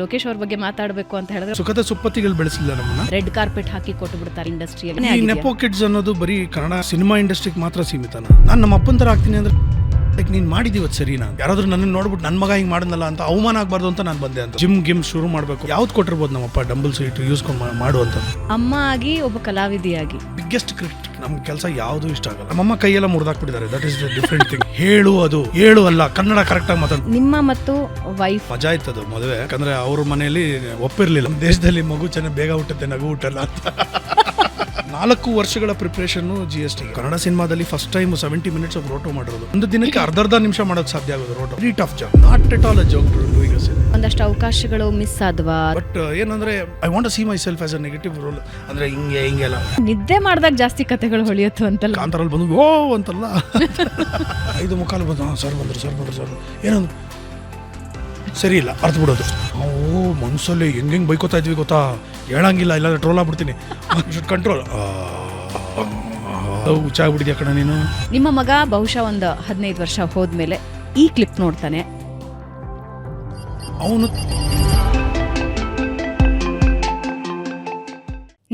ಲೋಕೇಶ್ ಅವ್ರ ಬಗ್ಗೆ ಮಾತಾಡಬೇಕು ಅಂತ ಹೇಳಿದ್ರೆ ಸುಖದ ಸುಪ್ಪತ್ತಿಗಳು ಬೆಳೆಸಿಲ್ಲ ನಮ್ಮನ್ನ. ರೆಡ್ ಕಾರ್ಪೆಟ್ ಹಾಕಿ ಕೊಟ್ಟು ಬಿಡ್ತಾರೆ ಇಂಡಸ್ಟ್ರಿಯಲ್ಲಿ. ಈ ನೆಪೋ ಕಿಡ್ಸ್ ಅನ್ನೋದು ಬರೀ ಕನ್ನಡ ಸಿನಿಮಾ ಇಂಡಸ್ಟ್ರಿಗೆ ಮಾತ್ರ ಸೀಮಿತ. ನಾನು ನಮ್ಮ ಅಪ್ಪನ ತರ ಆಗ್ತೀನಿ ಅಂದ್ರೆ ನೀನ್ ಮಾಡಿದೀವತ್ ಸರಿ, ನಾನು ಯಾರಾದ್ರೂ ನನ್ನ ನೋಡ್ಬಿಟ್ಟು ನನ್ನ ಮಗ ಹಿಂಗ್ ಮಾಡನಲ್ಲ ಅಂತ ಅವಮಾನ ಆಗ್ಬಾರ್ದು ಅಂತ ನಾನು ಬಂದೆ ಅಂತ. ಜಿಮ್ ಶುರು ಮಾಡ್ಬೇಕು, ಯಾವ್ದು ಕೊಟ್ಟಿರ್ಬೋದು ನಮ್ಮಪ್ಪ ಡಂಬಲ್ಸ್ ಇಟ್ಟು ಯೂಸ್ಕೊಂಡು ಮಾಡುವಂತ. ಅಮ್ಮ ಆಗಿ ಒಬ್ಬ ಕಲಾವಿದಿಯಾಗಿ ಬಿಗ್ಗೆಸ್ಟ್ ಕ್ರಿಟಿಕ್. ನಮ್ ಕೆಲಸ ಯಾವ್ದು ಇಷ್ಟ ಆಗಲ್ಲ. ನಮ್ಮಮ್ಮ ಕೈಯೆಲ್ಲ ಮುರಿದಾಕ್ಬಿಟ್ಟಿದ್ದಾರೆ. That is different thing. ಹೇಳು ಅಲ್ಲ, ಕನ್ನಡ ಕರೆಕ್ಟ್ ಆಗಿ ಮಾತಾಡ. ನಿಮ್ಮ ಮತ್ತು ವೈಫ್ ಮಜಾ ಇತ್ತದು ಮದುವೆ. ಯಾಕಂದ್ರೆ ಅವ್ರ ಮನೆಯಲ್ಲಿ ಒಪ್ಪಿರ್ಲಿಲ್ಲ, ನಮ್ಮ ದೇಶದಲ್ಲಿ ಮಗು ಚೆನ್ನಾಗಿ ಬೇಗ ಹುಟ್ಟುತ್ತೆ, ನಗು ಹುಟ್ಟಲ್ಲ ಅಂತ. 4 ವರ್ಷಗಳ ಪ್ರಿಪರೇಷನ್ GST. ಕನ್ನಡ ಸಿನಿಮಾದಲ್ಲಿ first time 70 minutes of roto ಮಾಡಿರೋದು. ಒಂದು ದಿನಕ್ಕೆ ಅರ್ಧ ನಿಮಿಷ ಮಾಡೋದು ಸಾಧ್ಯ ಆಗೋದು roto. Very tough job, not at all a job doing a cinema. ಒಂದಷ್ಟು ಅವಕಾಶಗಳು ಮಿಸ್ ಆದ್ವಾ? ಬಟ್ ಏನಂದ್ರೆ I want to see myself as a negative role. ಅಂದ್ರೆ ಹಿಂಗೆಲ್ಲ ನಿದ್ದೆ ಮಾಡಿದಾಗ ಜಾಸ್ತಿ ಕಥೆಗಳು ಹೊಳಿಯತ್ತು ಅಂತಲ್ಲ. ಕಾಂತಾರಲ್ಲಿ ಬಂದು ಓ ಅಂತಲ್ಲ 5:45 ಬಂದು ಸರ್ ಬಂದ್ರು ಏನಂದ್ರು ಸರಿ ಇಲ್ಲ ಅರ್ಥ ಬಿಡೋದು. ಮನ್ಸಲ್ಲಿ ಹೆಂಗೆ ಬೈಕೋತಾ ಇದ್ವಿ ಗೊತ್ತಾ, ಹೇಳಂಗಿಲ್ಲ, ಇಲ್ಲ ಟ್ರೋಲ್ ಆಗ್ಬಿಡ್ತೀನಿ. ಕಂಟ್ರೋಲ್ ಹುಚ್ಚಾಗ್ಬಿಟ್ಟಿದ್ಯಾ ಕಣ ನೀನು. ನಿಮ್ಮ ಮಗ ಬಹುಶಃ ಒಂದು 15 ವರ್ಷ ಹೋದ್ಮೇಲೆ ಈ ಕ್ಲಿಪ್ ನೋಡ್ತಾನೆ. ಅವನು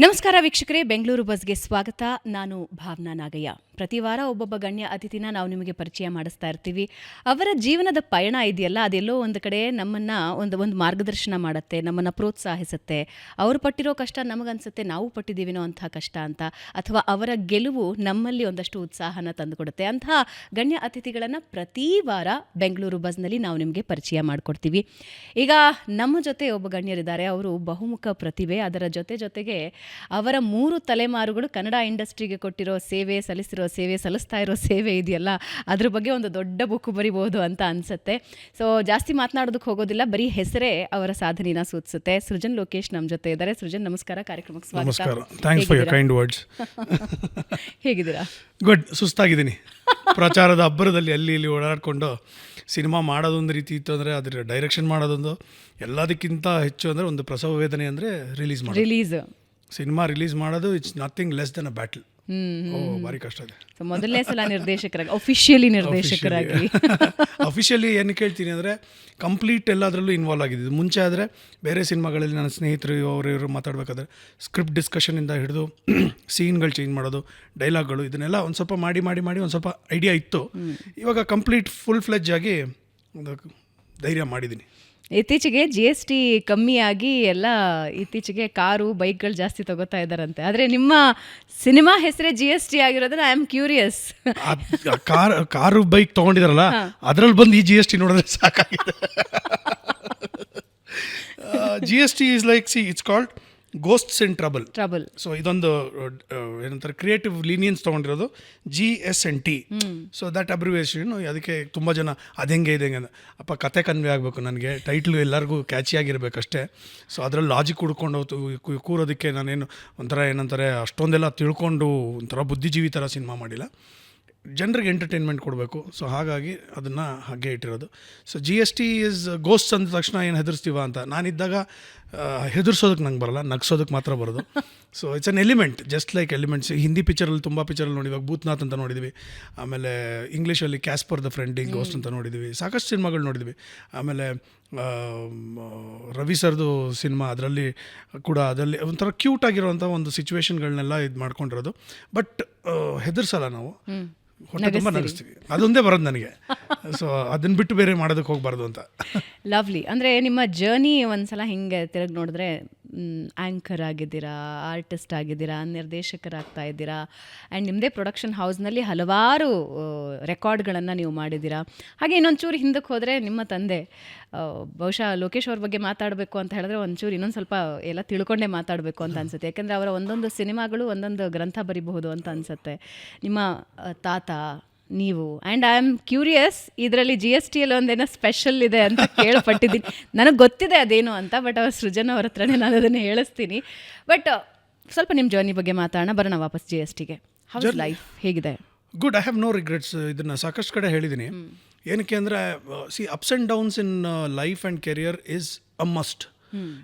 ನಮಸ್ಕಾರ ವೀಕ್ಷಕರೇ, ಬೆಂಗಳೂರು ಬಸ್ಗೆ ಸ್ವಾಗತ. ನಾನು ಭಾವನಾ ನಾಗಯ್ಯ. ಪ್ರತಿ ವಾರ ಒಬ್ಬೊಬ್ಬ ಗಣ್ಯ ಅತಿಥಿನ ನಾವು ನಿಮಗೆ ಪರಿಚಯ ಮಾಡಿಸ್ತಾ ಇರ್ತೀವಿ. ಅವರ ಜೀವನದ ಪಯಣ ಇದೆಯಲ್ಲ, ಅದೆಲ್ಲೋ ಒಂದು ಕಡೆ ನಮ್ಮನ್ನು ಒಂದು ಮಾರ್ಗದರ್ಶನ ಮಾಡುತ್ತೆ, ನಮ್ಮನ್ನು ಪ್ರೋತ್ಸಾಹಿಸುತ್ತೆ. ಅವರು ಪಟ್ಟಿರೋ ಕಷ್ಟ ನಮಗನ್ಸುತ್ತೆ ನಾವು ಪಟ್ಟಿದ್ದೀವಿನೋ ಅಂಥ ಕಷ್ಟ ಅಂತ, ಅಥವಾ ಅವರ ಗೆಲುವು ನಮ್ಮಲ್ಲಿ ಒಂದಷ್ಟು ಉತ್ಸಾಹನ ತಂದುಕೊಡುತ್ತೆ. ಅಂಥ ಗಣ್ಯ ಅತಿಥಿಗಳನ್ನು ಪ್ರತಿ ವಾರ ಬೆಂಗಳೂರು ಬಸ್ನಲ್ಲಿ ನಾವು ನಿಮಗೆ ಪರಿಚಯ ಮಾಡಿಕೊಡ್ತೀವಿ. ಈಗ ನಮ್ಮ ಜೊತೆ ಒಬ್ಬ ಗಣ್ಯರಿದ್ದಾರೆ. ಅವರು ಬಹುಮುಖ ಪ್ರತಿಭೆ. ಅದರ ಜೊತೆಗೆ ಅವರ 3 ತಲೆಮಾರುಗಳು ಕನ್ನಡ ಇಂಡಸ್ಟ್ರಿಗೆ ಕೊಟ್ಟಿರೋ ಸೇವೆ, ಸಲ್ಲಿಸ್ತಾ ಇರೋ ಸೇವೆ ಇದೆಯಲ್ಲ, ಅದ್ರ ಬಗ್ಗೆ ಒಂದು ದೊಡ್ಡ ಬುಕ್ ಬರಿಬಹುದು ಅಂತ ಅನ್ಸುತ್ತೆ. ಸೊ ಜಾಸ್ತಿ ಮಾತನಾಡೋದಕ್ಕೆ ಹೋಗೋದಿಲ್ಲ, ಬರೀ ಹೆಸರೇ ಅವರ ಸಾಧನೆನ ಸೂಚಿಸುತ್ತೆ. ಸೃಜನ್ ಲೋಕೇಶ್ ನಮ್ಮ ಜೊತೆ ಇದ್ದಾರೆ. ಸೃಜನ್ ನಮಸ್ಕಾರ, ಕಾರ್ಯಕ್ರಮಕ್ಕೆ ಸ್ವಾಗತ. ನಮಸ್ಕಾರ, thanks for your kind words. ಹೇಗಿದ್ದೀರಾ? ಗುಡ್. ಸುಸ್ತಾಗಿದ್ದೀನಿ. ಪ್ರಚಾರದ ಅಬ್ಬರದಲ್ಲಿ ಅಲ್ಲಿ ಇಲ್ಲಿ ಓಡಾಡಿಕೊಂಡು ಸಿನಿಮಾ ಮಾಡೋದೊಂದು ರೀತಿ ಇತ್ತು ಅಂದರೆ, ಅದ್ರ ಡೈರೆಕ್ಷನ್ ಮಾಡೋದೊಂದು, ಎಲ್ಲದಕ್ಕಿಂತ ಹೆಚ್ಚು ಅಂದರೆ ಒಂದು ಪ್ರಸವ ವೇದನೆ ಅಂದರೆ ರಿಲೀಸ್ ಸಿನಿಮಾ ರಿಲೀಸ್ ಮಾಡೋದು. It's nothing less than a battle. ಭಾರಿ ಕಷ್ಟ ಇದೆ. ಮೊದಲನೇ ಸಲ ನಿರ್ದೇಶಕರಾಗಿ, ಅಫಿಷಿಯಲಿ ಏನು ಕೇಳ್ತೀನಿ ಅಂದರೆ, ಕಂಪ್ಲೀಟ್ ಎಲ್ಲದರಲ್ಲೂ ಇನ್ವಾಲ್ವ್ ಆಗಿದ್ದು. ಮುಂಚೆ ಆದರೆ ಬೇರೆ ಸಿನಿಮಾಗಳಲ್ಲಿ ನನ್ನ ಸ್ನೇಹಿತರು ಇವರು ಮಾತಾಡಬೇಕಾದ್ರೆ ಸ್ಕ್ರಿಪ್ಟ್ ಡಿಸ್ಕಷನಿಂದ ಹಿಡಿದು ಸೀನ್ಗಳು ಚೇಂಜ್ ಮಾಡೋದು, ಡೈಲಾಗ್ಗಳು, ಇದನ್ನೆಲ್ಲ ಒಂದು ಸ್ವಲ್ಪ ಮಾಡಿ ಒಂದು ಸ್ವಲ್ಪ ಐಡಿಯಾ ಇತ್ತು. ಇವಾಗ ಕಂಪ್ಲೀಟ್ ಫುಲ್ ಫ್ಲೆಜ್ ಆಗಿ ಒಂದು ಧೈರ್ಯ ಮಾಡಿದ್ದೀನಿ. ಇತ್ತೀಚೆಗೆ GST ಕಮ್ಮಿಯಾಗಿ ಎಲ್ಲ ಇತ್ತೀಚೆಗೆ ಕಾರು ಬೈಕ್ಗಳು ಜಾಸ್ತಿ ತಗೋತಾ ಇದ್ದಾರಂತೆ. ಆದರೆ ನಿಮ್ಮ ಸಿನಿಮಾ ಹೆಸರೇ GST ಆಗಿರೋದ್ರೆ I am curious. Car bike ತೊಗೊಂಡಿದಾರಲ್ಲ, ಅದರಲ್ಲಿ ಬಂದು ಈ GST ನೋಡಿದ್ರೆ ಸಾಕಾಗಿದೆ. GST is like, see it's called ghosts in trouble. So ಇದೊಂದು ಏನಂತಾರೆ ಕ್ರಿಯೇಟಿವ್ ಲೀನಿಯನ್ಸ್ ತೊಗೊಂಡಿರೋದು GSNT. So that abbreviation. ಅದಕ್ಕೆ ತುಂಬ ಜನ ಅದೆಂಗೆ ಅಪ್ಪ ಕತೆ ಕನ್ವೆ ಆಗಬೇಕು, ನನಗೆ ಟೈಟ್ಲು ಎಲ್ಲರಿಗೂ ಕ್ಯಾಚಿ ಆಗಿರ್ಬೇಕಷ್ಟೇ. ಸೊ ಅದರಲ್ಲಿ ಲಾಜಿಕ್ ಹುಡ್ಕೊಂಡು ಕೂರೋದಕ್ಕೆ ನಾನೇನು ಒಂಥರ ಏನಂತಾರೆ ಅಷ್ಟೊಂದೆಲ್ಲ ತಿಳ್ಕೊಂಡು ಒಂಥರ ಬುದ್ಧಿಜೀವಿ ಥರ ಸಿನಿಮಾ ಮಾಡಿಲ್ಲ. ಜನರಿಗೆ ಎಂಟರ್ಟೈನ್ಮೆಂಟ್ ಕೊಡಬೇಕು. ಸೊ ಹಾಗಾಗಿ ಅದನ್ನು ಹಾಗೆ ಇಟ್ಟಿರೋದು. ಸೊ GST ಈಸ್ ಗೋಸ್ಟ್ ಅಂದ ತಕ್ಷಣ ಏನು ಹೆದರ್ಸ್ತೀವ ಅಂತ. ನಾನಿದ್ದಾಗ ಹೆದರ್ಸೋದಕ್ಕೆ ನಂಗೆ ಬರಲ್ಲ, ನಗ್ಸೋದಕ್ಕೆ ಮಾತ್ರ ಬರೋದು. So it's an element, just like elements. Hindi ಪಿಕ್ಚರಲ್ಲಿ ತುಂಬ ಪಿಕ್ಚರಲ್ಲಿ ನೋಡಿದ್ವಿ, ಭೂತ್ನಾಥ್ ಅಂತ ನೋಡಿದ್ವಿ. ಆಮೇಲೆ ಇಂಗ್ಲೀಷಲ್ಲಿ ಕ್ಯಾಸ್ಪರ್ ದ ಫ್ರೆಂಡಿಂಗ್ ಗೋಸ್ಟ್ ಅಂತ ನೋಡಿದ್ವಿ. ಸಾಕಷ್ಟು ಸಿನಿಮಾಗಳು ನೋಡಿದ್ವಿ. ಆಮೇಲೆ ರವಿ ಸರ್ದು ಸಿನಿಮಾ, ಅದರಲ್ಲಿ ಒಂಥರ ಕ್ಯೂಟ್ ಆಗಿರೋವಂಥ ಒಂದು ಸಿಚುವೇಶನ್ಗಳನ್ನೆಲ್ಲ ಇದು ಮಾಡ್ಕೊಂಡಿರೋದು. ಬಟ್ ಹೆದರ್ಸಲ್ಲ ನಾವು, ಹೊಟ್ಟೆ ತುಂಬ ನಗಿಸ್ತೀವಿ. ಅದೊಂದೇ ಬರೋದು ನನಗೆ. ಸೊ ಅದನ್ನ ಬಿಟ್ಟು ಬೇರೆ ಮಾಡೋದಕ್ಕೆ ಹೋಗಬಾರ್ದು ಅಂತ. ಲವ್ಲಿ. ಅಂದರೆ ನಿಮ್ಮ ಜರ್ನಿ ಒಂದ್ಸಲ ಹಿಂಗೆ ತಿರುಗಿ ನೋಡಿದ್ರೆ, ಆ್ಯಂಕರ್ ಆಗಿದ್ದೀರಾ, ಆರ್ಟಿಸ್ಟ್ ಆಗಿದ್ದೀರಾ, ನಿರ್ದೇಶಕರಾಗ್ತಾ ಇದ್ದೀರಾ, ಆ್ಯಂಡ್ ನಿಮ್ಮದೇ ಪ್ರೊಡಕ್ಷನ್ ಹೌಸ್ನಲ್ಲಿ ಹಲವಾರು ರೆಕಾರ್ಡ್ಗಳನ್ನು ನೀವು ಮಾಡಿದ್ದೀರಾ. ಹಾಗೆ ಇನ್ನೊಂಚೂರು ಹಿಂದಕ್ಕೆ ಹೋದರೆ ನಿಮ್ಮ ತಂದೆ, ಬಹುಶಃ ಲೋಕೇಶ್ ಅವ್ರ ಬಗ್ಗೆ ಮಾತಾಡಬೇಕು ಅಂತ ಹೇಳಿದ್ರೆ ಒಂಚೂರು ಇನ್ನೊಂದು ಸ್ವಲ್ಪ ಎಲ್ಲ ತಿಳ್ಕೊಂಡೇ ಮಾತಾಡಬೇಕು ಅಂತ ಅನಿಸುತ್ತೆ. ಯಾಕೆಂದರೆ ಅವರ ಒಂದೊಂದು ಸಿನಿಮಾಗಳು ಒಂದೊಂದು ಗ್ರಂಥ ಬರಿಬಹುದು ಅಂತ ಅನಿಸುತ್ತೆ. ನಿಮ್ಮ ತಾತ, ನೀವು, ಆ್ಯಂಡ್ ಐ ಆಮ್ ಕ್ಯೂರಿಯಸ್, ಇದರಲ್ಲಿ GSTಯಲ್ಲಿ ಒಂದೇನೋ ಸ್ಪೆಷಲ್ ಇದೆ ಅಂತ ಕೇಳ್ಪಟ್ಟಿದ್ದೀನಿ. ನನಗೆ ಗೊತ್ತಿದೆ ಅದೇನು ಅಂತ, ಬಟ್ ಅವ್ರ ಸೃಜನ್ ಅವ್ರ ಹತ್ರನೇ ನಾನು ಅದನ್ನು ಹೇಳಿಸ್ತೀನಿ. ಬಟ್ ಸ್ವಲ್ಪ ನಿಮ್ಮ ಜರ್ನಿ ಬಗ್ಗೆ ಮಾತಾಡೋಣ, ಬರೋಣ ವಾಪಸ್ GSTಗೆ. ಹೌಸ್ ಲೈಫ್ ಹೇಗಿದೆ? Good. I have no regrets. ಇದನ್ನು ಸಾಕಷ್ಟು ಕಡೆ ಹೇಳಿದ್ದೀನಿ. ಏನಕ್ಕೆ ಅಂದರೆ, see ups and downs in life and career is a must.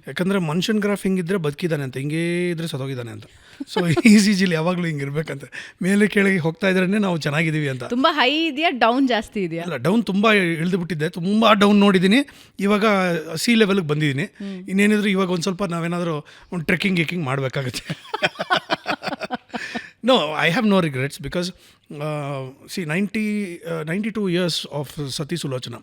ಯಾಕಂದರೆ ಮನುಷ್ಯನ ಗ್ರಾಫ್ ಹಿಂಗಿದ್ರೆ ಬದುಕಿದ್ದಾನೆ ಅಂತ, ಹಿಂಗೇ ಇದ್ರೆ ಸತ್ತೋಗಿದ್ದಾನೆ ಅಂತ. ಸೊ ಈಜಿಲಿ ಯಾವಾಗಲೂ ಹಿಂಗಿರ್ಬೇಕಂತೆ, ಮೇಲೆ ಕೆಳಗೆ ಹೋಗ್ತಾ ಇದ್ರೇ ನಾವು ಚೆನ್ನಾಗಿದ್ದೀವಿ ಅಂತ. ತುಂಬ ಹೈ ಇದೆಯಾ ಡೌನ್ ಜಾಸ್ತಿ ಇದೆಯಾ? ಅಲ್ಲ, ಡೌನ್ ತುಂಬ ಇಳಿದುಬಿಟ್ಟಿದ್ದೆ, ತುಂಬ ಡೌನ್ ನೋಡಿದ್ದೀನಿ. ಇವಾಗ ಸಿ ಲೆವೆಲ್ಗೆ ಬಂದಿದ್ದೀನಿ. ಇನ್ನೇನಿದ್ರು ಇವಾಗ ಒಂದು ಸ್ವಲ್ಪ ನಾವೇನಾದರೂ ಒಂದು ಟ್ರೆಕ್ಕಿಂಗ್ ಗೀಕಿಂಗ್ ಮಾಡಬೇಕಾಗುತ್ತೆ. No, I have no regrets because, see, 92 years of Sati Sulochana,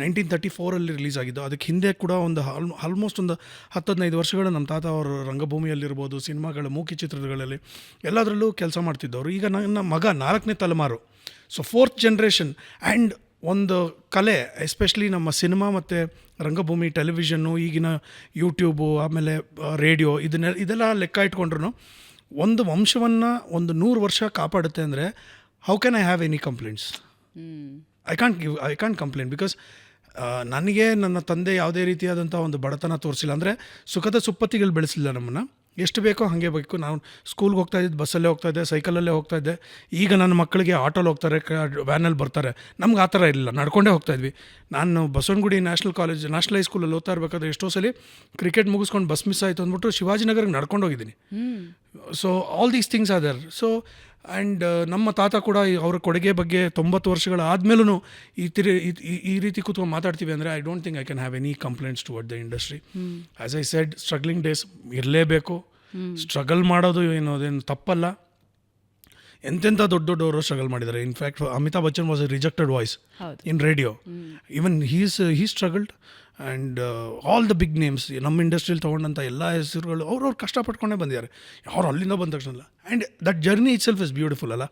1934 release ಆಗಿದ್ದು. ಅದಕ್ಕೆ ಹಿಂದೆ ಕೂಡ ಒಂದು ಆಲ್ಮೋಸ್ಟ್ ಒಂದು 10-15 ವರ್ಷಗಳು ನಮ್ಮ ತಾತ ಅವರು ರಂಗಭೂಮಿಯಲ್ಲಿರ್ಬೋದು, ಸಿನಿಮಾಗಳ ಮೂಕಿ ಚಿತ್ರಗಳಲ್ಲಿ ಎಲ್ಲದರಲ್ಲೂ ಕೆಲಸ ಮಾಡ್ತಿದ್ದವರು. ಈಗ ನನ್ನ ಮಗ 4ನೇ ತಲೆಮಾರು, ಸೊ 4th ಜನರೇಷನ್. ಆ್ಯಂಡ್ ಒಂದು ಕಲೆ, ಎಸ್ಪೆಷಲಿ ನಮ್ಮ ಸಿನಿಮಾ ಮತ್ತು ರಂಗಭೂಮಿ, ಟೆಲಿವಿಷನ್ನು, ಈಗಿನ ಯೂಟ್ಯೂಬು, ಆಮೇಲೆ ರೇಡಿಯೋ, ಇದೆಲ್ಲ ಲೆಕ್ಕ ಇಟ್ಕೊಂಡ್ರು ಒಂದು ವಂಶವನ್ನು ಒಂದು 100 ವರ್ಷ ಕಾಪಾಡುತ್ತೆ ಅಂದರೆ how can I have any complaints? I can't complaint because ನನಗೆ ನನ್ನ ತಂದೆ ಯಾವುದೇ ರೀತಿಯಾದಂಥ ಒಂದು ಬಡತನ ತೋರಿಸಿಲ್ಲ. ಅಂದರೆ ಸುಖದ ಸುಪ್ಪತ್ತಿಗಳು ಬೆಳೆಸಲಿಲ್ಲ ನಮ್ಮನ್ನು. ಎಷ್ಟು ಬೇಕೋ ಹಾಗೆ ಬೇಕು. ನಾವು ಸ್ಕೂಲ್ಗೆ ಹೋಗ್ತಾ ಇದ್ದಿದ್ದು ಬಸ್ಸಲ್ಲೇ ಹೋಗ್ತಾಯಿದ್ದೆ, ಸೈಕಲಲ್ಲೇ ಹೋಗ್ತಾಯಿದ್ದೆ. ಈಗ ನನ್ನ ಮಕ್ಕಳಿಗೆ ಆಟೋಲ್ಲಿ ಹೋಗ್ತಾರೆ, ವ್ಯಾನಲ್ಲಿ ಬರ್ತಾರೆ. ನಮ್ಗೆ ಆ ಥರ ಇರಲಿಲ್ಲ, ನಡ್ಕೊಂಡೇ ಹೋಗ್ತಾಯಿದ್ವಿ. ನಾನು ಬಸವನಗುಡಿ ನ್ಯಾಷನಲ್ ಹೈಸ್ಕೂಲಲ್ಲಿ ಓದ್ತಾ ಇರಬೇಕಾದ್ರೆ ಎಷ್ಟೋ ಸಲ ಕ್ರಿಕೆಟ್ ಮುಗಿಸ್ಕೊಂಡು ಬಸ್ ಮಿಸ್ ಆಯಿತು ಅಂದ್ಬಿಟ್ಟು ಶಿವಾಜಿನಗರ್ಗೆ ನಡ್ಕೊಂಡು ಹೋಗಿದ್ದೀನಿ. So all these things are there. So and ನಮ್ಮ ತಾತ ಕೂಡ ಅವರ ಕೊಡುಗೆ ಬಗ್ಗೆ 90 ವರ್ಷಗಳಾದಮೇಲೂ ಈ ರೀತಿ ಕೂತ್ಕೊಂಡು ಮಾತಾಡ್ತೀವಿ ಅಂದರೆ I don't think I can have any complaints toward the industry. As I said, struggling days ಇರಲೇಬೇಕು. ಸ್ಟ್ರಗಲ್ ಮಾಡೋದು ಅದೇನು ತಪ್ಪಲ್ಲ. ಎಂತೆಂಥ ದೊಡ್ಡವರು ಸ್ಟ್ರಗಲ್ ಮಾಡಿದ್ದಾರೆ. In fact Amitabh Bachchan was a rejected voice in radio. Even he struggled. And all the big names ನಮ್ಮ ಇಂಡಸ್ಟ್ರಿಯಲ್ಲಿ ತೊಗೊಂಡಂಥ ಎಲ್ಲ ಹೆಸರುಗಳು ಅವ್ರವ್ರು ಕಷ್ಟಪಟ್ಕೊಂಡೇ ಬಂದಿದ್ದಾರೆ, ಯಾರು ಅಲ್ಲಿಂದ ಬಂದ ತಕ್ಷಣ. And that journey it self is beautiful ಅಲ್ಲ.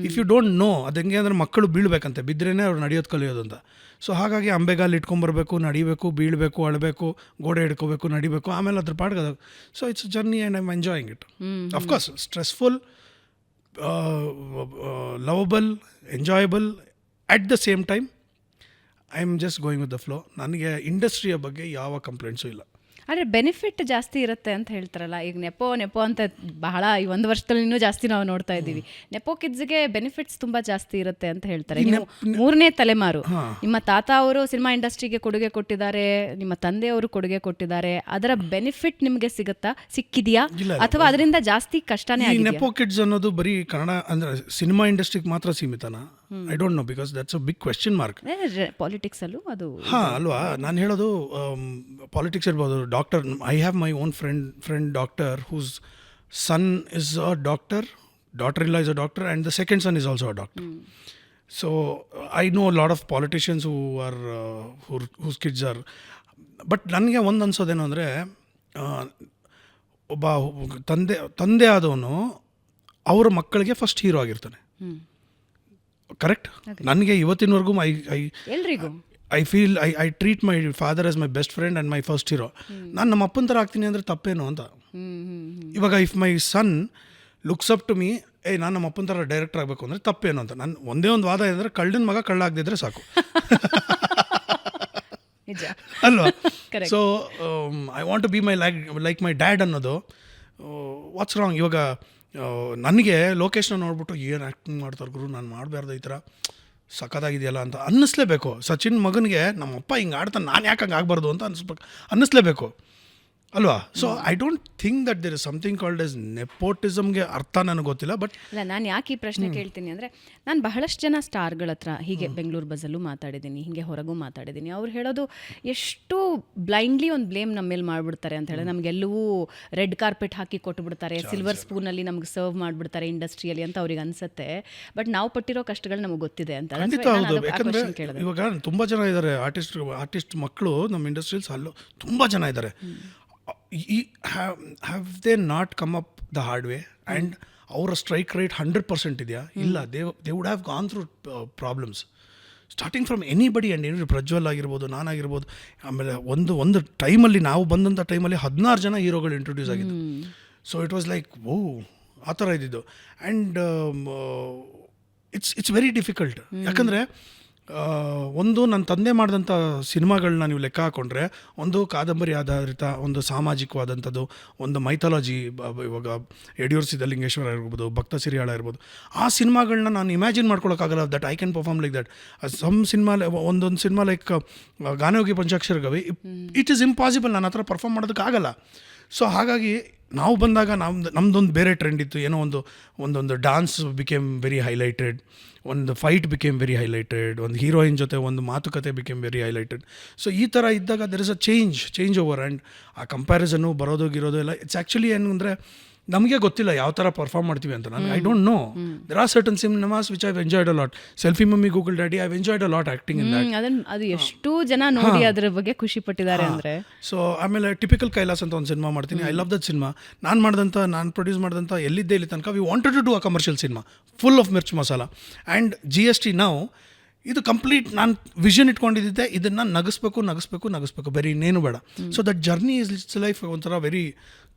ಇಫ್ ಯು ಡೋಂಟ್ ನೋ, ಅದು ಹೆಂಗೆ ಅಂದರೆ ಮಕ್ಕಳು ಬೀಳಬೇಕಂತೆ, ಬಿದ್ರೇ ಅವ್ರು ನಡೆಯೋದು ಕಲಿಯೋದು ಅಂತ. ಸೊ ಹಾಗಾಗಿ ಅಂಬೆಗಾಲು ಇಟ್ಕೊಂಬರ್ಬೇಕು, ನಡಿಬೇಕು, ಬೀಳಬೇಕು, ಅಳಬೇಕು, ಗೋಡೆ ಹಿಡ್ಕೋಬೇಕು, ನಡಿಬೇಕು, ಆಮೇಲೆ ಅದ್ರ ಪಾಡ್ಗೆ. So it's a journey and I am enjoying it. Of course stressful, lovable, enjoyable at the same time. I am just going with the flow. ನನಗೆ ಇಂಡಸ್ಟ್ರಿಯ ಬಗ್ಗೆ ಯಾವ ಕಂಪ್ಲೇಂಟ್ಸು ಇಲ್ಲ. ಆದರೆ ಬೆನಿಫಿಟ್ ಜಾಸ್ತಿ ಇರುತ್ತೆ ಅಂತ ಹೇಳ್ತಾರಲ್ಲ. ಈಗ ನೆಪೋ ಅಂತ ಬಹಳ ಈ 1 ವರ್ಷದಲ್ಲಿ ಇನ್ನೂ ಜಾಸ್ತಿ ನಾವು ನೋಡ್ತಾ ಇದ್ದೀವಿ. ನೆಪೋ ಕಿಡ್ಸ್ಗೆ ಬೆನಿಫಿಟ್ಸ್ ತುಂಬ ಜಾಸ್ತಿ ಇರುತ್ತೆ ಅಂತ ಹೇಳ್ತಾರೆ. ನೀವು 3ನೇ ತಲೆಮಾರು, ನಿಮ್ಮ ತಾತ ಅವರು ಸಿನಿಮಾ ಇಂಡಸ್ಟ್ರಿಗೆ ಕೊಡುಗೆ ಕೊಟ್ಟಿದ್ದಾರೆ, ನಿಮ್ಮ ತಂದೆಯವರು ಕೊಡುಗೆ ಕೊಟ್ಟಿದ್ದಾರೆ. ಅದರ ಬೆನಿಫಿಟ್ ನಿಮಗೆ ಸಿಕ್ಕಿದೆಯಾ ಅಥವಾ ಅದರಿಂದ ಜಾಸ್ತಿ ಕಷ್ಟನೇ ಆಗಿದೆ? ನೆಪೋ ಕಿಡ್ಸ್ ಅನ್ನೋದು ಬರೀ ಕನ್ನಡ ಅಂದರೆ ಸಿನಿಮಾ ಇಂಡಸ್ಟ್ರಿಗೆ ಮಾತ್ರ ಸೀಮಿತನಾ? I don't know, because that's a big question mark. ಪಾಲಿಟಿಕ್ಸಲ್ಲೂ ಅದು ಅಲ್ವಾ? ನಾನು ಹೇಳೋದು ಪಾಲಿಟಿಕ್ಸ್ ಇರ್ಬೋದು. Doctor, I have my own friend doctor whose son is a doctor, daughter-in-law is a doctor, and the second son is also a doctor. So I know a lot of politicians whose kids are. But ನನಗೆ ಒಂದು ಅನ್ಸೋದೇನು ಅಂದರೆ, ಒಬ್ಬ ತಂದೆ ಆದವನು ಅವರ ಮಕ್ಕಳಿಗೆ first hero ಆಗಿರ್ತಾನೆ. Correct? ನನಗೆ ಇವತ್ತಿನವರೆಗೂ I feel I treat my father as my best friend and my first hero. ನಾನು ನಮ್ಮ ಅಪ್ಪನ ಥರ ಆಗ್ತೀನಿ ಅಂದರೆ ತಪ್ಪೇನು ಅಂತ. ಇವಾಗ if my son looks up to me, ನಾನು ನಮ್ಮ ಅಪ್ಪನ ಥರ ಡೈರೆಕ್ಟರ್ ಆಗಬೇಕು ಅಂದರೆ ತಪ್ಪೇನು ಅಂತ. ನಾನು ಒಂದೇ ಒಂದು ವಾದ ಅಂದರೆ, ಕಳ್ಳನ ಮಗ ಕಳ್ಳ ಆಗದಿದ್ರೆ ಸಾಕು ಅಲ್ವಾ? So I want to be my like my dad ಅನ್ನೋದು. What's wrong? ಇವಾಗ ನನಗೆ ಲೊಕೇಶನ್ ನೋಡ್ಬಿಟ್ಟು ಏನು ಆ್ಯಕ್ಟಿಂಗ್ ಮಾಡ್ತಾರೆ ಗುರು, ನಾನು ಮಾಡಬಾರ್ದು ಈ ಥರ, ಸಖತ್ತಾಗಿದೆಯಲ್ಲ ಅಂತ ಅನ್ನಿಸ್ಲೇಬೇಕು. ಸಚಿನ್ ಮಗನಿಗೆ ನಮ್ಮಪ್ಪ ಹಿಂಗೆ ಆಡ್ತಾನೆ, ನಾನು ಯಾಕೆ ಹಂಗೆ ಆಗಬಾರ್ದು ಅಂತ ಅನ್ನಿಸ್ಲೇಬೇಕು ಅಲ್ವಾ? So I don't think that there is something called as ನೆಪೋಟಿಸಮ್ಗೆ ಅರ್ಥ ನನಗೆ ಗೊತ್ತಿಲ್ಲ. ಬಟ್ ಇಲ್ಲ, ನಾನು ಯಾಕೆ ಈ ಪ್ರಶ್ನೆ ಕೇಳ್ತೀನಿ ಅಂದರೆ, ನಾನು ಬಹಳಷ್ಟು ಜನ ಸ್ಟಾರ್ಗಳ ಹತ್ರ ಹೀಗೆ ಬೆಂಗಳೂರು ಬಸ್ಸಲ್ಲೂ ಮಾತಾಡಿದ್ದೀನಿ, ಹೀಗೆ ಹೊರಗೂ ಮಾತಾಡಿದ್ದೀನಿ. ಅವ್ರು ಹೇಳೋದು ಎಷ್ಟು ಬ್ಲೈಂಡ್ಲಿ ಒಂದು ಬ್ಲೇಮ್ ನಮ್ಮ ಮೇಲೆ ಮಾಡಿಬಿಡ್ತಾರೆ ಅಂತ ಹೇಳಿ. ನಮಗೆಲ್ಲವೂ ರೆಡ್ ಕಾರ್ಪೆಟ್ ಹಾಕಿ ಕೊಟ್ಟುಬಿಡ್ತಾರೆ, ಸಿಲ್ವರ್ ಸ್ಪೂನಲ್ಲಿ ನಮ್ಗೆ ಸರ್ವ್ ಮಾಡಿಬಿಡ್ತಾರೆ ಇಂಡಸ್ಟ್ರಿಯಲ್ಲಿ ಅಂತ ಅವ್ರಿಗೆ ಅನಿಸುತ್ತೆ. ಬಟ್ ನಾವು ಪಟ್ಟಿರೋ ಕಷ್ಟಗಳು ನಮಗೆ ಗೊತ್ತಿದೆ ಅಂತ. ಖಂಡಿತ ಹೌದು. ಯಾಕಂದರೆ ಇವಾಗ ತುಂಬ ಜನ ಇದ್ದಾರೆ, ಆರ್ಟಿಸ್ಟ್ ಮಕ್ಕಳು ನಮ್ಮ ಇಂಡಸ್ಟ್ರಿಯಲ್ಲಿ ಅಲ್ಲೂ ತುಂಬ ಜನ ಇದ್ದಾರೆ. Have they not come up the hard way and ಅವರ ಸ್ಟ್ರೈಕ್ ರೇಟ್ 100% ಇದೆಯಾ? ಇಲ್ಲ. They would have gone through problems starting from anybody and any. Prajwal ಆಗಿರ್ಬೋದು, ನಾನಾಗಿರ್ಬೋದು. ಆಮೇಲೆ ಒಂದು ಟೈಮಲ್ಲಿ, ನಾವು ಬಂದಂಥ ಟೈಮಲ್ಲಿ 16 ಜನ ಹೀರೋಗಳು ಇಂಟ್ರೊಡ್ಯೂಸ್ ಆಗಿದ್ದು. ಸೊ ಇಟ್ ವಾಸ್ ಲೈಕ್ ಓ, ಆ ಥರ ಇದ್ದಿದ್ದು. And it's very difficult. ಯಾಕಂದರೆ ಒಂದು ನನ್ನ ತಂದೆ ಮಾಡಿದಂಥ ಸಿನಿಮಾಗಳನ್ನ ನೀವು ಲೆಕ್ಕ ಹಾಕೊಂಡ್ರೆ ಒಂದು ಕಾದಂಬರಿ ಆಧಾರಿತ, ಒಂದು ಸಾಮಾಜಿಕವಾದಂಥದ್ದು, ಒಂದು ಮೈಥಾಲಜಿ, ಇವಾಗ ಯಡಿಯೂರು ಸಿದ್ಧಲಿಂಗೇಶ್ವರ ಇರ್ಬೋದು, ಭಕ್ತ ಸಿರಿಯಾಳ ಇರ್ಬೋದು, ಆ ಸಿನಿಮಾಗಳನ್ನ ನಾನು ಇಮ್ಯಾಜಿನ್ ಮಾಡ್ಕೊಳಕ್ಕಾಗಲ್ಲ that I can perform like that. Some cinema, ಒಂದೊಂದು cinema like Ganayogi Panchakshara Gavai, it is impossible, ನನ್ನ ಹತ್ರ ಪರ್ಫಾರ್ಮ್ ಮಾಡೋದಕ್ಕಾಗಲ್ಲ. ಸೊ ಹಾಗಾಗಿ ನಾವು ಬಂದಾಗ ನಮ್ಮದೊಂದು ಬೇರೆ ಟ್ರೆಂಡ್ ಇತ್ತು. ಏನೋ ಒಂದೊಂದು ಡಾನ್ಸ್ ಬಿಕೇಮ್ ವೆರಿ ಹೈಲೈಟೆಡ್, ಒಂದು ಫೈಟ್ ಬಿಕೇಮ್ ವೆರಿ ಹೈಲೈಟೆಡ್, ಒಂದು ಹೀರೋಯಿನ್ ಜೊತೆ ಒಂದು ಮಾತುಕತೆ ಬಿಕೇಮ್ ವೆರಿ ಹೈಲೈಟೆಡ್. ಸೊ ಈ ಥರ ಇದ್ದಾಗ there is a change over. And ಆ ಕಂಪ್ಯಾರಿಸನ್ನು ಬರೋದು ಎಲ್ಲ ಇಟ್ಸ್ ಆ್ಯಕ್ಚುಲಿ ಏನು ಅಂದರೆ ನಮಗೆ ಗೊತ್ತಿಲ್ಲ ಯಾವ ಥರ ಪರ್ಫಾರ್ಮ್ ಮಾಡ್ತೀವಿ ಅಂತ. ನಾನು I don't no. There are certain cinemas which I've enjoyed a lot. Selfie mummy Google daddy, I've enjoyed a lot acting in that. ಅದು ಎಷ್ಟು ಜನ ನೋಡಿ ಅದ್ರ ಬಗ್ಗೆ ಖುಷಿ ಪಟ್ಟಿದ್ದಾರೆ ಅಂದರೆ. ಸೊ ಆಮೇಲೆ ಟಿಪಿಕಲ್ ಕೈಲಾಸ್ ಅಂತ ಒಂದು ಸಿನಿಮಾ ಮಾಡ್ತೀನಿ. I love that cinema. ನಾನು ಪ್ರೊಡ್ಯೂಸ್ ಮಾಡಿದಂಥ ಎಲ್ಲಿದ್ದೆ ಇಲ್ಲಿ ತನಕ we wanted to do a commercial cinema full of mirch masala. And GST ನಾವು ಇದು ಕಂಪ್ಲೀಟ್ ನಾನು ವಿಷನ್ ಇಟ್ಕೊಂಡಿದ್ದೆ, ಇದನ್ನು ನಗಿಸ್ಬೇಕು ಬೇರೆ ಇನ್ನೇನು ಬೇಡ. So that journey is it's life ಒಂಥರ ವೆರಿ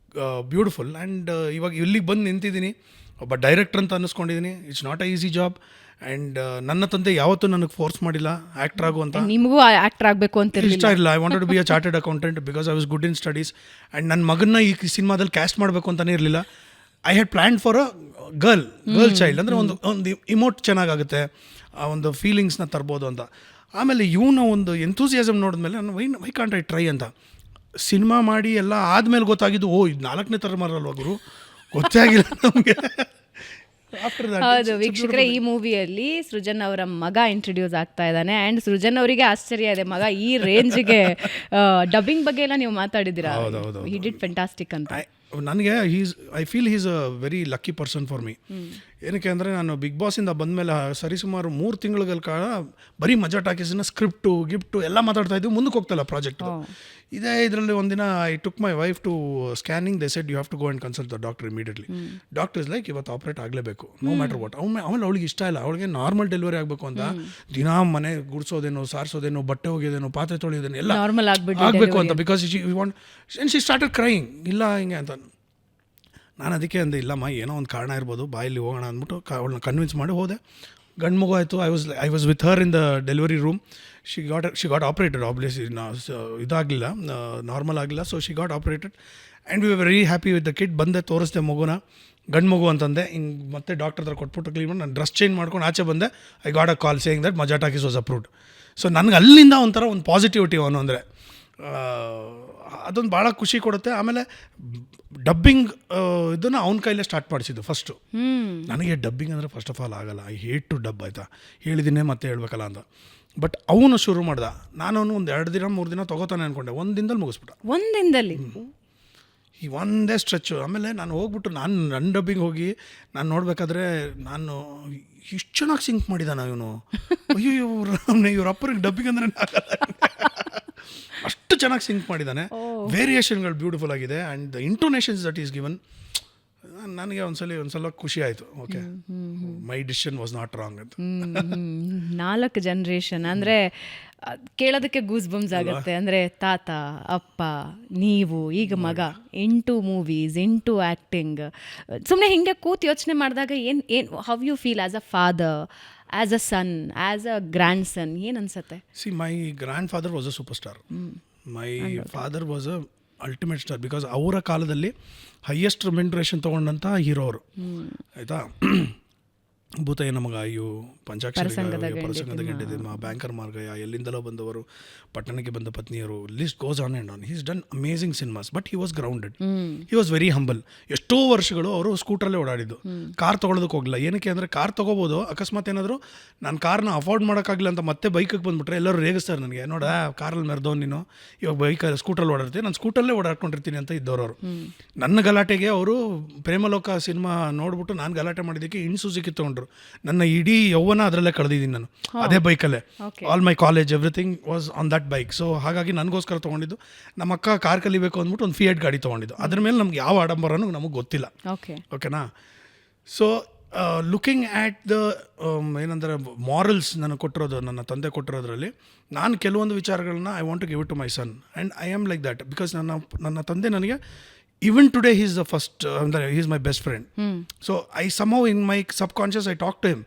ಬ್ಯೂಟಿಫುಲ್. ಆ್ಯಂಡ್ ಇವಾಗ ಇಲ್ಲಿಗೆ ಬಂದು ನಿಂತಿದ್ದೀನಿ, ಒಬ್ಬ ಡೈರೆಕ್ಟರ್ ಅಂತ ಅನ್ನಿಸ್ಕೊಂಡಿದ್ದೀನಿ. It's not a easy job. And ನನ್ನ ತಂದೆ ಯಾವತ್ತೂ ನನಗೆ ಫೋರ್ಸ್ ಮಾಡಿಲ್ಲ ಆ್ಯಕ್ಟರ್ ಆಗು ಅಂತ. ನಿಮಗೂ ಆ್ಯಕ್ಟರ್ ಆಗಬೇಕು ಅಂತ ಇಷ್ಟ ಇಲ್ಲ. I wanted to be a chartered accountant because I was good in studies. And ನನ್ನ ಮಗನ್ನ ಈ ಸಿನಿಮಾದಲ್ಲಿ ಕ್ಯಾಸ್ಟ್ ಮಾಡಬೇಕು ಅಂತಲೇ ಇರಲಿಲ್ಲ. I had plan for a girl child, ಅಂದರೆ ಒಂದು ಇಮೋಟ್ ಚೆನ್ನಾಗಾಗುತ್ತೆ, ಒಂದು ಫೀಲಿಂಗ್ಸ್ನ ತರ್ಬೋದು ಅಂತ. ಆಮೇಲೆ ಇವನ ಒಂದು ಎಂಥೂಸಿಯಾಸಮ್ ನೋಡಿದ್ಮೇಲೆ ನಾನು ವೈ ಕಾಂಟ್ ಐ ಟ್ರೈ ಅಂತ ಸಿನಿಮಾ ಮಾಡಿ ಎಲ್ಲ ಆದಮೇಲೆ ಗೊತ್ತಾಗಿದ್ದು, ಇದು 4ನೇ ತಲೆಮಾರಲ್ವ ಗುರು, ಗೊತ್ತೇ ಆಗಿಲ್ಲ ನಮಗೆ. ಹೌದು ವೀಕ್ಷಕರೇ, ಈ ಮೂವಿಯಲ್ಲಿ ಸೃಜನ್ ಅವರ ಮಗ ಇಂಟ್ರೊಡ್ಯೂಸ್ ಆಗ್ತಾ ಇದ್ದಾನೆ. ಆ್ಯಂಡ್ ಸೃಜನ್ ಅವರಿಗೆ ಆಶ್ಚರ್ಯ ಇದೆ, ಮಗ ಈ ರೇಂಜ್ಗೆ ಡಬ್ಬಿಂಗ್ ಬಗ್ಗೆ ಎಲ್ಲ ನೀವು ಮಾತಾಡಿದ್ದೀರಾ. ಹಿ ಡಿಡ್ ಫ್ಯಾಂಟಾಸ್ಟಿಕ್ ಅಂತ. ನನಗೆ I feel he's a very lucky person for me. ಏನಕ್ಕೆ ಅಂದರೆ ನಾನು ಬಿಗ್ ಬಾಸಿಂದ ಬಂದಮೇಲೆ ಸರಿಸುಮಾರು 3 ತಿಂಗಳ ಕಾಲ ಬರೀ ಮಜಾ ಟಾಕೀಸ್ನ ಸ್ಕ್ರಿಪ್ಟು ಗಿಫ್ಟು ಎಲ್ಲ ಮಾತಾಡ್ತಾ ಇದ್ವಿ, ಮುಂದಕ್ಕೆ ಹೋಗ್ತಾಯಿಲ್ಲ ಪ್ರಾಜೆಕ್ಟ್. ಇದೇ ಇದರಲ್ಲಿ ಒಂದಿನ I took my wife to scanning. They said you have to go and consult the doctor immediately. Doctor is like ಇವತ್ತು ಆಪ್ರೇಟ್ ಆಗಲೇಬೇಕು, ನೋ ಮ್ಯಾಟರ್ ವಾಟ್. ಆಮೇಲೆ ಅವಳಿಗೆ ಇಷ್ಟ ಇಲ್ಲ, ಅವಳಿಗೆ ನಾರ್ಮಲ್ ಡೆಲಿವರಿ ಆಗಬೇಕು ಅಂತ. ದಿನಾ ಮನೆ ಗುಡಿಸೋದೇನೋ, ಸಾರಿಸೋದೇನೋ, ಬಟ್ಟೆ ಒಗೆಯೋದೇನೋ, ಪಾತ್ರೆ ತೊಳೆಯೋದೇನೋ ಎಲ್ಲ ಆಗಬೇಕು ಅಂತ. ಬಿಕಾಸ್ ಶಿ ಸ್ಟಾರ್ಟೆಡ್ ಕ್ರೈಯಿಂಗ್, ಇಲ್ಲ ಹಿಂಗೆ ಅಂತ. ನಾನು ಅದಕ್ಕೆ ಅಂದೆ, ಇಲ್ಲಮ್ಮ ಏನೋ ಒಂದು ಕಾರಣ ಇರ್ಬೋದು, ಬಾಯಲ್ಲಿ ಹೋಗೋಣ ಅಂದ್ಬಿಟ್ಟು ಅವಳನ್ನ ಕನ್ವಿನ್ಸ್ ಮಾಡಿ ಹೋದೆ. ಗಂಡು ಮಗು ಆಯಿತು. I was with her in the delivery room. She got operated. Obviously ಇದಾಗಲಿಲ್ಲ, ನಾರ್ಮಲ್ ಆಗಲಿಲ್ಲ. So she got operated and we were very happy with the kid. ಬಂದೆ, ತೋರಿಸ್ದೆ ಮಗುನ, ಗಂಡು ಮಗು ಅಂತಂದೆ. ಹಿಂಗೆ ಮತ್ತೆ ಡಾಕ್ಟರ್ ಹತ್ರ ಕೊಟ್ಬಿಟ್ಟು ಕ್ಲೀನ್ ಮಾಡಿ ನಾನು ಡ್ರೆಸ್ ಚೇಂಜ್ ಮಾಡ್ಕೊಂಡು ಆಚೆ ಬಂದೆ. I got a call saying that ಮಜಾ ಟಾಕೀಸ್ ವಾಸ್ ಅಪ್ರೂವ್ಡ್. ಸೊ ನನಗೆ ಅಲ್ಲಿಂದ ಒಂಥರ ಒಂದು ಪಾಸಿಟಿವಿಟಿ ಅವನು ಅಂದರೆ ಅದೊಂದು ಭಾಳ ಖುಷಿ ಕೊಡುತ್ತೆ. ಆಮೇಲೆ ಡಬ್ಬಿಂಗ್ ಇದನ್ನು ಅವನ ಕೈಲೇ ಸ್ಟಾರ್ಟ್ ಮಾಡಿಸಿದ್ದು ಫಸ್ಟು. ನನಗೆ ಡಬ್ಬಿಂಗ್ ಅಂದರೆ ಫಸ್ಟ್ ಆಫ್ ಆಲ್ ಆಗಲ್ಲ, ಐ ಹೇಟ್ ಟು ಡಬ್, ಆಯಿತಾ, ಹೇಳಿದ್ದೀನಿ ಮತ್ತೆ ಹೇಳ್ಬೇಕಲ್ಲ ಅಂತ. ಬಟ್ ಅವನು ಶುರು ಮಾಡ್ದ. ನಾನು ಒಂದು 2 ದಿನ 3 ದಿನ ತೊಗೋತಾನೆ ಅಂದ್ಕೊಂಡೆ, 1 ದಿನದಲ್ಲಿ ಮುಗಿಸ್ಬಿಟ್ಟ. 1 ದಿನದಲ್ಲಿ ಈ ಒಂದೇ ಸ್ಟ್ರೆಚ್ಚು. ಆಮೇಲೆ ನಾನು ಹೋಗ್ಬಿಟ್ಟು ನನ್ನ ಡಬ್ಬಿಂಗ್ ಹೋಗಿ ನಾನು ನೋಡಬೇಕಾದ್ರೆ ನಾನು ಇಷ್ಟು ಚೆನ್ನಾಗಿ ಸಿಂಕ್ ಮಾಡಿದ್ದಾನ ಇವನು. ಅಯ್ಯೋ ಇವ್ರ ಅಪ್ಪರಿಗೆ ಡಬ್ಬಿಂಗ್ ಅಂದರೆ ಅಷ್ಟು ಚೆನ್ನಾಗಿ ಸಿಂಕ್ ಮಾಡಿದ್ದಾನೆ. ವೇರಿಯೇಷನ್ಗಳು ಬ್ಯೂಟಿಫುಲ್ ಆಗಿದೆ. And the intonations that is given, ನನಗೆ ಒಂದ್ಸಲ ಖುಷಿ ಆಯಿತು. Okay, my decision was not wrong ಅಂತ. 4 ಜನರೇಷನ್ ಅಂದರೆ ಕೇಳೋದಕ್ಕೆ ಗೂಸ್ ಬಂಬ್ಸ್ ಆಗುತ್ತೆ. ಅಂದರೆ ತಾತ, ಅಪ್ಪ, ನೀವು, ಈಗ ಮಗ, 8 ಮೂವೀಸ್, 8 ಆ್ಯಕ್ಟಿಂಗ್. ಸುಮ್ಮನೆ ಹಿಂಗೆ ಕೂತು ಯೋಚನೆ ಮಾಡಿದಾಗ ಏನು how you feel as a father, as a son, as a grandson, ಏನು ಅನ್ಸುತ್ತೆ? See, my grandfather was a superstar. My father was a ultimate star. Because ಅವರ ಕಾಲದಲ್ಲಿ ಹೈಯೆಸ್ಟ್ ರೆಮ್ಯುನರೇಷನ್ ತೊಗೊಂಡಂಥ ಹೀರೋ ಅವರು, ಆಯಿತಾ. ಭೂತಯ್ಯನ ಮಗ, ಅಯ್ಯೋ, ಪಂಚಾಕ್ಷರಿ, Parasangada ಗೆಡ್ಡೆದಿಮ್ಮ, banker Margayya, ಎಲ್ಲಿಂದಲೋ ಬಂದವರು, ಪಟ್ಟಣಕ್ಕೆ ಬಂದ ಪತ್ನಿಯರು, list goes on and on. He's done amazing cinemas. But he was grounded, he was very humble. ಎಷ್ಟೋ ವರ್ಷಗಳು ಅವರು ಸ್ಕೂಟ್ರಲ್ಲೇ ಓಡಾಡಿದ್ದು, ಕಾರ್ ತೊಗೊಳೋದಕ್ಕೆ ಹೋಗಲಿಲ್ಲ. ಏನಕ್ಕೆ ಅಂದರೆ ಕಾರ್ ತೊಗೋಬೋದು, ಅಕಸ್ಮಾತ್ ಏನಾದರೂ ನಾನು ಕಾರ್ನ ಅಫೋರ್ಡ್ ಮಾಡೋಕ್ಕಾಗಲಿಲ್ಲ ಅಂತ ಮತ್ತೆ ಬೈಕಿಗೆ ಬಂದುಬಿಟ್ರೆ ಎಲ್ಲರೂ ರೇಗಿಸ್ತಾರೆ ನನಗೆ. ನೋಡ, ಕಾರಲ್ಲಿ ಮೆರೆದವ್ ನೀನು, ಇವಾಗ ಬೈಕಲ್ಲಿ ಸ್ಕೂಟ್ರಲ್ಲಿ ಓಡಾಡ್ತೀನಿ, ನಾನು ಸ್ಕೂಟಲ್ಲೇ ಓಡಾಡ್ಕೊಂಡಿರ್ತೀನಿ ಅಂತ ಇದ್ದವರು. ನನ್ನ ಗಲಾಟೆಗೆ ಅವರು ಪ್ರೇಮಲೋಕ ಸಿನಿಮಾ ನೋಡ್ಬಿಟ್ಟು ನಾನು ಗಲಾಟೆ ಮಾಡಿದ್ದಕ್ಕೆ ಇನ್ಸೂಸಿಗೆ ತೊಗೊಂಡ್ರು. ನನ್ನ ಇಡೀ ಯೌವನ ಅದರಲ್ಲೇ ಕಳೆದಿದ್ದೀನಿ ನಾನು, ಅದೇ ಬೈಕಲ್ಲೇ. All my college everything was on that bike. So ಹಾಗಾಗಿ ನನಗೋಸ್ಕರ ತೊಗೊಂಡಿದ್ದು. ನಮ್ಮ ಅಕ್ಕ ಕಾರ್ ಕಲಿಬೇಕು ಅಂದ್ಬಿಟ್ಟು ಒಂದು ಫಿಯಟ್ ಗಾಡಿ ತೊಗೊಂಡಿದ್ದು. ಅದ್ರ ಮೇಲೆ ನಮ್ಗೆ ಯಾವ ಆಡಂಬರನೂ ನಮಗೆ ಗೊತ್ತಿಲ್ಲ. ಓಕೆನಾ. ಸೊ ಲುಕಿಂಗ್ ಆ್ಯಟ್ ದ ಏನಂದರೆ ಮಾರಲ್ಸ್ ನನಗೆ ಕೊಟ್ಟಿರೋದು, ನನ್ನ ತಂದೆ ಕೊಟ್ಟಿರೋದ್ರಲ್ಲಿ ನಾನು ಕೆಲವೊಂದು ವಿಚಾರಗಳನ್ನ I want to give it to my son. And I am like that. Because ನನ್ನ ತಂದೆ ನನಗೆ even today he is the first he is my best friend. So I somehow in my subconscious I talk to him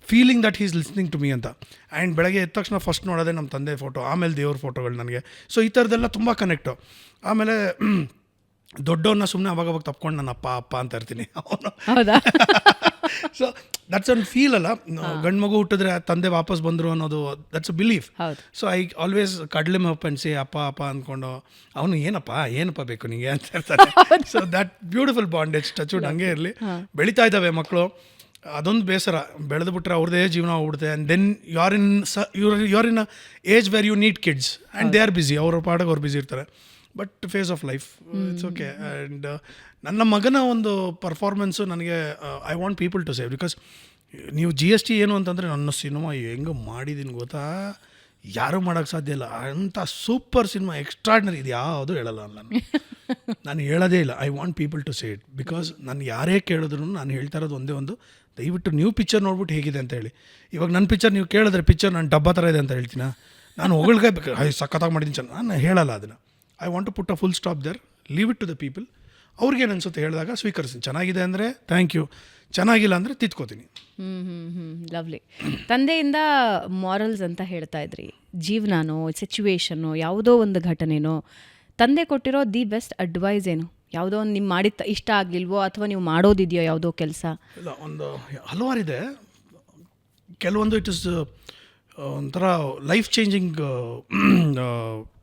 feeling that is listening to me ಅಂತ. And ಬೆಳಗ್ಗೆ ಎದ್ದ ತಕ್ಷಣ first ನೋಡೋದೇ ನಮ್ಮ ತಂದೆ ಫೋಟೋ, ಆಮೇಲೆ ದೇವ್ರ ಫೋಟೋಗಳು ನನಗೆ. ಸೊ ಈ ಥರದ್ದೆಲ್ಲ ತುಂಬ ಕನೆಕ್ಟು. ಆಮೇಲೆ ದೊಡ್ಡವನ್ನ ಸುಮ್ಮನೆ ಅವಾಗ ತಪ್ಕೊಂಡು ನನ್ನ ಅಪ್ಪ ಅಂತ ಇರ್ತೀನಿ. ಅವನು ಹೌದಾ? ಸೊ ದಟ್ಸ್ ಒನ್ ಫೀಲ್ ಅಲ್ಲ, ಗಂಡು ಮಗು ಹುಟ್ಟಿದ್ರೆ ತಂದೆ ವಾಪಸ್ ಬಂದರು ಅನ್ನೋದು, that's a belief. So I always ಕಡ್ಲೆ ಅಪ್ ಅಂಡ್ ಸೇ ಅಪ್ಪ ಅಂದ್ಕೊಂಡು, ಅವನು ಏನಪ್ಪ ಬೇಕು ನಿಮಗೆ ಅಂತ ಇರ್ತಾರೆ. So that beautiful bondage touchwood ಹಂಗೆ ಇರಲಿ. ಬೆಳೀತಾ ಇದ್ದಾವೆ ಮಕ್ಕಳು, ಅದೊಂದು ಬೇಸರ, ಬೆಳೆದು ಬಿಟ್ರೆ ಅವ್ರದ್ದೇ ಜೀವನ ಹೋಗ್ಬಿಡುತ್ತೆ. And then you are in a age where you need kids and they are busy, ಅವ್ರ ಪಾಡಿಗೆ ಅವ್ರು ಬಿಸಿ ಇರ್ತಾರೆ. But phase of life, it's okay. And ನನ್ನ ಮಗನ ಒಂದು ಪರ್ಫಾರ್ಮೆನ್ಸು ನನಗೆ I want people to save. Because ನೀವು GST ಏನು ಅಂತಂದರೆ, ನನ್ನ ಸಿನಿಮಾ ಹೆಂಗೆ ಮಾಡಿದ್ದೀನಿ ಗೊತ್ತಾ, ಯಾರೂ ಮಾಡೋಕ್ಕೆ ಸಾಧ್ಯ ಇಲ್ಲ ಅಂಥ ಸೂಪರ್ ಸಿನಿಮಾ, ಎಕ್ಸ್ಟ್ರಾರ್ಡಿನರಿ, ಇದು ಯಾವುದು ಹೇಳಲ್ಲ ನಾನು ಹೇಳೋದೇ ಇಲ್ಲ. I want people to say it. Because ನಾನು ಯಾರೇ ಕೇಳಿದ್ರು ನಾನು ಹೇಳ್ತಾ ಇರೋದು ಒಂದೇ ಒಂದು, ದಯವಿಟ್ಟು ನೀವು ಪಿಕ್ಚರ್ ನೋಡ್ಬಿಟ್ಟು ಹೇಗಿದೆ ಅಂತ ಹೇಳಿ. ಇವಾಗ ನನ್ನ ಪಿಕ್ಚರ್ ನೀವು ಕೇಳಿದ್ರೆ ಪಿಕ್ಚರ್ ನಾನು ಡಬ್ಬ ಥರ ಇದೆ ಅಂತ ಹೇಳ್ತೀನ, ನಾನು ಹೊಗಳ್ಗೆ ಸಖತ್ತಾಗಿ ಮಾಡಿದ್ದೀನಿ ನಾನು ಹೇಳಲ್ಲ ಅದನ್ನು. I want to put a full stop there, leave it to the people. ಅವ್ರಿಗೇನು ಅನ್ಸುತ್ತೆ ಹೇಳಿದಾಗ ಸ್ವೀಕರಿಸ್ತೀನಿ. ಚೆನ್ನಾಗಿದೆ ಅಂದರೆ ಥ್ಯಾಂಕ್ ಯು, ಚೆನ್ನಾಗಿಲ್ಲ ಅಂದರೆ ತಿತ್ಕೋತೀನಿ. ಲವ್ಲಿ. ತಂದೆಯಿಂದ ಮಾರಲ್ಸ್ ಅಂತ ಹೇಳ್ತಾ ಇದ್ರಿ, ಜೀವನನೋ ಸಿಚುವೇಶನ್ನೋ ಯಾವುದೋ ಒಂದು ಘಟನೆನೋ ತಂದೆ ಕೊಟ್ಟಿರೋ ದಿ ಬೆಸ್ಟ್ ಅಡ್ವೈಸ್ ಏನು? ಯಾವುದೋ ಒಂದು ನಿಮ್ಮ ಮಾಡಿದ ಇಷ್ಟ ಆಗಲಿಲ್ವೋ, ಅಥವಾ ನೀವು ಮಾಡೋದಿದೆಯೋ ಯಾವುದೋ ಕೆಲಸ? ಇಲ್ಲ, ಒಂದು ಹಲವಾರಿದೆ. ಕೆಲವೊಂದು ಇಟ್ ಇಸ್ ಒಂಥರ life changing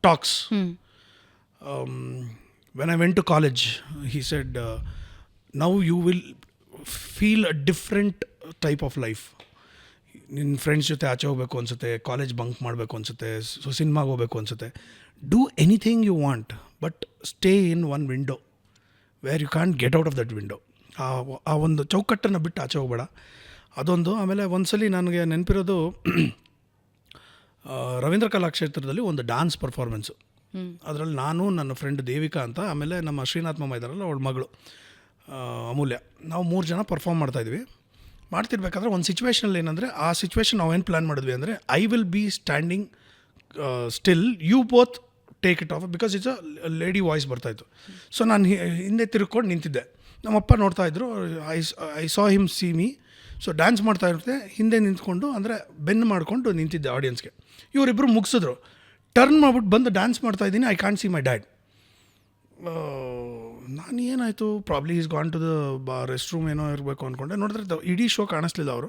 talks. when I went to college, he said, now you will feel a different type of life. ನಿನ್ನ ಫ್ರೆಂಡ್ಸ್ ಜೊತೆ ಆಚೆ ಹೋಗ್ಬೇಕು ಅನಿಸುತ್ತೆ, ಕಾಲೇಜ್ ಬಂಕ್ ಮಾಡಬೇಕು ಅನಿಸುತ್ತೆ, ಸೊ ಸಿನಿಮಾಗೆ ಹೋಗ್ಬೇಕು ಅನಿಸುತ್ತೆ. Do anything you want, but stay in one window where you can get out of that window. ಆ ಒಂದು ಚೌಕಟ್ಟನ್ನು ಬಿಟ್ಟು ಆಚೆ ಹೋಗಬೇಡ, ಅದೊಂದು. ಆಮೇಲೆ ಒಂದ್ಸಲಿ ನನಗೆ ನೆನಪಿರೋದು, ರವೀಂದ್ರ ಕಲಾಕ್ಷೇತ್ರದಲ್ಲಿ ಒಂದು ಡಾನ್ಸ್ ಪರ್ಫಾರ್ಮೆನ್ಸು. ಅದರಲ್ಲಿ ನಾನು, ನನ್ನ ಫ್ರೆಂಡ್ ದೇವಿಕಾ ಅಂತ, ಆಮೇಲೆ ನಮ್ಮ ಶ್ರೀನಾಥ್ ಮಾಮ ಇದ್ದಾರಲ್ಲ ಅವಳ ಮಗಳು ಅಮೂಲ್ಯ, ನಾವು 3 ಜನ ಪರ್ಫಾರ್ಮ್ ಮಾಡ್ತಾಯಿದ್ವಿ. ಮಾಡ್ತಿರ್ಬೇಕಾದ್ರೆ ಒಂದು ಸಿಚುವೇಷನಲ್ಲಿ ಏನಂದರೆ, ಆ ಸಿಚುವೇಶನ್ ನಾವೇನು ಪ್ಲ್ಯಾನ್ ಮಾಡಿದ್ವಿ ಅಂದರೆ, I will be standing still, you both take it off, because it's a lady voice ಬರ್ತಾಯಿತ್ತು. ಸೊ ನಾನು ಹಿಂದೆ ತಿರ್ಕೊಂಡು ನಿಂತಿದ್ದೆ, ನಮ್ಮಪ್ಪ ನೋಡ್ತಾಯಿದ್ರು. I saw him see me. So dance ಮಾಡ್ತಾ ಇರುತ್ತೆ, ಹಿಂದೆ ನಿಂತ್ಕೊಂಡು, ಅಂದರೆ ಬೆನ್ನು ಮಾಡಿಕೊಂಡು ನಿಂತಿದ್ದೆ ಆಡಿಯನ್ಸ್ಗೆ. ಇವರಿಬ್ಬರು ಮುಗಿಸಿದ್ರು, ಟರ್ನ್ ಮಾಡ್ಬಿಟ್ಟು ಬಂದು ಡ್ಯಾನ್ಸ್ ಮಾಡ್ತಾಯಿದ್ದೀನಿ. I can't see my dad. ನಾನು ಏನಾಯಿತು, probably is gone to the rest room ಏನೋ ಇರಬೇಕು ಅಂದ್ಕೊಂಡೆ. ನೋಡಿದ್ರೆ ಇಡೀ ಶೋ ಕಾಣಿಸ್ಲಿಲ್ಲ ಅವರು.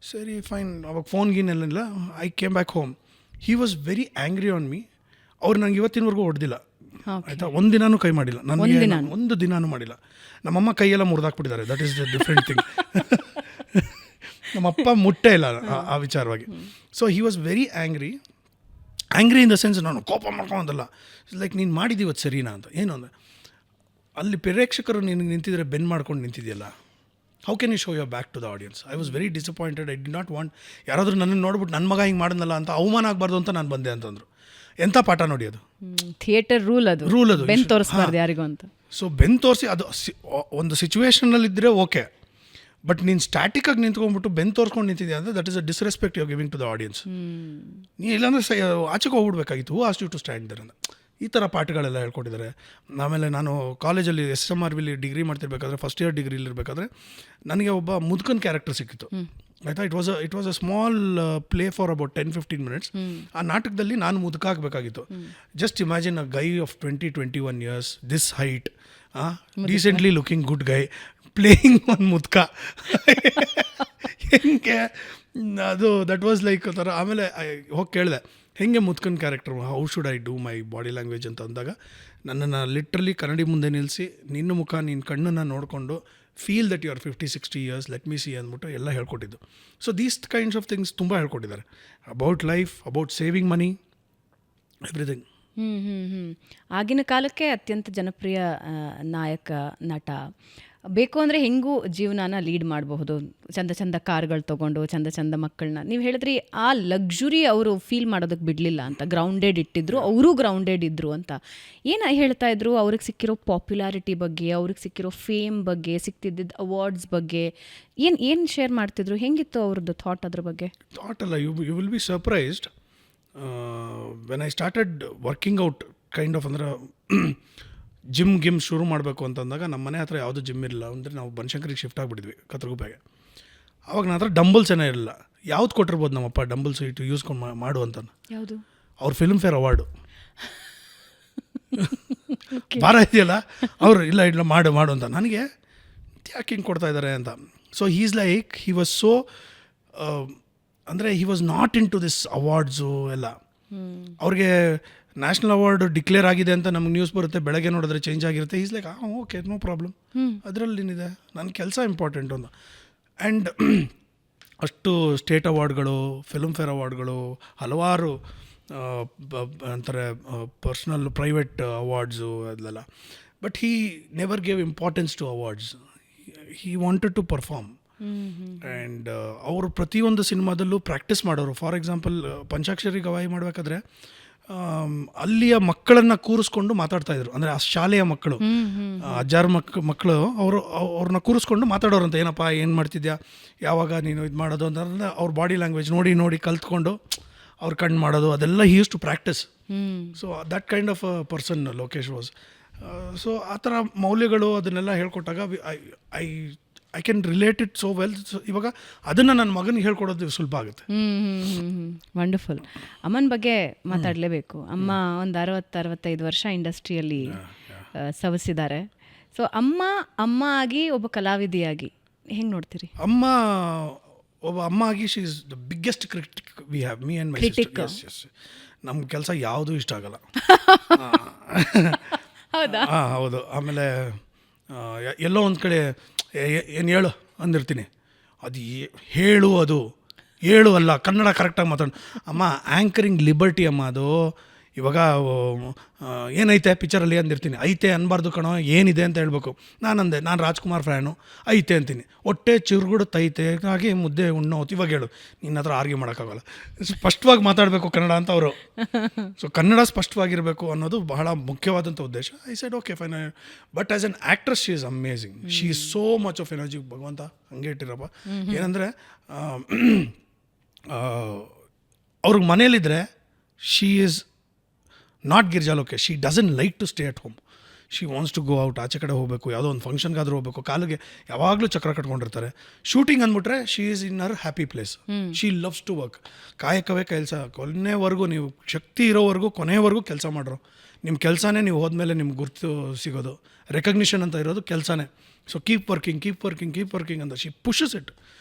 ಸರಿ ಫೈನ್, ಅವಾಗ ಫೋನ್ ಗೀನೆಲ್ಲ. I came back home. He was very angry on me. ಅವ್ರು ನಂಗೆ ಇವತ್ತಿನವರೆಗೂ ಹೊಡೆದಿಲ್ಲ, ಆಯಿತಾ, ಒಂದು ದಿನಾನೂ ಕೈ ಮಾಡಿಲ್ಲ, ನನಗೆ ಒಂದು ದಿನಾನೂ ಮಾಡಿಲ್ಲ. ನಮ್ಮಮ್ಮ ಕೈಯೆಲ್ಲ ಮುರಿದಾಕ್ಬಿಟ್ಟಿದ್ದಾರೆ, that is the different thing. ನಮ್ಮಪ್ಪ ಮುಟ್ಟೇ ಇಲ್ಲ ಆ ವಿಚಾರವಾಗಿ. So he was very angry in the sense, ನಾನು ಕೋಪ ಮಾಡ್ಕೊಂಡಲ್ಲ, ಲೈಕ್ ನೀನು ಮಾಡಿದ್ದೀವತ್ತು ಸರಿನಾ ಅಂತ. ಏನು ಅಂದರೆ, ಅಲ್ಲಿ ಪ್ರೇಕ್ಷಕರು ನಿನಗೆ ನಿಂತಿದ್ರೆ ಬೆನ್ ಮಾಡ್ಕೊಂಡು ನಿಂತಿದೆಯಲ್ಲ, how can you show your back to the audience? I was very disappointed. I did not want ಯಾರಾದರೂ ನನ್ನನ್ನು ನೋಡ್ಬಿಟ್ಟು ನನ್ನ ಮಗ ಹಿಂಗೆ ಮಾಡಿದ್ನಲ್ಲ ಅಂತ ಅವಮಾನ ಆಗಬಾರ್ದು ಅಂತ ನಾನು ಬಂದೆ ಅಂತಂದರು. ಎಂಥ ಪಾಠ ನೋಡಿ ಅದು, ಥಿಯೇಟರ್ ರೂಲ್ ಅದು ಬೆನ್ ತೋರಿಸ್ಬಾರ್ದು ಯಾರಿಗೂ ಅಂತ. ಸೊ ಬೆನ್ ತೋರಿಸಿ, ಅದು ಒಂದು ಸಿಚುವೇಷನಲ್ಲಿದ್ದರೆ ಓಕೆ, ಬಟ್ ನೀನು ಸ್ಟ್ಯಾಟಿಕ್ಕಾಗಿ ನಿಂತ್ಕೊಂಡ್ಬಿಟ್ಟು ಬೆನ್ ತೋರಿಸ್ಕೊಂಡು ನಿಂತಿದ್ಯಾ ಅಂದರೆ, that is a disrespect you are giving to the audience. ನೀ ಇಲ್ಲಾಂದರೆ ಆಚೆಗೆ ಹೋಗ್ಬಿಡ್ಬೇಕಾಗಿತ್ತು, who ask you to stand there ಅಂತ. ಈ ಥರ ಪಾಠಗಳೆಲ್ಲ ಹೇಳ್ಕೊಟ್ಟಿದ್ದಾರೆ. ಆಮೇಲೆ ನಾನು ಕಾಲೇಜಲ್ಲಿ SMRವಿಲಿ ಡಿಗ್ರಿ ಮಾಡ್ತಿರ್ಬೇಕಾದ್ರೆ, ಫಸ್ಟ್ ಇಯರ್ ಡಿಗ್ರಿಲಿರಬೇಕಾದ್ರೆ ನನಗೆ ಒಬ್ಬ ಮುದುಕನ್ ಕ್ಯಾರೆಕ್ಟರ್ ಸಿಕ್ಕಿತ್ತು, ಆಯಿತಾ. It was a small play for about 10-15 minutes. ಆ ನಾಟಕದಲ್ಲಿ ನಾನು ಮುದುಕ ಆಗಬೇಕಾಗಿತ್ತು. Just imagine a guy of 20-21 years, this height, decently looking good Guy, playing one ಮುದ್ಕ. ಹೆಂಗೆ ಅದು, ದಟ್ ವಾಸ್ ಲೈಕ್ ಥರ. ಆಮೇಲೆ ಹೋಗಿ ಕೇಳಿದೆ, ಹೆಂಗೆ ಮುದ್ಕನ್ character, how should I do my body language ಅಂತ ಅಂದಾಗ, ನನ್ನನ್ನು ಲಿಟ್ರಲಿ ಕನ್ನಡಿ ಮುಂದೆ ನಿಲ್ಲಿಸಿ, ನಿನ್ನ ಮುಖ, ನಿನ್ನ ಕಣ್ಣನ್ನು ನೋಡಿಕೊಂಡು, feel that you are 50-60 years, let me see ಅಂದ್ಬಿಟ್ಟು ಎಲ್ಲ ಹೇಳ್ಕೊಟ್ಟಿದ್ದು. So these kinds of things ತುಂಬ ಹೇಳ್ಕೊಟ್ಟಿದ್ದಾರೆ, about life, about saving money, everything. ಆಗಿನ ಕಾಲಕ್ಕೆ ಅತ್ಯಂತ ಜನಪ್ರಿಯ ನಾಯಕ, ನಟ. ಬೇಕು ಅಂದರೆ ಹೆಂಗೂ ಜೀವನಾನ ಲೀಡ್ ಮಾಡಬಹುದು, ಚಂದ ಚಂದ ಕಾರ್ಗಳು ತೊಗೊಂಡು, ಚಂದ ಚಂದ ಮಕ್ಕಳನ್ನ. ನೀವು ಹೇಳಿದ್ರಿ ಆ ಲಕ್ಸುರಿ ಅವರು ಫೀಲ್ ಮಾಡೋದಕ್ಕೆ ಬಿಡಲಿಲ್ಲ ಅಂತ, ಗ್ರೌಂಡೆಡ್ ಇಟ್ಟಿದ್ರು, ಅವರು ಗ್ರೌಂಡೆಡ್ ಇದ್ದರು ಅಂತ. ಏನು ಹೇಳ್ತಾ ಇದ್ರು? ಅವ್ರಿಗೆ ಸಿಕ್ಕಿರೋ ಪಾಪ್ಯುಲಾರಿಟಿ ಬಗ್ಗೆ, ಅವ್ರಿಗೆ ಸಿಕ್ಕಿರೋ ಫೇಮ್ ಬಗ್ಗೆ, ಸಿಕ್ತಿದ್ದ ಅವಾರ್ಡ್ಸ್ ಬಗ್ಗೆ ಏನು ಶೇರ್ ಮಾಡ್ತಿದ್ರು? ಹೆಂಗಿತ್ತು ಅವ್ರದ್ದು ಥಾಟ್ ಅದ್ರ ಬಗ್ಗೆ? ಥಾಟ್ ಅಲ್ಲ, you will be surprised. When I started working out kind of, ಅಂದ್ರೆ ಜಿಮ್ ಶುರು ಮಾಡಬೇಕು ಅಂತಂದಾಗ, ನಮ್ಮ ಮನೆ ಹತ್ರ ಯಾವುದೂ ಜಿಮ್ ಇರಲಿಲ್ಲ. ಅಂದರೆ ನಾವು ಬನಶಂಕರಿಗೆ ಶಿಫ್ಟ್ ಆಗಿಬಿಟ್ಟಿದ್ವಿ, ಕತ್ರಗುಪ್ಪೆಗೆ. ಆವಾಗ ನನ್ನ ಹತ್ರ ಡಂಬಲ್ಸ್ ಏನೋ ಇರಲಿಲ್ಲ. ಯಾವ್ದು ಕೊಟ್ಟಿರ್ಬೋದು ನಮ್ಮಪ್ಪ ಡಂಬಲ್ ಸೀಟು ಯೂಸ್ಕೊಂಡು ಮಾಡು ಅಂತ. ಯಾವುದು? ಅವ್ರ ಫಿಲ್ಮ್ ಫೇರ್ ಅವಾರ್ಡು ಭಾರ ಇದೆಯಲ್ಲ, ಅವರು ಇಲ್ಲ ಮಾಡು ಅಂತ. ನನಗೆ ಯಾಕೆ ಹಿಂಗೆ ಕೊಡ್ತಾ ಇದ್ದಾರೆ ಅಂತ. So he's like he was so ಅಂದರೆ he was not into this awards ಎಲ್ಲ. ಅವ್ರಿಗೆ ನ್ಯಾಷನಲ್ ಅವಾರ್ಡ್ ಡಿಕ್ಲೇರ್ ಆಗಿದೆ ಅಂತ ನಮ್ಗೆ ನ್ಯೂಸ್ ಬರುತ್ತೆ, ಬೆಳಗ್ಗೆ ನೋಡಿದ್ರೆ ಚೇಂಜ್ ಆಗಿರುತ್ತೆ. Is like okay no problem, ಅದರಲ್ಲಿ ಏನಿದೆ, ನನ್ನ ಕೆಲಸ ಇಂಪಾರ್ಟೆಂಟ್ ಒಂದು. ಆ್ಯಂಡ್ ಅಷ್ಟು ಸ್ಟೇಟ್ ಅವಾರ್ಡ್ಗಳು, ಫಿಲ್ಮ್ ಫೇರ್ ಅವಾರ್ಡ್ಗಳು, ಹಲವಾರು ಅಂತಾರೆ ಪರ್ಸ್ನಲ್ ಪ್ರೈವೇಟ್ ಅವಾರ್ಡ್ಸು ಅದೆಲ್ಲ. But he never gave importance to awards. He wanted to perform. And ಅವರು ಪ್ರತಿಯೊಂದು ಸಿನಿಮಾದಲ್ಲೂ ಪ್ರಾಕ್ಟೀಸ್ ಮಾಡೋರು. ಫಾರ್ ಎಕ್ಸಾಂಪಲ್ ಪಂಚಾಕ್ಷರಿ ಗವಾಯಿ ಮಾಡಬೇಕಾದ್ರೆ ಅಲ್ಲಿಯ ಮಕ್ಕಳನ್ನು ಕೂರಿಸ್ಕೊಂಡು ಮಾತಾಡ್ತಾಯಿದ್ರು. ಅಂದರೆ ಆ ಶಾಲೆಯ ಮಕ್ಕಳು, ಅಜ್ಜಾರ ಮಕ್ಕಳು ಅವ್ರನ್ನ ಕೂರಿಸ್ಕೊಂಡು ಮಾತಾಡೋರಂತ. ಏನಪ್ಪ ಏನು ಮಾಡ್ತಿದ್ಯಾ, ಯಾವಾಗ ನೀನು ಇದು ಮಾಡೋದು ಅಂತಂದರೆ ಅವ್ರ ಬಾಡಿ ಲ್ಯಾಂಗ್ವೇಜ್ ನೋಡಿ ಕಲ್ತ್ಕೊಂಡು ಅವ್ರು ಕಣ್ಣು ಮಾಡೋದು, ಅದೆಲ್ಲ he use to practise. So that kind of a person Lokesh was. ಸೊ ಆ ಥರ ಮೌಲ್ಯಗಳು ಅದನ್ನೆಲ್ಲ ಹೇಳ್ಕೊಟ್ಟಾಗ I can relate it so well. ಇವಾಗ ಅದನ್ನು ನನ್ನ ಮಗನಿಗೆ ಹೇಳ್ಕೊಡೋದು ಸುಲಭ ಆಗುತ್ತೆ. ವಂಡರ್ಫುಲ್. ಅಮ್ಮನ ಬಗ್ಗೆ ಮಾತಾಡಲೇಬೇಕು. ಅಮ್ಮ ಒಂದು 60-65 ವರ್ಷ ಇಂಡಸ್ಟ್ರಿಯಲ್ಲಿ ಸವಸಿದ್ದಾರೆ. ಸೊ ಅಮ್ಮ ಆಗಿ ಒಬ್ಬ ಕಲಾವಿದೆಯಾಗಿ ಹೆಂಗೆ ನೋಡ್ತೀರಿ? ಒಬ್ಬ ಅಮ್ಮ ಆಗಿ she is the biggest critic we have, me and my sister. Yes ನಮ್ಮ ಕೆಲಸ ಯಾವುದೂ ಇಷ್ಟ ಆಗಲ್ಲ. ಹೌದು. ಆಮೇಲೆ ಎಲ್ಲೋ ಒಂದು ಕಡೆ ಏನು ಹೇಳು ಅಂದಿರ್ತೀನಿ, ಅದು ಹೇಳು ಅಲ್ಲ, ಕನ್ನಡ ಕರೆಕ್ಟಾಗಿ ಮಾತಾಡು. ಅಮ್ಮ ಆ್ಯಂಕರಿಂಗ್ ಲಿಬರ್ಟಿ ಅಮ್ಮ, ಅದು ಇವಾಗ ಏನೈತೆ ಪಿಕ್ಚರಲ್ಲಿ ಅಂದಿರ್ತೀನಿ. ಐತೆ ಅನ್ಬಾರ್ದು ಕಣೋ, ಏನಿದೆ ಅಂತ ಹೇಳ್ಬೇಕು. ನಾನು ರಾಜ್ಕುಮಾರ್ ಫ್ಯಾನು, ಐತೆ ಅಂತೀನಿ. ಹೊಟ್ಟೆ ಚಿರುಗುಡುತ್ತೈತೆ ಹಾಗೆ ಮುದ್ದೆ ಉಣ್ಣೋತು. ಇವಾಗ ಹೇಳು, ನಿನ್ನ ಹತ್ರ ಆರ್ಗ್ಯೂ ಮಾಡೋಕ್ಕಾಗಲ್ಲ, ಸ್ಪಷ್ಟವಾಗಿ ಮಾತಾಡಬೇಕು ಕನ್ನಡ ಅಂತ ಅವರು. ಸೊ ಕನ್ನಡ ಸ್ಪಷ್ಟವಾಗಿರಬೇಕು ಅನ್ನೋದು ಬಹಳ ಮುಖ್ಯವಾದಂಥ ಉದ್ದೇಶ. I said okay fine. But as an actress she is amazing. She is so much of energy. ಭಗವಂತ ಹಂಗೆ ಇಟ್ಟಿರಪ್ಪ. ಏನಂದರೆ ಅವ್ರಿಗೆ ಮನೇಲಿದ್ದರೆ she is not Girija Lokesh. She doesn't like to stay at home. She wants to go out, ಆಚೆ ಕಡೆ ಹೋಗಬೇಕು, ಯಾವುದೋ ಒಂದು ಫಂಕ್ಷನ್ಗಾದರೂ ಹೋಗಬೇಕು. ಕಾಲಿಗೆ ಯಾವಾಗಲೂ ಚಕ್ರ ಕಟ್ಕೊಂಡಿರ್ತಾರೆ. ಶೂಟಿಂಗ್ ಅಂದ್ಬಿಟ್ರೆ she is in her happy place. She loves to work. ಕಾಯಕವೇ ಕೆಲಸ. ಕೊನೆವರೆಗೂ ನೀವು ಶಕ್ತಿ ಇರೋವರೆಗೂ ಕೊನೆಯವರೆಗೂ ಕೆಲಸ ಮಾಡ್ರು. ನಿಮ್ಮ ಕೆಲಸನೇ ನೀವು ಹೋದ್ಮೇಲೆ ನಿಮ್ಗೆ ಗುರ್ತು ಸಿಗೋದು, ರೆಕಗ್ನಿಷನ್ ಅಂತ ಇರೋದು ಕೆಲಸನೇ. ಸೊ ಕೀಪ್ ವರ್ಕಿಂಗ್ ಅಂತ ಶಿ ಪುಷಸ್ ಇಟ್.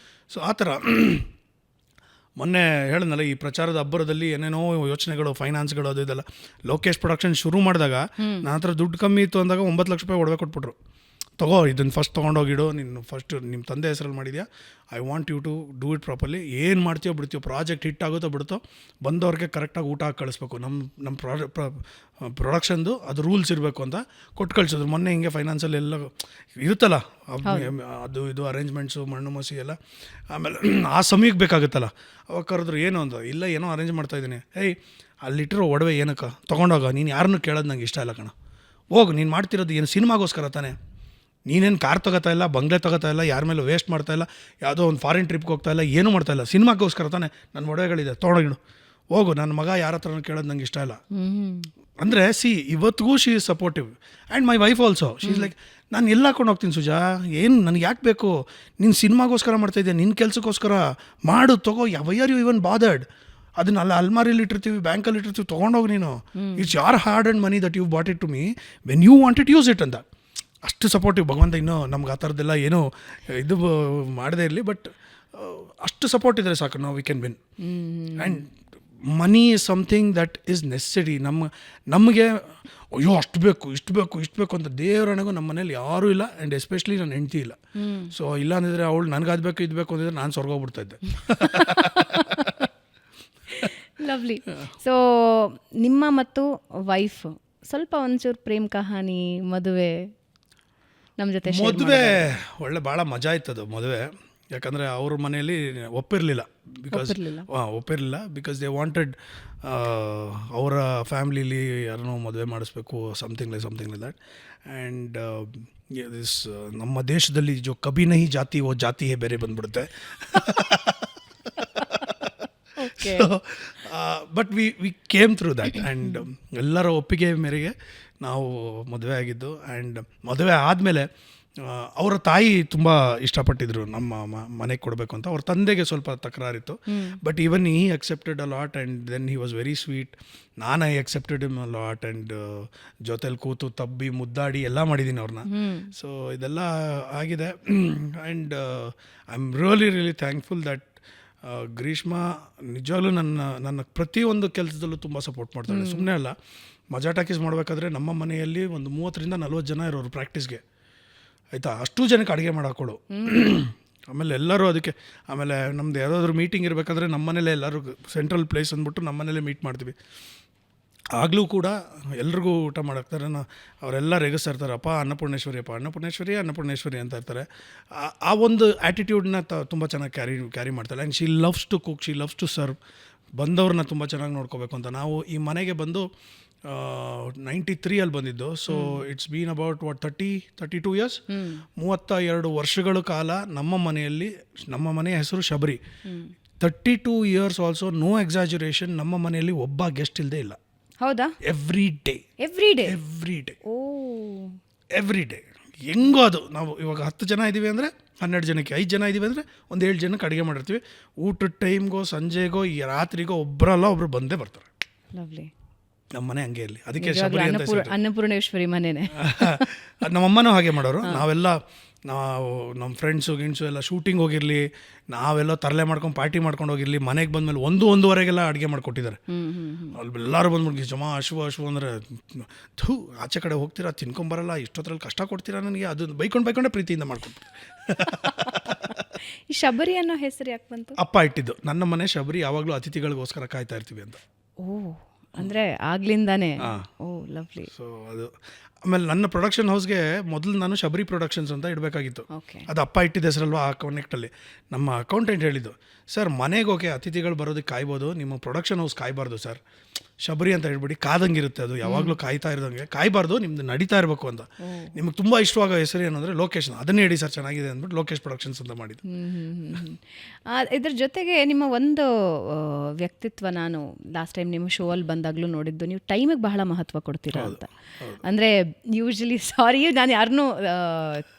ಸೊ ಆ ಥರ ಮೊನ್ನೆ ಹೇಳಿದ್ನಲ್ಲ, ಈ ಪ್ರಚಾರದ ಅಬ್ಬರದಲ್ಲಿ ಏನೇನೋ ಯೋಚನೆಗಳು, ಫೈನಾನ್ಸ್ಗಳು, ಅದು ಇದೆಲ್ಲ. ಲೋಕೇಶ್ ಪ್ರೊಡಕ್ಷನ್ ಶುರು ಮಾಡಿದಾಗ ನನ್ನ ಹತ್ರ ದುಡ್ಡು ಕಮ್ಮಿ ಇತ್ತು ಅಂದಾಗ 9 ಲಕ್ಷ ರೂಪಾಯಿ ಒಡವೆ ಕೊಟ್ಬಿಟ್ರು. ತಗೋ, ಇದನ್ನು ಫಸ್ಟ್ ತೊಗೊಂಡೋಗಿಡು, ನೀನು ಫಸ್ಟ್ ನಿಮ್ಮ ತಂದೆ ಹೆಸರಲ್ಲಿ ಮಾಡಿದ್ಯಾ, I want you to do it properly. ಏನು ಮಾಡ್ತೀಯೋ ಬಿಡ್ತೀಯೋ, ಪ್ರಾಜೆಕ್ಟ್ ಹಿಟ್ ಆಗುತ್ತೋ ಬಿಡುತ್ತೋ, ಬಂದವ್ರಿಗೆ ಕರೆಕ್ಟಾಗಿ ಊಟ ಹಾಕಿ ಕಳಿಸ್ಬೇಕು. ನಮ್ಮ ಪ್ರೊಡಕ್ಷನ್ದು ಅದು ರೂಲ್ಸ್ ಇರಬೇಕು ಅಂತ ಕೊಟ್ಟು ಕಳಿಸಿದ್ರು. ಮೊನ್ನೆ ಹಿಂಗೆ ಫೈನಾನ್ಸಲ್ಲಿ ಎಲ್ಲ ಇರುತ್ತಲ್ಲ, ಅದು ಇದು ಅರೇಂಜ್ಮೆಂಟ್ಸು, ಮಣ್ಣು ಮಸಿ ಎಲ್ಲ. ಆಮೇಲೆ ಆ ಸಮಯಕ್ಕೆ ಬೇಕಾಗುತ್ತಲ್ಲ, ಅವಾಗ ಕರೆದ್ರು. ಏನು ಅಂತ, ಇಲ್ಲ ಏನೋ ಅರೇಂಜ್ ಮಾಡ್ತಾಯಿದ್ದೀನಿ. ಅಲ್ಲಿಟ್ಟಿರೋ ಒಡವೆ ಏನಕ್ಕೆ ತೊಗೊಂಡೋಗ, ನೀನು ಯಾರನ್ನೂ ಕೇಳೋದು ನಂಗೆ ಇಷ್ಟ ಇಲ್ಲ ಕಣ. ಹೋಗು, ನೀನು ಮಾಡ್ತಿರೋದು ಏನು ಸಿನಿಮಾಗೋಸ್ಕರ ತಾನೆ. ನೀನೇನು ಕಾರ್ ತೊಗೋತಾ ಇಲ್ಲ, ಬಂಗ್ಲೆ ತೊಗೋತಾ ಇಲ್ಲ, ಯಾರ ಮೇಲೂ ವೇಸ್ಟ್ ಮಾಡ್ತಾಯಿಲ್ಲ, ಯಾವುದೋ ಒಂದು ಫಾರಿನ್ ಟ್ರಿಪ್ಗೆ ಹೋಗ್ತಾ ಇಲ್ಲ, ಏನೂ ಮಾಡ್ತಾಯಿಲ್ಲ, ಸಿನಿಮಾಗೋಸ್ಕರ ತಾನೆ. ನನ್ನ ಒಡವೆಗಳಿದೆ, ತೊಗೊಂಡೋಗಿಡು, ಹೋಗು. ನನ್ನ ಮಗ ಯಾರ ಹತ್ರನೂ ಕೇಳೋದು ನಂಗೆ ಇಷ್ಟ ಇಲ್ಲ ಅಂದರೆ ಇವತ್ತಿಗೂ she is supportive. And my wife also she is like, ನಾನು ಎಲ್ಲ ಹಾಕೊಂಡು ಹೋಗ್ತೀನಿ ಸುಜಾ, ಏನು ನನಗೆ ಯಾಕೆ ಬೇಕು, ನೀನು ಸಿನಿಮಾಗೋಸ್ಕರ ಮಾಡ್ತಾಯಿದ್ದೆ, ನಿನ್ನ ಕೆಲಸಕ್ಕೋಸ್ಕರ ಮಾಡು, ತಗೋ. Why are you even bothered? ಅದನ್ನ ಅಲ್ಮಾರಿಲಿ ಇಟ್ಟಿರ್ತೀವಿ, ಬ್ಯಾಂಕಲ್ಲಿ ಇಟ್ಟಿರ್ತೀವಿ, ತೊಗೊಂಡೋಗಿ ನೀನು. It's your hard earned money that you bought it to me, when you want it use it ಅಂತ. ಅಷ್ಟು ಸಪೋರ್ಟಿವ್ ಭಗವಂತ. ಇನ್ನೂ ನಮ್ಗೆ ಆ ಥರದ್ದೆಲ್ಲ ಏನೂ ಇದು ಮಾಡದೇ ಇರಲಿ, ಬಟ್ ಅಷ್ಟು ಸಪೋರ್ಟ್ ಇದ್ದರೆ ಸಾಕು, ನಾವು we can win. And money is something that is necessary. ನಮಗೆ ಅಯ್ಯೋ ಅಷ್ಟು ಬೇಕು ಇಷ್ಟು ಬೇಕು ಅಂತ ದೇವರಣೆಗೂ ನಮ್ಮ ಮನೇಲಿ ಯಾರೂ ಇಲ್ಲ. ಆ್ಯಂಡ್ ಎಸ್ಪೆಷಲಿ ನನ್ನ ಹೆಂಡ್ತಿ ಇಲ್ಲ. ಸೊ ಇಲ್ಲ ಅಂದಿದ್ರೆ ಅವಳು ನನಗೆ ಅದು ಬೇಕು ಇದು ಬೇಕು ಅಂದಿದ್ರೆ ನಾನು ಸ್ವರ್ಗೋಗ್ಬಿಡ್ತಾ ಇದ್ದೆ. ಲವ್ಲಿ. ಸೊ ನಿಮ್ಮ ಮತ್ತು ವೈಫ್ ಸ್ವಲ್ಪ ಒಂಚೂರು ಪ್ರೇಮ್ ಕಹಾನಿ, ಮದುವೆ ನಮ್ಮ ಜೊತೆ. ಮದುವೆ ಒಳ್ಳೆ ಭಾಳ ಮಜಾ ಇತ್ತದು ಮದುವೆ. ಯಾಕಂದರೆ ಅವ್ರ ಮನೆಯಲ್ಲಿ ಒಪ್ಪಿರಲಿಲ್ಲ. ಬಿಕಾಸ್ ದೇ ವಾಂಟೆಡ್ ಅವರ ಫ್ಯಾಮ್ಲಿಲಿ ಯಾರನ್ನೋ ಮದುವೆ ಮಾಡಿಸ್ಬೇಕು, something like that. And this ನಮ್ಮ ದೇಶದಲ್ಲಿ ಜೋ ಕಭಿ ನಹಿ ಜಾತಿ ಓ ಜಾತಿ ಹೇ ಬೇರೆ ಬಂದ್ಬಿಡುತ್ತೆ. But we came through that. And ಎಲ್ಲರ ಒಪ್ಪಿಗೆ ಮೇರೆಗೆ ನಾವು ಮದುವೆ ಆಗಿದ್ದು. ಆ್ಯಂಡ್ ಮದುವೆ ಆದಮೇಲೆ ಅವರ ತಾಯಿ ತುಂಬ ಇಷ್ಟಪಟ್ಟಿದ್ರು ನಮ್ಮ ಮನೆಗೆ ಕೊಡಬೇಕು ಅಂತ. ಅವ್ರ ತಂದೆಗೆ ಸ್ವಲ್ಪ ತಕರಾರಿತ್ತು, but even he accepted a lot and then he was very sweet. ನಾನು I accepted him a lot and ಜೊತೆಲಿ ಕೂತು ತಬ್ಬಿ ಮುದ್ದಾಡಿ ಎಲ್ಲ ಮಾಡಿದ್ದೀನಿ ಅವ್ರನ್ನ. ಸೊ ಇದೆಲ್ಲ ಆಗಿದೆ and I am really thankful that ಗ್ರೀಷ್ಮಾ ನಿಜವಾಗ್ಲೂ ನನ್ನ ಪ್ರತಿಯೊಂದು ಕೆಲಸದಲ್ಲೂ ತುಂಬ ಸಪೋರ್ಟ್ ಮಾಡ್ತಾಳೆ. ಸುಮ್ಮನೆ ಅಲ್ಲ, ಮಜಾ ಟಾಕೀಸ್ ಮಾಡಬೇಕಾದ್ರೆ ನಮ್ಮ ಮನೆಯಲ್ಲಿ ಒಂದು 30-40 ಜನ ಇರೋರು ಪ್ರಾಕ್ಟೀಸ್ಗೆ, ಆಯಿತಾ. ಅಷ್ಟು ಜನಕ್ಕೆ ಅಡುಗೆ ಮಾಡಾಕೊಡು. ಆಮೇಲೆ ಎಲ್ಲರೂ ಅದಕ್ಕೆ, ಆಮೇಲೆ ನಮ್ದು ಯಾವುದಾದ್ರೂ ಮೀಟಿಂಗ್ ಇರಬೇಕಾದ್ರೆ ನಮ್ಮ ಮನೇಲೆ ಎಲ್ಲರೂ ಸೆಂಟ್ರಲ್ ಪ್ಲೇಸ್ ಅಂದ್ಬಿಟ್ಟು ನಮ್ಮ ಮನೇಲೆ ಮೀಟ್ ಮಾಡ್ತೀವಿ. ಆಗಲೂ ಕೂಡ ಎಲ್ರಿಗೂ ಊಟ ಮಾಡಾಕ್ತಾರೆ. ಅವರೆಲ್ಲ ರೇಗಿಸ್ತಾ ಇರ್ತಾರೆ, ಅಪ್ಪ ಅನ್ನಪೂರ್ಣೇಶ್ವರಿ ಅನ್ನಪೂರ್ಣೇಶ್ವರಿ ಅಂತ ಇರ್ತಾರೆ. ಆ ಒಂದು ಆ್ಯಟಿಟ್ಯೂಡ್ನ ತುಂಬ ಚೆನ್ನಾಗಿ ಕ್ಯಾರಿ ಮಾಡ್ತಾಳೆ. And she loves to cook, she loves to serve. ಬಂದವ್ರನ್ನ ತುಂಬ ಚೆನ್ನಾಗಿ ನೋಡ್ಕೋಬೇಕು ಅಂತ. ನಾವು ಈ ಮನೆಗೆ ಬಂದು 93 ಬಂದಿದ್ದು. So it's been about 32 years, 32 ವರ್ಷಗಳ ಕಾಲ ನಮ್ಮ ಮನೆಯಲ್ಲಿ. ನಮ್ಮ ಮನೆಯ ಹೆಸರು Shabari. 32 years also, no exaggeration, ನಮ್ಮ ಮನೆಯಲ್ಲಿ ಒಬ್ಬ ಗೆಸ್ಟ್ ಇಲ್ಲದೆ ಇಲ್ಲ. ಹೌದಾ? ಎವ್ರಿ ಡೇ ಹೆಂಗೋ ಅದು. ನಾವು ಇವಾಗ 10 ಜನ ಇದ್ದೀವಿ ಅಂದರೆ 12 ಜನಕ್ಕೆ, 5 ಜನ ಇದ್ದೀವಿ ಅಂದರೆ ಒಂದು 7 ಜನಕ್ಕೆ ಅಡುಗೆ ಮಾಡಿರ್ತೀವಿ. ಊಟದ ಟೈಮ್ಗೋ ಸಂಜೆಗೋ ಈ ರಾತ್ರಿಗೋ ಒಬ್ಬರಲ್ಲ ಒಬ್ಬರು ಬಂದೇ ಬರ್ತಾರೆ. ಲವ್ಲಿ. ನಮ್ಮ ಮನೆ ಹಂಗೆ ಇರಲಿ, ಅದಕ್ಕೆ ಶಬರಿ ಅಂತ ಹೆಸರು. ಅನ್ನಪೂರ್ಣೇಶ್ವರಿ ಮನೆನೇ. ನಮ್ಮಮ್ಮನೂ ಹಾಗೆ ಮಾಡೋರು. ನಾವು ನಮ್ಮ ಫ್ರೆಂಡ್ಸು ಗಿಣ್ಸು ಎಲ್ಲ ಶೂಟಿಂಗ್ ಹೋಗಿರಲಿ, ನಾವೆಲ್ಲ ತರಲೆ ಮಾಡ್ಕೊಂಡು ಪಾರ್ಟಿ ಮಾಡ್ಕೊಂಡು ಹೋಗಿರಲಿ, ಮನೆಗೆ ಬಂದಮೇಲೆ 1-1:30 ಅಡುಗೆ ಮಾಡಿಕೊಟ್ಟಿದ್ದಾರೆ. ಅಲ್ಲಿ ಎಲ್ಲರೂ ಬಂದ್ಬಿಟ್ಟು ಜಮಾ ಹಶು ಅಂದರೆ, ಥೂ ಆಚೆ ಕಡೆ ಹೋಗ್ತೀರಾ ತಿನ್ಕೊಂಬರಲ್ಲ, ಇಷ್ಟೊತ್ತರಲ್ಲಿ ಕಷ್ಟ ಕೊಡ್ತೀರಾ ನನಗೆ, ಅದು ಬೈಕೊಂಡೇ ಪ್ರೀತಿಯಿಂದ ಮಾಡ್ಕೊಡ್ತೀವಿ. ಈ ಶಬರಿ ಅನ್ನೋ ಹೆಸರು ಯಾಕೆ ಬಂತು? ಅಪ್ಪ ಇಟ್ಟಿದ್ದು. ನನ್ನ ಮನೆ ಶಬರಿ, ಯಾವಾಗಲೂ ಅತಿಥಿಗಳಿಗೋಸ್ಕರ ಕಾಯ್ತಾ ಇರ್ತೀವಿ ಅಂತ. ಅಂದರೆ ಆಗ್ಲಿಂದಾನೆ. ಲವ್ಲಿ. ಸೊ ಅದು ಆಮೇಲೆ ನನ್ನ ಪ್ರೊಡಕ್ಷನ್ ಹೌಸ್ಗೆ ಮೊದಲು ನಾನು ಶಬರಿ ಪ್ರೊಡಕ್ಷನ್ಸ್ ಅಂತ ಇಡಬೇಕಾಗಿತ್ತು. ಅದು ಅಪ್ಪ ಇಟ್ಟಿದ್ದ ಹೆಸರಲ್ವ. ಆ ಕನೆಕ್ಟಲ್ಲಿ ನಮ್ಮ ಅಕೌಂಟೆಂಟ್ ಹೇಳಿದ್ದು, ಸರ್ ಮನೆಗೆ ಓಕೆ ಅತಿಥಿಗಳು ಬರೋದಕ್ಕೆ ಕಾಯ್ಬೋದು, ನಿಮ್ಮ ಪ್ರೊಡಕ್ಷನ್ ಹೌಸ್ ಕಾಯಬಾರ್ದು ಸರ್, ಶಬರಿ ಅಂತ ಹೇಳ್ಬಿಡಿ, ಕಾದಂಗಿರುತ್ತೆ ಅದು, ಯಾವಾಗಲೂ ಕಾಯ್ತಾ ಇರೋದಂಗೆ, ಕಾಯಬಾರ್ದು, ನಿಮ್ದು ನಡೀತಾ ಇರಬೇಕು ಅಂತ. ನಿಮಗೆ ತುಂಬ ಇಷ್ಟವಾಗೋ ಹೆಸರು ಏನಂದರೆ ಲೋಕೇಶ್, ಅದನ್ನೇ ಹೇಳಿ ಸರ್ ಚೆನ್ನಾಗಿದೆ ಅಂದ್ಬಿಟ್ಟು ಲೋಕೇಶ್ ಪ್ರೊಡಕ್ಷನ್ಸ್ ಅಂತ ಮಾಡಿದ್ದು. ಇದ್ರ ಜೊತೆಗೆ ನಿಮ್ಮ ಒಂದು ವ್ಯಕ್ತಿತ್ವ ನಾನು ಲಾಸ್ಟ್ ಟೈಮ್ ನಿಮ್ಮ ಶೋ ಅಲ್ಲಿ ಬಂದಾಗಲೂ ನೋಡಿದ್ದು, ನೀವು ಟೈಮಿಗೆ ಬಹಳ ಮಹತ್ವ ಕೊಡ್ತೀರಾ ಅಂತ. ಅಂದರೆ ಯೂಶ್ವಲಿ, ಸಾರಿ ನಾನು ಯಾರನ್ನೂ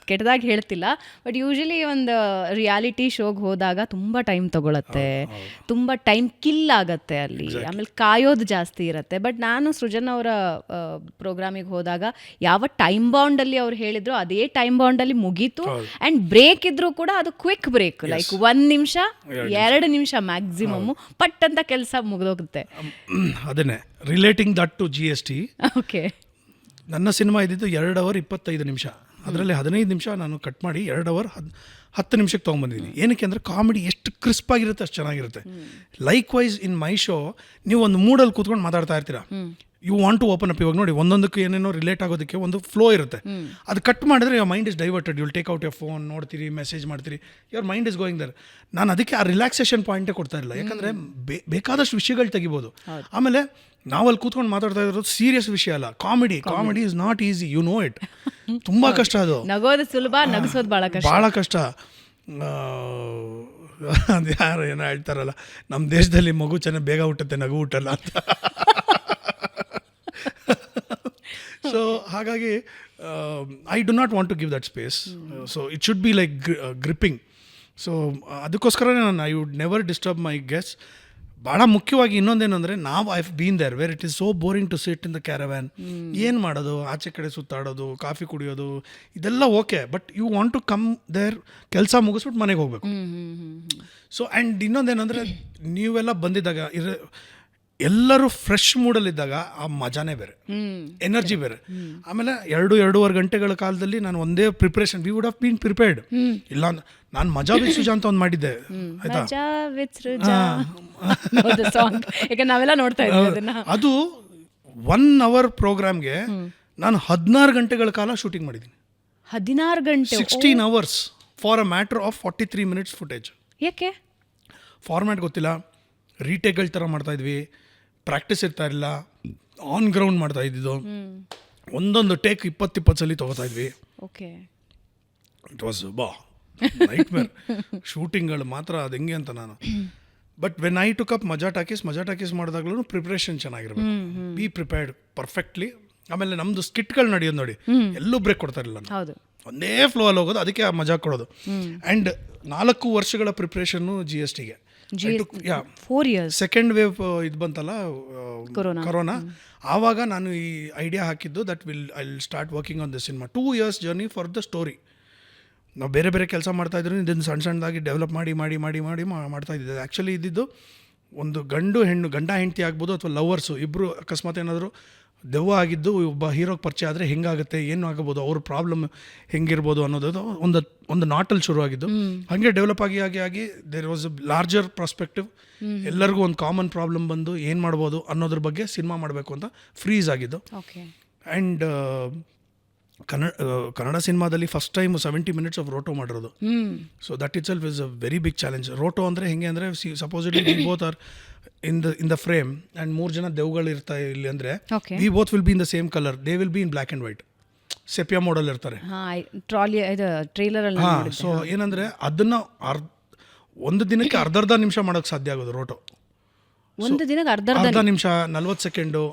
ಕೆಟ್ಟದಾಗಿ ಹೇಳ್ತಿಲ್ಲ, ಬಟ್ ಯೂಶ್ವಲಿ ಒಂದು ರಿಯಾಲಿಟಿ ಶೋಗೆ ಹೋದಾಗ ತುಂಬ ಟೈಮ್ ತೊಗೊಳತ್ತೆ, ತುಂಬ ಟೈಮ್ ಕಿಲ್ ಆಗತ್ತೆ ಅಲ್ಲಿ, ಆಮೇಲೆ ಕಾಯೋದು ಜಾಸ್ತಿ ಇರುತ್ತೆ. ಬಟ್ ನಾನು ಸೃಜನ್ ಅವರ ಪ್ರೋಗ್ರಾಮಿಗೆ ಹೋದಾಗ ಯಾವ ಟೈಮ್ ಬೌಂಡಲ್ಲಿ ಅವ್ರು ಹೇಳಿದ್ರು ಅದೇ ಟೈಮ್ ಬೌಂಡಲ್ಲಿ ಮುಗೀತು. ಆ್ಯಂಡ್ ಬ್ರೇಕ್ ಇದ್ರೂ ಕೂಡ ಅದು ಕ್ವಿಕ್ ಬ್ರೇಕ್, ಲೈಕ್ 1 ನಿಮಿಷ 2 ನಿಮಿಷ ಮ್ಯಾಕ್ಸಿಮಮ್, ಪಟ್ ಅಂತ ಕೆಲಸ ಮುಗಿದೋಗುತ್ತೆ. ಅದನ್ನೇ relating that to GST. Okay, ನನ್ನ ಸಿನಿಮಾ ಇದ್ದಿದ್ದು 2 ಅವರ್ 25 ನಿಮಿಷ. ಅದರಲ್ಲಿ 15 ನಿಮಿಷ ನಾನು ಕಟ್ ಮಾಡಿ 2 ಅವರ್ 10 ನಿಮಿಷಕ್ಕೆ ತೊಗೊಂಬಂದಿದ್ದೀನಿ. ಏನಕ್ಕೆ ಅಂದರೆ ಕಾಮಿಡಿ ಎಷ್ಟು ಕ್ರಿಸ್ಪ್ ಆಗಿರುತ್ತೆ ಅಷ್ಟು ಚೆನ್ನಾಗಿರುತ್ತೆ. Likewise in my show ನೀವು ಒಂದು ಮೂಡಲ್ಲಿ ಕೂತ್ಕೊಂಡು ಮಾತಾಡ್ತಾ ಇರ್ತೀರಾ, you want to open up. ಇವಾಗ ನೋಡಿ, ಒಂದೊಂದಕ್ಕೆ ಏನೇನೋ ರಿಲೇಟ್ ಆಗೋದಕ್ಕೆ ಒಂದು ಫ್ಲೋ ಇರುತ್ತೆ. ಅದು ಕಟ್ ಮಾಡಿದ್ರೆ your mind is diverted, you will take out your phone, ನೋಡ್ತೀರಿ, ಮೆಸೇಜ್ ಮಾಡ್ತೀರಿ, your mind is going there. ನಾನು ಅದಕ್ಕೆ ಆ ರಿಲ್ಯಾಕ್ಸೇಷನ್ ಪಾಯಿಂಟೇ ಕೊಡ್ತಾ ಇರಲಿಲ್ಲ, ಯಾಕಂದರೆ ಬೇಕಾದಷ್ಟು ವಿಷಯಗಳು ತೆಗಿಬೋದು. ಆಮೇಲೆ ನಾವಲ್ಲಿ ಕೂತ್ಕೊಂಡು ಮಾತಾಡ್ತಾ ಇರೋದು ಸೀರಿಯಸ್ ವಿಷಯ ಅಲ್ಲ. Comedy is not easy, you know it. ತುಂಬ ಕಷ್ಟ ಅದು. ನಗೋದು ಸುಲಭ, ನಗಿಸೋದು ಭಾಳ ಕಷ್ಟ. ಅದು ಯಾರು ಏನೋ ಹೇಳ್ತಾರಲ್ಲ, ನಮ್ಮ ದೇಶದಲ್ಲಿ ಮಗು ಚೆನ್ನಾಗಿ ಬೇಗ ಹುಟ್ಟುತ್ತೆ, ನಗು ಹುಟ್ಟಲ್ಲ ಅಂತ. ಸೊ ಹಾಗಾಗಿ I do not want to give that space. So it should be like gripping. So ಅದಕ್ಕೋಸ್ಕರನೇ ನಾನು I would never disturb my guest. ಭಾಳ ಮುಖ್ಯವಾಗಿ ಇನ್ನೊಂದೇನು ಅಂದರೆ, ನಾವು I have been there where it is so boring to sit in the caravan. ಏನು ಮಾಡೋದು, ಆಚೆ ಕಡೆ ಸುತ್ತಾಡೋದು, ಕಾಫಿ ಕುಡಿಯೋದು, ಇದೆಲ್ಲ okay, but you want to come there, ಕೆಲಸ ಮುಗಿಸ್ಬಿಟ್ಟು ಮನೆಗೆ ಹೋಗಬೇಕು. ಸೊ ಆ್ಯಂಡ್ ಇನ್ನೊಂದೇನೆಂದರೆ, ನೀವೆಲ್ಲ ಬಂದಿದ್ದಾಗ ಎಲ್ಲರೂ ಫ್ರೆಶ್ ಮೂಡಲ್ಲಿದ್ದಾಗ ಆ ಮಜಾನೇ ಬೇರೆ, ಎನರ್ಜಿ ಬೇರೆ. ಆಮೇಲೆ 2-2.5 ಗಂಟೆಗಳ ಕಾಲದಲ್ಲಿ ನಾನು ಒಂದೇ preparation, we would have bean prepared. ಇಲ್ಲ ನಾನು ಮಜಾ ವಿತ್ ಸುಜಾ ಅಂತ ಒಂದು ಮಾಡಿದ್ದೆ, ಆಯ್ತಾ, ನಾವೆಲ್ಲ ನೋಡ್ತಾ ಇದ್ದೀವಿ. ಅದು 1 ಅವರ್ ಪ್ರೋಗ್ರಾಮ್ಗೆ ನಾನು 16 ಗಂಟೆಗಳ ಕಾಲ ಶೂಟಿಂಗ್ ಮಾಡಿದ್ದೀನಿ. 16 ಗಂಟೆ, 16 hours for a matter of 43 minutes footage. ಯಾಕೆ? ಫಾರ್ಮ್ಯಾಟ್ ಗೊತ್ತಿಲ್ಲ, ರೀಟೇಕ್ಗಳ ಥರ ಮಾಡ್ತಾಯಿದ್ವಿ, ಪ್ರಾಕ್ಟೀಸ್ ಇರ್ತಾ ಇರಲಿಲ್ಲ, ಆನ್ ಗ್ರೌಂಡ್ ಮಾಡ್ತಾ ಇದ್ದಿದ್ದು, ಒಂದೊಂದು ಟೇಕ್ 20 ಸಲ ತೊಗೋತಾ ಇದ್ವಿ. ಓಕೆ, ಇಟ್ ವಾಸ್ ನೈಟ್ ಮೇರ್. ಶೂಟಿಂಗ್ಗಳು ಮಾತ್ರ ಅದು ಹೆಂಗೆ ಅಂತ ನಾನು. But when I took up ಮಜಾ ಟಾಕೀಸ್ ಮಾಡಿದಾಗ್ಲೂ ಪ್ರಿಪ್ರೇಷನ್ ಚೆನ್ನಾಗಿರ್ಬೇಕು, ಬಿ ಪ್ರಿಪೇರ್ಡ್ ಪರ್ಫೆಕ್ಟ್ಲಿ. ಆಮೇಲೆ ನಮ್ಮದು ಸ್ಕಿಟ್ಗಳು ನಡೆಯೋದು ನೋಡಿ, ಎಲ್ಲೂ ಬ್ರೇಕ್ ಕೊಡ್ತಾ ಇರಲಿಲ್ಲ. ಹೌದು, ಒಂದೇ ಫ್ಲೋ ಅಲ್ಲಿ ಹೋಗೋದು, ಅದಕ್ಕೆ ಆ ಮಜಾ ಕೊಡೋದು. ಆ್ಯಂಡ್ 4 ವರ್ಷಗಳ ಪ್ರಿಪ್ರೇಷನ್ನು GSTಗೆ. 4 years. ಸೆಕೆಂಡ್ ವೇವ್ ಇದು ಬಂತಲ್ಲ ಕೊರೋನಾ, ಆವಾಗ ನಾನು ಈ ಐಡಿಯಾ ಹಾಕಿದ್ದು that I start working on the cinema. 2 years journey for the story. ನಾವು ಬೇರೆ ಬೇರೆ ಕೆಲಸ ಮಾಡ್ತಾಯಿದ್ರು, ಇದನ್ನು ಸಣ್ಣದಾಗಿ ಡೆವಲಪ್ ಮಾಡಿ ಮಾಡ್ತಾ ಇದ್ದಿದ್ದು. ಆ್ಯಕ್ಚುಲಿ ಇದ್ದಿದ್ದು ಒಂದು ಗಂಡ ಹೆಂಡತಿ ಆಗ್ಬೋದು, ಅಥವಾ ಲವರ್ಸು ಇಬ್ಬರು ಅಕಸ್ಮಾತ್ ಏನಾದರೂ ದೆವ್ವ ಆಗಿದ್ದು ಒಬ್ಬ ಹೀರೋಗೆ ಪರಿಚಯ ಆದರೆ ಹೆಂಗಾಗುತ್ತೆ, ಏನು ಆಗಬಹುದು, ಅವ್ರ ಪ್ರಾಬ್ಲಮ್ ಹೆಂಗಿರ್ಬೋದು ಅನ್ನೋದು ಒಂದು ನಾಟಲ್ಲಿ ಶುರುವಾಗಿದ್ದು. ಹಾಗೆ ಡೆವಲಪ್ ಆಗಿ there was a larger perspective. ಎಲ್ಲರಿಗೂ ಒಂದು ಕಾಮನ್ ಪ್ರಾಬ್ಲಮ್ ಬಂದು ಏನು ಮಾಡ್ಬೋದು ಅನ್ನೋದ್ರ ಬಗ್ಗೆ ಸಿನಿಮಾ ಮಾಡಬೇಕು ಅಂತ ಫ್ರೀಸ್ ಆಗಿದ್ದು. ಆ್ಯಂಡ್ ಕನ್ನಡ ಸಿನಿಮಾದಲ್ಲಿ first time 70 minutes of roto ಮಾಡಿರೋದು. So that itself is a very big challenge. Roto ಅಂದರೆ ಹೆಂಗೆ ಅಂದರೆ, supposedly we both are in the frame and 3 ಜನ ದೆವ್ಗಳು ಇರ್ತಾರೆ ಇಲ್ಲಿ ಅಂದರೆ, we both will be in the same colour, they will be in black and white, sepia model ಇರ್ತಾರೆ. So ಏನಂದರೆ ಅದನ್ನು ಒಂದು ದಿನಕ್ಕೆ ಅರ್ಧ ನಿಮಿಷ ಮಾಡೋಕ್ಕೆ ಸಾಧ್ಯ ಆಗೋದು ರೋಟೋ. ಒಂದು ದಿನಕ್ಕೆ ಅರ್ಧ ನಿಮಿಷ 40 ಸೆಕೆಂಡು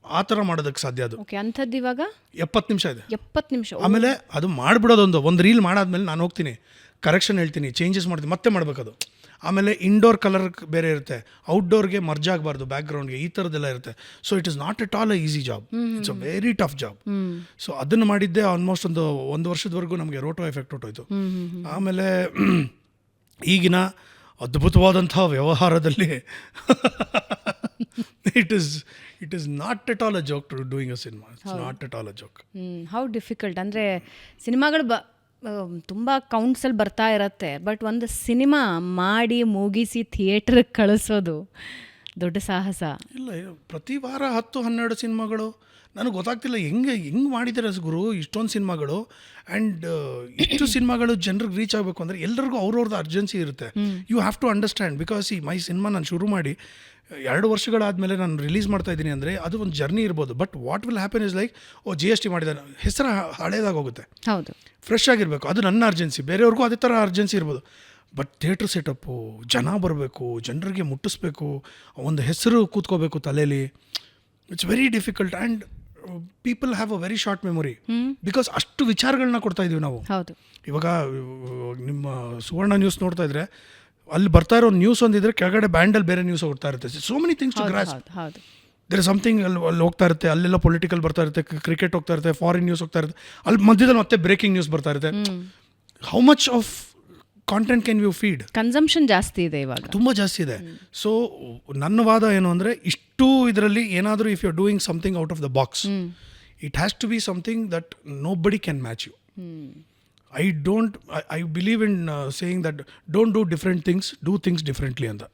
ಆ ಥರ ಮಾಡೋದಕ್ಕೆ ಸಾಧ್ಯ. ಅದು ಅಂಥದ್ದು ಇವಾಗ 70 ನಿಮಿಷ ಇದೆ. 70 ನಿಮಿಷ. ಆಮೇಲೆ ಅದು ಮಾಡಿಬಿಡೋದೊಂದು ರೀಲ್ ಮಾಡಾದ್ಮೇಲೆ ನಾನು ಹೋಗ್ತೀನಿ, ಕರೆಕ್ಷನ್ ಹೇಳ್ತೀನಿ, ಚೇಂಜಸ್ ಮಾಡ್ತೀನಿ, ಮತ್ತೆ ಮಾಡಬೇಕದು. ಆಮೇಲೆ ಇಂಡೋರ್ ಕಲರ್ ಬೇರೆ ಇರುತ್ತೆ, ಔಟ್ಡೋರ್ಗೆ ಮರ್ಜ್ ಆಗಬಾರ್ದು, ಬ್ಯಾಕ್ಗ್ರೌಂಡ್ಗೆ, ಈ ಥರದ್ದೆಲ್ಲ ಇರುತ್ತೆ. So it is not at all a easy job, it's a very tough job. So ಅದನ್ನು ಮಾಡಿದ್ದೆ ಆಲ್ಮೋಸ್ಟ್ ಒಂದು ವರ್ಷದವರೆಗೂ ನಮಗೆ ರೋಟೋ ಎಫೆಕ್ಟ್ ಹೊಟ್ಟೋಯ್ತು. ಆಮೇಲೆ ಈಗಿನ ಅದ್ಭುತವಾದಂಥ ವ್ಯವಹಾರದಲ್ಲಿ it is not at all a joke to doing a cinema. It's not at all a joke. How difficult ಅಂದರೆ ಸಿನಿಮಾಗಳು ತುಂಬ ಕೌಂಟ್ಸಲ್ಲಿ ಬರ್ತಾ ಇರತ್ತೆ, ಬಟ್ ಒಂದು ಸಿನಿಮಾ ಮಾಡಿ ಮುಗಿಸಿ ಥಿಯೇಟ್ರಿಗೆ ಕಳಿಸೋದು ದೊಡ್ಡ ಸಾಹಸ. ಇಲ್ಲ, ಪ್ರತಿ ವಾರ 10-12 ಸಿನಿಮಾಗಳು. ನನಗೆ ಗೊತ್ತಾಗ್ತಿಲ್ಲ ಹೆಂಗೆ ಮಾಡಿದ್ದಾರೆ ಗುರು ಇಷ್ಟೊಂದು ಸಿನಿಮಾಗಳು. ಆ್ಯಂಡ್ ಇಷ್ಟು ಸಿನಿಮಾಗಳು ಜನರಿಗೆ ರೀಚ್ ಆಗಬೇಕು ಅಂದರೆ ಎಲ್ಲರಿಗೂ ಅವ್ರವ್ರದ್ದು ಅರ್ಜೆನ್ಸಿ ಇರುತ್ತೆ. You have to understand, because ಈ ಮೈ ಸಿನಿಮಾ ನಾನು ಶುರು ಮಾಡಿ 2 ವರ್ಷಗಳಾದಮೇಲೆ ನಾನು ರಿಲೀಸ್ ಮಾಡ್ತಾ ಇದ್ದೀನಿ ಅಂದರೆ ಅದು ಒಂದು ಜರ್ನಿ ಇರ್ಬೋದು. But what will happen is like, GST ಮಾಡಿದ್ದಾನೆ, ಹೆಸರು ಹಳೇದಾಗಿ ಹೋಗುತ್ತೆ. ಹೌದು, ಫ್ರೆಶ್ ಆಗಿರಬೇಕು, ಅದು ನನ್ನ ಅರ್ಜೆನ್ಸಿ. ಬೇರೆಯವ್ರಿಗೂ ಅದೇ ಥರ ಅರ್ಜೆನ್ಸಿ ಇರ್ಬೋದು. ಬಟ್ ಥಿಯೇಟ್ರ್ ಸೆಟಪ್ಪು, ಜನ ಬರಬೇಕು, ಜನರಿಗೆ ಮುಟ್ಟಿಸ್ಬೇಕು, ಒಂದು ಹೆಸರು ಕೂತ್ಕೋಬೇಕು ತಲೆಯಲ್ಲಿ. It's very difficult. And people have a very short memory, because ಅಷ್ಟು ವಿಚಾರಗಳನ್ನ ಕೊಡ್ತಾ ಇದೀವಿ ನಾವು. ಇವಾಗ ನಿಮ್ಮ ಸುವರ್ಣ ನ್ಯೂಸ್ ನೋಡ್ತಾ ಇದ್ರೆ, ಅಲ್ಲಿ ಬರ್ತಾ ಇರೋ ನ್ಯೂಸ್ ಒಂದಿದ್ರೆ ಕೆಳಗಡೆ ಬ್ಯಾಂಡಲ್ಲಿ ಬೇರೆ ನ್ಯೂಸ್ ಹೋಗ್ತಾ ಇರುತ್ತೆ. So many things to grasp. There is something ಅಲ್ಲಿ ಹೋಗ್ತಾ ಇರುತ್ತೆ, ಅಲ್ಲೆಲ್ಲ ಪೊಲಿಟಿಕಲ್ ಬರ್ತಾ ಇರುತ್ತೆ, ಕ್ರಿಕೆಟ್ ಹೋಗ್ತಾ ಇರುತ್ತೆ, ಫಾರಿನ್ ನ್ಯೂಸ್ ಹೋಗ್ತಾ ಇರುತ್ತೆ, ಅಲ್ಲಿ ಮಧ್ಯದಲ್ಲಿ ಮತ್ತೆ ಬ್ರೇಕಿಂಗ್ ನ್ಯೂಸ್ ಬರ್ತಾ ಇರುತ್ತೆ. How much of content can you feed? Consumption ಜಾಸ್ತಿ ಇದೆ ಇವಾಗ, ತುಂಬ ಜಾಸ್ತಿ ಇದೆ. ಸೊ ನನ್ನ ವಾದ ಏನು ಅಂದರೆ, ಇಷ್ಟು ಇದರಲ್ಲಿ ಏನಾದರೂ if you are doing something out of the box, it has to be something that nobody can match you. I believe in saying that don't do different things, do things differently ಅಂತ.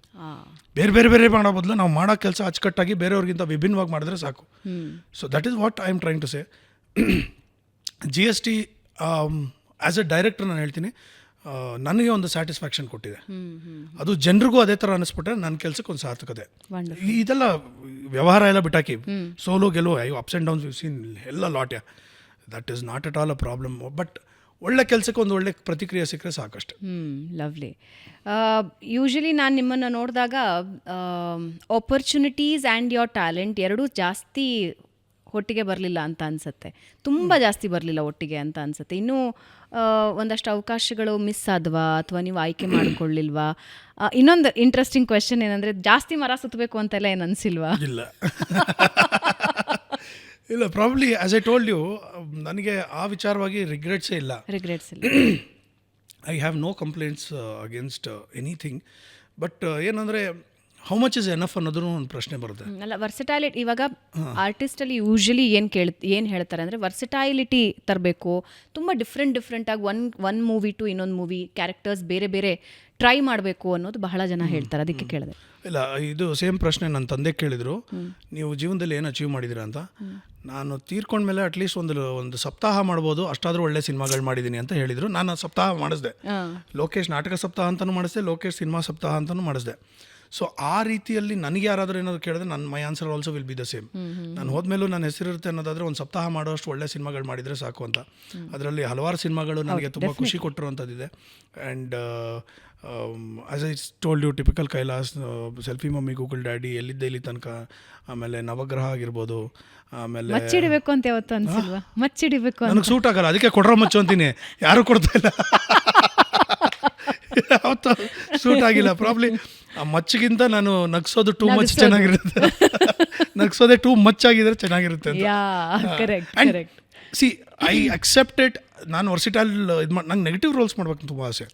ಬೇರೆ ಮಾಡೋ ಬದಲು ನಾವು ಮಾಡೋ ಕೆಲಸ ಅಚ್ಚುಕಟ್ಟಾಗಿ ಬೇರೆಯವ್ರಿಗಿಂತ ವಿಭಿನ್ನವಾಗಿ ಮಾಡಿದ್ರೆ ಸಾಕು. So that is what I am trying to say. GST as a director ನಾನು ಹೇಳ್ತೀನಿ, ನನಗೆ ಒಂದು ಸ್ಯಾಟಿಸ್ಫ್ಯಾಕ್ಷನ್ ಕೊಟ್ಟಿದೆ. ಅದು ಜನರಿಗೂ ಅದೇ ಥರ ಅನ್ನಿಸ್ಬಿಟ್ರೆ ನನ್ನ ಕೆಲಸಕ್ಕೆ ಒಂದು ಸಾರ್ಥಕತೆ. ಇದೆಲ್ಲ ವ್ಯವಹಾರ ಎಲ್ಲ ಬಿಟ್ಟಾಕಿ, ಸೋಲೋ ಗೆಲುವು, ಅಪ್ಸ್ ಆ್ಯಂಡ್ ಡೌನ್ಸ್ ಸೀನ್ ಎಲ್ಲ ಲಾಟ್ಯ, that is not at all a problem. But ಒಳ್ಳೆ ಕೆಲಸಕ್ಕೆ ಒಂದು ಒಳ್ಳೆ ಪ್ರತಿಕ್ರಿಯೆ ಸಿಕ್ಕರೆ ಸಾಕಷ್ಟೆ. ಲವ್ಲಿ. ಯೂಶಲಿ ನಾನು ನಿಮ್ಮನ್ನು ನೋಡಿದಾಗ ಆಪರ್ಚುನಿಟೀಸ್ ಆ್ಯಂಡ್ ಯೋರ್ ಟ್ಯಾಲೆಂಟ್ ಎರಡೂ ಜಾಸ್ತಿ ಒಟ್ಟಿಗೆ ಬರಲಿಲ್ಲ ಅಂತ ಅನಿಸುತ್ತೆ, ತುಂಬ ಜಾಸ್ತಿ ಬರಲಿಲ್ಲ ಒಟ್ಟಿಗೆ ಅಂತ ಅನಿಸುತ್ತೆ. ಇನ್ನೂ ಒಂದಷ್ಟು ಅವಕಾಶಗಳು ಮಿಸ್ ಆದ್ವಾ, ಅಥವಾ ನೀವು ಆಯ್ಕೆ ಮಾಡಿಕೊಳ್ಳಿಲ್ವಾ? ಇನ್ನೊಂದು ಇಂಟ್ರೆಸ್ಟಿಂಗ್ ಕ್ವೆಶನ್ ಏನಂದರೆ, ಜಾಸ್ತಿ ಮರ ಸುತ್ತಬೇಕು ಅಂತೆಲ್ಲ ಏನು ಅನಿಸಿಲ್ವಾ? ಇಲ್ಲ, probably as I told you, ನನಗೆ ಆ ವಿಚಾರವಾಗಿ ರಿಗ್ರೆಟ್ಸೇ ಇಲ್ಲ. I have no complaints against anything. But ಏನಂದರೆ, ಹೌ ಮಚ್ ಇಸ್ ಎನಫ್ ಅನ್ನೋದು ಒಂದು ಪ್ರಶ್ನೆ ಬರುತ್ತೆ. ಅಲ್ಲ, ವರ್ಸಟೈಲಿಟಿ ಇವಾಗ ಆರ್ಟಿಸ್ಟಲ್ಲಿ ಯೂಶಲಿ ಏನು ಹೇಳ್ತಾರೆ ಅಂದರೆ, ವರ್ಸಟೈಲಿಟಿ ತರಬೇಕು, ತುಂಬ ಡಿಫ್ರೆಂಟಾಗಿ ಒನ್ ಮೂವಿ ಟು ಇನ್ನೊಂದು ಮೂವಿ ಕ್ಯಾರೆಕ್ಟರ್ಸ್ ಬೇರೆ ಟ್ರೈ ಮಾಡಬೇಕು ಅನ್ನೋದು ಬಹಳ ಜನ ಹೇಳ್ತಾರೆ. ಅದಕ್ಕೆ ಕೇಳಿದೆ. ಇಲ್ಲ, ಇದು ಸೇಮ್ ಪ್ರಶ್ನೆ ನನ್ನ ತಂದೆ ಕೇಳಿದರು, ನೀವು ಜೀವನದಲ್ಲಿ ಏನು ಅಚೀವ್ ಮಾಡಿದ್ದೀರಾ ಅಂತ. ನಾನು ತೀರ್ಕೊಂಡ್ಮೇಲೆ ಅಟ್ಲೀಸ್ಟ್ ಒಂದು ಸಪ್ತಾಹ ಮಾಡ್ಬೋದು, ಅಷ್ಟಾದರೂ ಒಳ್ಳೆ ಸಿನಿಮಾಗಳು ಮಾಡಿದ್ದೀನಿ ಅಂತ ಹೇಳಿದರು. ನಾನು ಸಪ್ತಾಹ ಮಾಡಿಸ್ದೆ. ಲೋಕೇಶ್ ನಾಟಕ ಸಪ್ತಾಹ ಅಂತಲೂ ಮಾಡಿಸ್ದೆ, ಲೋಕೇಶ್ ಸಿನಿಮಾ ಸಪ್ತಾಹ ಅಂತಲೂ ಮಾಡಿಸ್ದೆ. ಸೊ ಆ ರೀತಿಯಲ್ಲಿ ನನಗೆ ಯಾರಾದರೂ ಏನಾದ್ರು ಕೇಳಿದ್ರೆ my answer also will be the same. ನಾನು ಹೋದ್ಮೇಲೂ ನನ್ನ ಹೆಸರಿರುತ್ತೆ ಅನ್ನೋದಾದರೆ ಒಂದು ಸಪ್ತಾಹ ಮಾಡೋಷ್ಟು ಒಳ್ಳೆ ಸಿನಿಮಾಗಳು ಮಾಡಿದರೆ ಸಾಕು ಅಂತ. ಅದರಲ್ಲಿ ಹಲವಾರು ಸಿನಿಮಾಗಳು ನನಗೆ ತುಂಬ ಖುಷಿ ಕೊಟ್ಟಿರುವಂಥದ್ದಿದೆ. And as I told you, typical Kailas, selfie mummy, Google daddy, ಎಲ್ಲಿದ್ದೆ ಇಲ್ಲಿ ತನಕ, ಆಮೇಲೆ ನವಗ್ರಹ ಆಗಿರ್ಬೋದು, ಆಮೇಲೆ ಮಚ್ಚಿಡಿಬೇಕು ಅಂತ ಯಾವತ್ತು ಅನ್ಸಿಲ್ವಾ? ಮಚ್ಚಿಡಿಬೇಕು ನನಗೆ ಸೂಟ್ ಆಗಲ್ಲ, ಅದಕ್ಕೆ ಕೊಡ್ರೋ ಮಚ್ಚು ಅಂತೀನಿ, ಯಾರೂ ಕೊಡ್ತಾ ಇಲ್ಲ. ಯಾವತ್ತು ಸೂಟ್ ಆಗಿಲ್ಲ. ಪ್ರಾಬ್ಲಿ ಆ ಮಚ್ಚಿಗಿಂತ ನಾನು ನಗ್ಸೋದು ಟೂ ಮಚ್ ಚೆನ್ನಾಗಿರುತ್ತೆ. ನಗ್ಸೋದೇ ಟೂ ಮಚ್ ಆಗಿದ್ರೆ ಚೆನ್ನಾಗಿರುತ್ತೆ ಅಂತ. See I accept it. ನಾನು ವರ್ಸಿಟೈಲ್ ನಂಗೆ ನೆಗೆಟಿವ್ ರೋಲ್ಸ್ ಮಾಡ್ಬೇಕು ತುಂಬ ಆಸೆ.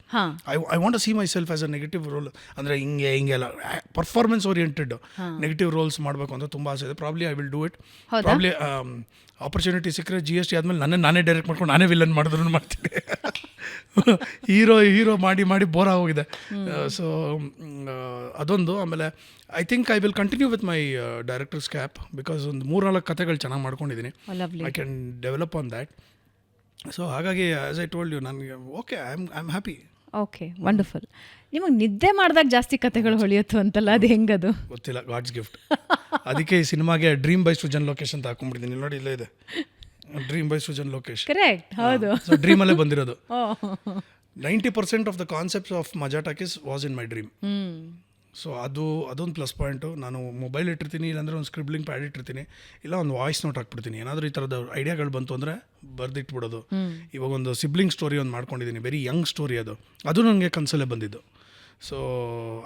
I want to see myself as a negative role. ಅಂದರೆ ಹಿಂಗೆಲ್ಲ ಪರ್ಫಾರ್ಮೆನ್ಸ್ ಓರಿಯೆಂಟೆಡ್ ನೆಗೆಟಿವ್ ರೋಲ್ಸ್ ಮಾಡಬೇಕು ಅಂತ ತುಂಬ ಆಸೆ ಇದೆ. Probably I will do it. Probably opportunity ಸಿಕ್ಕರೆ GST ಆದಮೇಲೆ ನಾನೇ ಡೈರೆಕ್ಟ್ ಮಾಡ್ಕೊಂಡು ನಾನೇ ವಿಲನ್ ಮಾಡಿದ್ರು ಮಾಡ್ತೀನಿ. ಹೀರೋ ಮಾಡಿ ಬೋರ್ ಆಗೋಗಿದೆ. ಸೊ ಅದೊಂದು. ಆಮೇಲೆ I think I will continue with my directors cap, because ಒಂದು 3-4 ಕಥೆಗಳು ಚೆನ್ನಾಗಿ ಮಾಡ್ಕೊಂಡಿದ್ದೀನಿ. I can develop on that. So ಹಾಗಾಗಿ ಆಸ್ ಐ ಟೋಲ್ಡ್ ಯು, ನನಗೆ okay, I am happy. Okay, wonderful. ನಿಮಗೆ ನಿದ್ದೆ ಮಾಡಿದಾಗ ಜಾಸ್ತಿ ಕಥೆಗಳು ಹೊಳೆಯುತ್ತು ಅಂತಲ್ಲ, ಅದು ಹೆಂಗದು ಗೊತ್ತಿಲ್ಲ, ಗಾಡ್ಸ್ ಗಿಫ್ಟ್. ಅದಕ್ಕೆ ಈ ಸಿನಿಮಾಗೆ ಡ್ರೀಮ್ ಬೈ ಸೃಜನ್ ಲೋಕೇಶ್ ಅಂತ ಹಾಕೊಂಡ್ಬಿಟ್ಟಿದ್ದೀನಿ. ನೋಡಿ, ಇಲ್ಲೇ ಇದೆ dream by Srujan Lokesh. Correct, ಹೌದು. ಸೊ ಡ್ರೀಮಲ್ಲೇ ಬಂದಿರೋದು. 90% ಆಫ್ ದ ಕಾನ್ಸೆಪ್ಟ್ಸ್ ಆಫ್ ಮಜಾ talkies was in my dream. So ಅದೊಂದು ಪ್ಲಸ್ ಪಾಯಿಂಟು. ನಾನು ಮೊಬೈಲ್ ಇಟ್ಟಿರ್ತೀನಿ, ಇಲ್ಲಾಂದರೆ ಒಂದು ಸ್ಕ್ರಿಬ್ಲಿಂಗ್ ಪ್ಯಾಡ್ ಇಟ್ಟಿರ್ತೀನಿ, ಇಲ್ಲ ಒಂದು ವಾಯ್ಸ್ ನೋಟ್ ಹಾಕ್ಬಿಡ್ತೀನಿ. ಏನಾದರೂ ಈ ಥರದ ಐಡಿಯಾಗಳು ಬಂತು ಅಂದರೆ ಬರೆದಿಟ್ಬಿಡೋದು. ಇವಾಗ ಒಂದು ಸಿಬ್ಲಿಂಗ್ ಸ್ಟೋರಿ ಒಂದು ಮಾಡ್ಕೊಂಡಿದ್ದೀನಿ, ವೆರಿ ಯಂಗ್ ಸ್ಟೋರಿ. ಅದು ನನಗೆ ಕನಸಲ್ಲೇ ಬಂದಿದ್ದು. So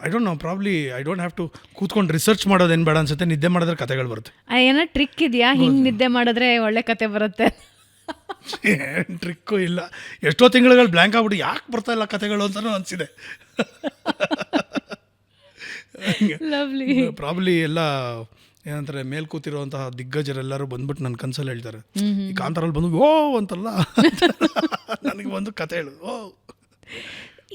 I don't know, probably I don't have to ಕೂತ್ಕೊಂಡು ರಿಸರ್ಚ್ ಮಾಡೋದೇನು ಬೇಡ ಅನ್ಸುತ್ತೆ. ನಿದ್ದೆ ಮಾಡಿದ್ರೆ ಕಥೆಗಳು ಬರುತ್ತೆ. ಏನೋ ಟ್ರಿಕ್ ಇದೆಯಾ, ಹಿಂಗೆ ನಿದ್ದೆ ಮಾಡಿದ್ರೆ ಒಳ್ಳೆ ಕತೆ ಬರುತ್ತೆ? ಏನು ಟ್ರಿಕ್ಕು ಇಲ್ಲ. ಎಷ್ಟೋ ತಿಂಗಳುಗಳು ಬ್ಲ್ಯಾಂಕ್ ಆಗ್ಬಿಟ್ಟು ಯಾಕೆ ಬರ್ತಾ ಇಲ್ಲ ಕಥೆಗಳು ಅಂತಲೂ ಅನಿಸಿದೆ. ಪ್ರಾಬ್ಲಿ ಎಲ್ಲ ಏನಂತಾರೆ, ಮೇಲ್ ಕೂತಿರುವಂತಹ ದಿಗ್ಗಜರೆಲ್ಲರೂ ಬಂದ್ಬಿಟ್ಟು ನನ್ನ ಕನಸಲ್ಲಿ ಹೇಳ್ತಾರೆ, ಈ ಕಾಂತಾರಲ್ಲಿ ಬಂದು ಓ ಅಂತಲ್ಲ, ನನಗೆ ಒಂದು ಕತೆ ಹೇಳು.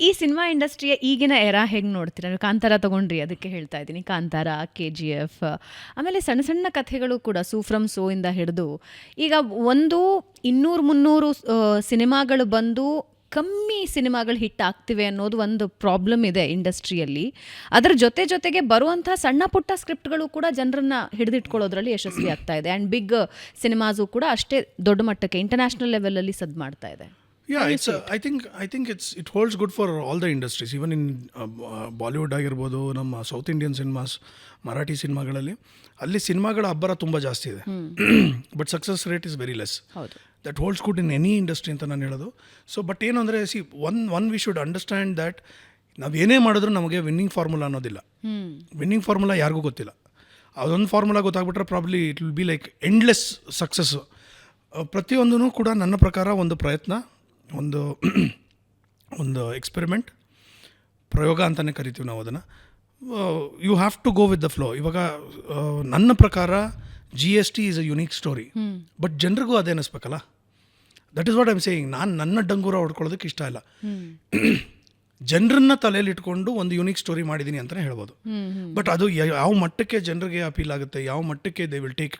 ಈ ಸಿನಿಮಾ ಇಂಡಸ್ಟ್ರಿಯ ಈಗಿನ ಎರಾ ಹೇಗೆ ನೋಡ್ತೀರಾ? ಕಾಂತಾರ ತೊಗೊಂಡ್ರಿ, ಅದಕ್ಕೆ ಹೇಳ್ತಾ ಇದ್ದೀನಿ. ಕಾಂತಾರ, KGF, ಆಮೇಲೆ ಸಣ್ಣ ಸಣ್ಣ ಕಥೆಗಳು ಕೂಡ, ಸೂ ಫ್ರಮ್ ಸೋ ಇಂದ ಹಿಡಿದು ಈಗ 200-300 ಸಿನಿಮಾಗಳು ಬಂದು ಕಮ್ಮಿ ಸಿನಿಮಾಗಳು ಹಿಟ್ ಆಗ್ತಿವೆ ಅನ್ನೋದು ಒಂದು ಪ್ರಾಬ್ಲಮ್ ಇದೆ ಇಂಡಸ್ಟ್ರಿಯಲ್ಲಿ. ಅದರ ಜೊತೆಗೆ ಬರುವಂಥ ಸಣ್ಣ ಪುಟ್ಟ ಸ್ಕ್ರಿಪ್ಟ್ಗಳು ಕೂಡ ಜನರನ್ನ ಹಿಡಿದಿಟ್ಕೊಳ್ಳೋದ್ರಲ್ಲಿ ಯಶಸ್ವಿ ಆಗ್ತಾ ಇದೆ. ಆ್ಯಂಡ್ ಬಿಗ್ ಸಿನಿಮಾಸು ಕೂಡ ಅಷ್ಟೇ ದೊಡ್ಡ ಮಟ್ಟಕ್ಕೆ ಇಂಟರ್ನ್ಯಾಷನಲ್ ಲೆವೆಲಲ್ಲಿ ಸದ್ದು ಮಾಡ್ತಾ ಇದೆ. Yeah, I think it holds good for all the industries, even in Bollywood ಆಗಿರ್ಬೋದು, ನಮ್ಮ ಸೌತ್ ಇಂಡಿಯನ್ ಸಿನಿಮಾಸ್, ಮರಾಠಿ ಸಿನಿಮಾಗಳಲ್ಲಿ ಅಲ್ಲಿ ಸಿನಿಮಾಗಳ ಅಬ್ಬರ ತುಂಬ ಜಾಸ್ತಿ ಇದೆ. But success rate is very less. That holds good in any industry ಅಂತ ನಾನು ಹೇಳೋದು. ಸೊ ಬಟ್ ಏನು ಅಂದರೆ, one we should understand that ನಾವೇನೇ ಮಾಡಿದ್ರು ನಮಗೆ ವಿನ್ನಿಂಗ್ ಫಾರ್ಮುಲಾ ಅನ್ನೋದಿಲ್ಲ. ವಿನ್ನಿಂಗ್ ಫಾರ್ಮುಲಾ ಯಾರಿಗೂ ಗೊತ್ತಿಲ್ಲ. ಅದೊಂದು ಫಾರ್ಮುಲಾ ಗೊತ್ತಾಗ್ಬಿಟ್ರೆ probably it will be like endless success. ಪ್ರತಿಯೊಂದೂ ಕೂಡ ನನ್ನ ಪ್ರಕಾರ ಒಂದು ಪ್ರಯತ್ನ, ಒಂದು ಎಕ್ಸ್ಪೆರಿಮೆಂಟ್, ಪ್ರಯೋಗ ಅಂತಲೇ ಕರಿತೀವಿ ನಾವು ಅದನ್ನು. You have to go with the flow. ಇವಾಗ ನನ್ನ ಪ್ರಕಾರ GST is a unique story, but ಜನರಿಗೂ ಅದೇ ಅನ್ನಿಸ್ಬೇಕಲ್ಲ. That is what I'm saying. ನಾನು ನನ್ನ ಡಂಗೂರ ಹೊಡ್ಕೊಳ್ಳೋದಕ್ಕೆ ಇಷ್ಟ ಇಲ್ಲ. ಜನರನ್ನ ತಲೆಯಲ್ಲಿ ಇಟ್ಕೊಂಡು ಒಂದು ಯುನೀಕ್ ಸ್ಟೋರಿ ಮಾಡಿದ್ದೀನಿ ಅಂತಲೇ ಹೇಳ್ಬೋದು. ಬಟ್ ಅದು ಯಾವ ಮಟ್ಟಕ್ಕೆ ಜನರಿಗೆ ಅಪೀಲ್ ಆಗುತ್ತೆ, ಯಾವ ಮಟ್ಟಕ್ಕೆ they will take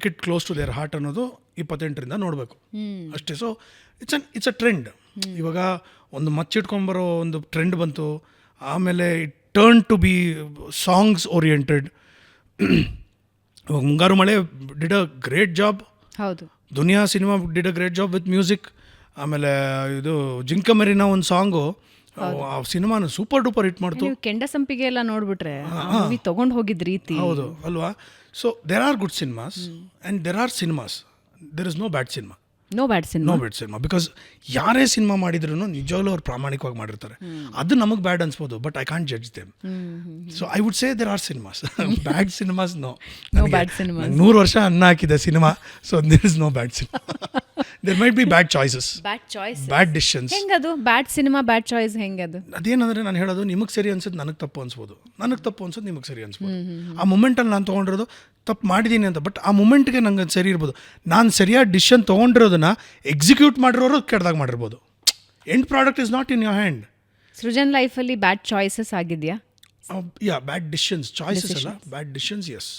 it close to their heart ಅನ್ನೋದು 28ರಿಂದ ನೋಡಬೇಕು ಅಷ್ಟೇ. So it's a trend. ಇವಾಗ ಒಂದು ಮಚ್ಚಿಟ್ಕೊಂಬರೋ ಒಂದು ಟ್ರೆಂಡ್ ಬಂತು, ಆಮೇಲೆ it turn to be songs oriented. ಇವಾಗ Mungaru Male did a great job. ಹೌದು, Duniya cinema did a great job with music. ಆಮೇಲೆ ಇದು ಜಿಂಕ ಮೆರಿನ ಒಂದು ಸಾಂಗು, ಆ ಸಿನಿಮಾನ ಸೂಪರ್ ಡೂಪರ್ ಹಿಟ್ ಮಾಡ್ತು. ಕೆಂಡ ಸಂಪಿಗೆ ಎಲ್ಲ ನೋಡ್ಬಿಟ್ರೆ ತಗೊಂಡು ಹೋಗಿದ್ ರೀತಿ. ಹೌದು ಅಲ್ವಾ? So there are good cinemas and there are cinemas. There is no bad cinema. No bad cinema. Because ಯಾರೇ ಸಿನಿಮಾ ಮಾಡಿದ್ರು ನಿಜವಾಗ್ಲೂ ಅವ್ರು ಪ್ರಾಮಾಣಿಕವಾಗಿ ಮಾಡಿರ್ತಾರೆ. ಅದು ನಮಗೆ ಬ್ಯಾಡ್ ಅನ್ಸ್ಬೋದು, but I can't judge them. So I would say there are cinemas. Bad cinemas no. 100 ವರ್ಷ ಅನ್ನ ಹಾಕಿದೆ cinema. So there is no bad cinema. There might be bad choices, bad decisions. ಹೆಂಗದು ಬ್ಯಾಡ್ ಸಿನಿಮಾ, ಬ್ಯಾಡ್ choice ಹೆಂಗದು? ಅದೇನಂದ್ರೆ ನಾನು ಹೇಳೋದು, ನಿಮಗೆ ಸರಿ ಅನ್ಸೋದು ನನಗೆ ತಪ್ಪು ಅನ್ಸ್ಬೋದು, ನನಗೆ ತಪ್ಪು ಅನ್ಸೋದು ನಿಮಗೆ ಸರಿ ಅನ್ಸ್ಬೋದು. ಆ ಮೂಮೆಂಟಲ್ಲಿ ನಾನು ತೊಗೊಂಡಿರೋದು ತಪ್ಪು ಮಾಡಿದ್ದೀನಿ ಅಂತ, ಬಟ್ ಆ ಮೂಮೆಂಟ್ಗೆ ನಂಗೆ ಸರಿ ಇರ್ಬೋದು. ನಾನು ಸರಿಯಾದ ಡಿಸಿಷನ್ ತೊಗೊಂಡಿರೋದನ್ನ ಎಕ್ಸಿಕ್ಯೂಟ್ ಮಾಡಿರೋರು ಕೆಟ್ಟದಾಗ ಮಾಡಿರ್ಬೋದು. End product is not in your hand. Srujan ಲೈಫಲ್ಲಿ ಬ್ಯಾಡ್ ಚಾಯ್ಸಸ್ ಆಗಿದೆಯಾ? ಬ್ಯಾಡ್ ಡಿಸಿಷನ್ಸ್, ಚಾಯ್ಸಸ್ ಅಲ್ಲ, bad decisions. Yes,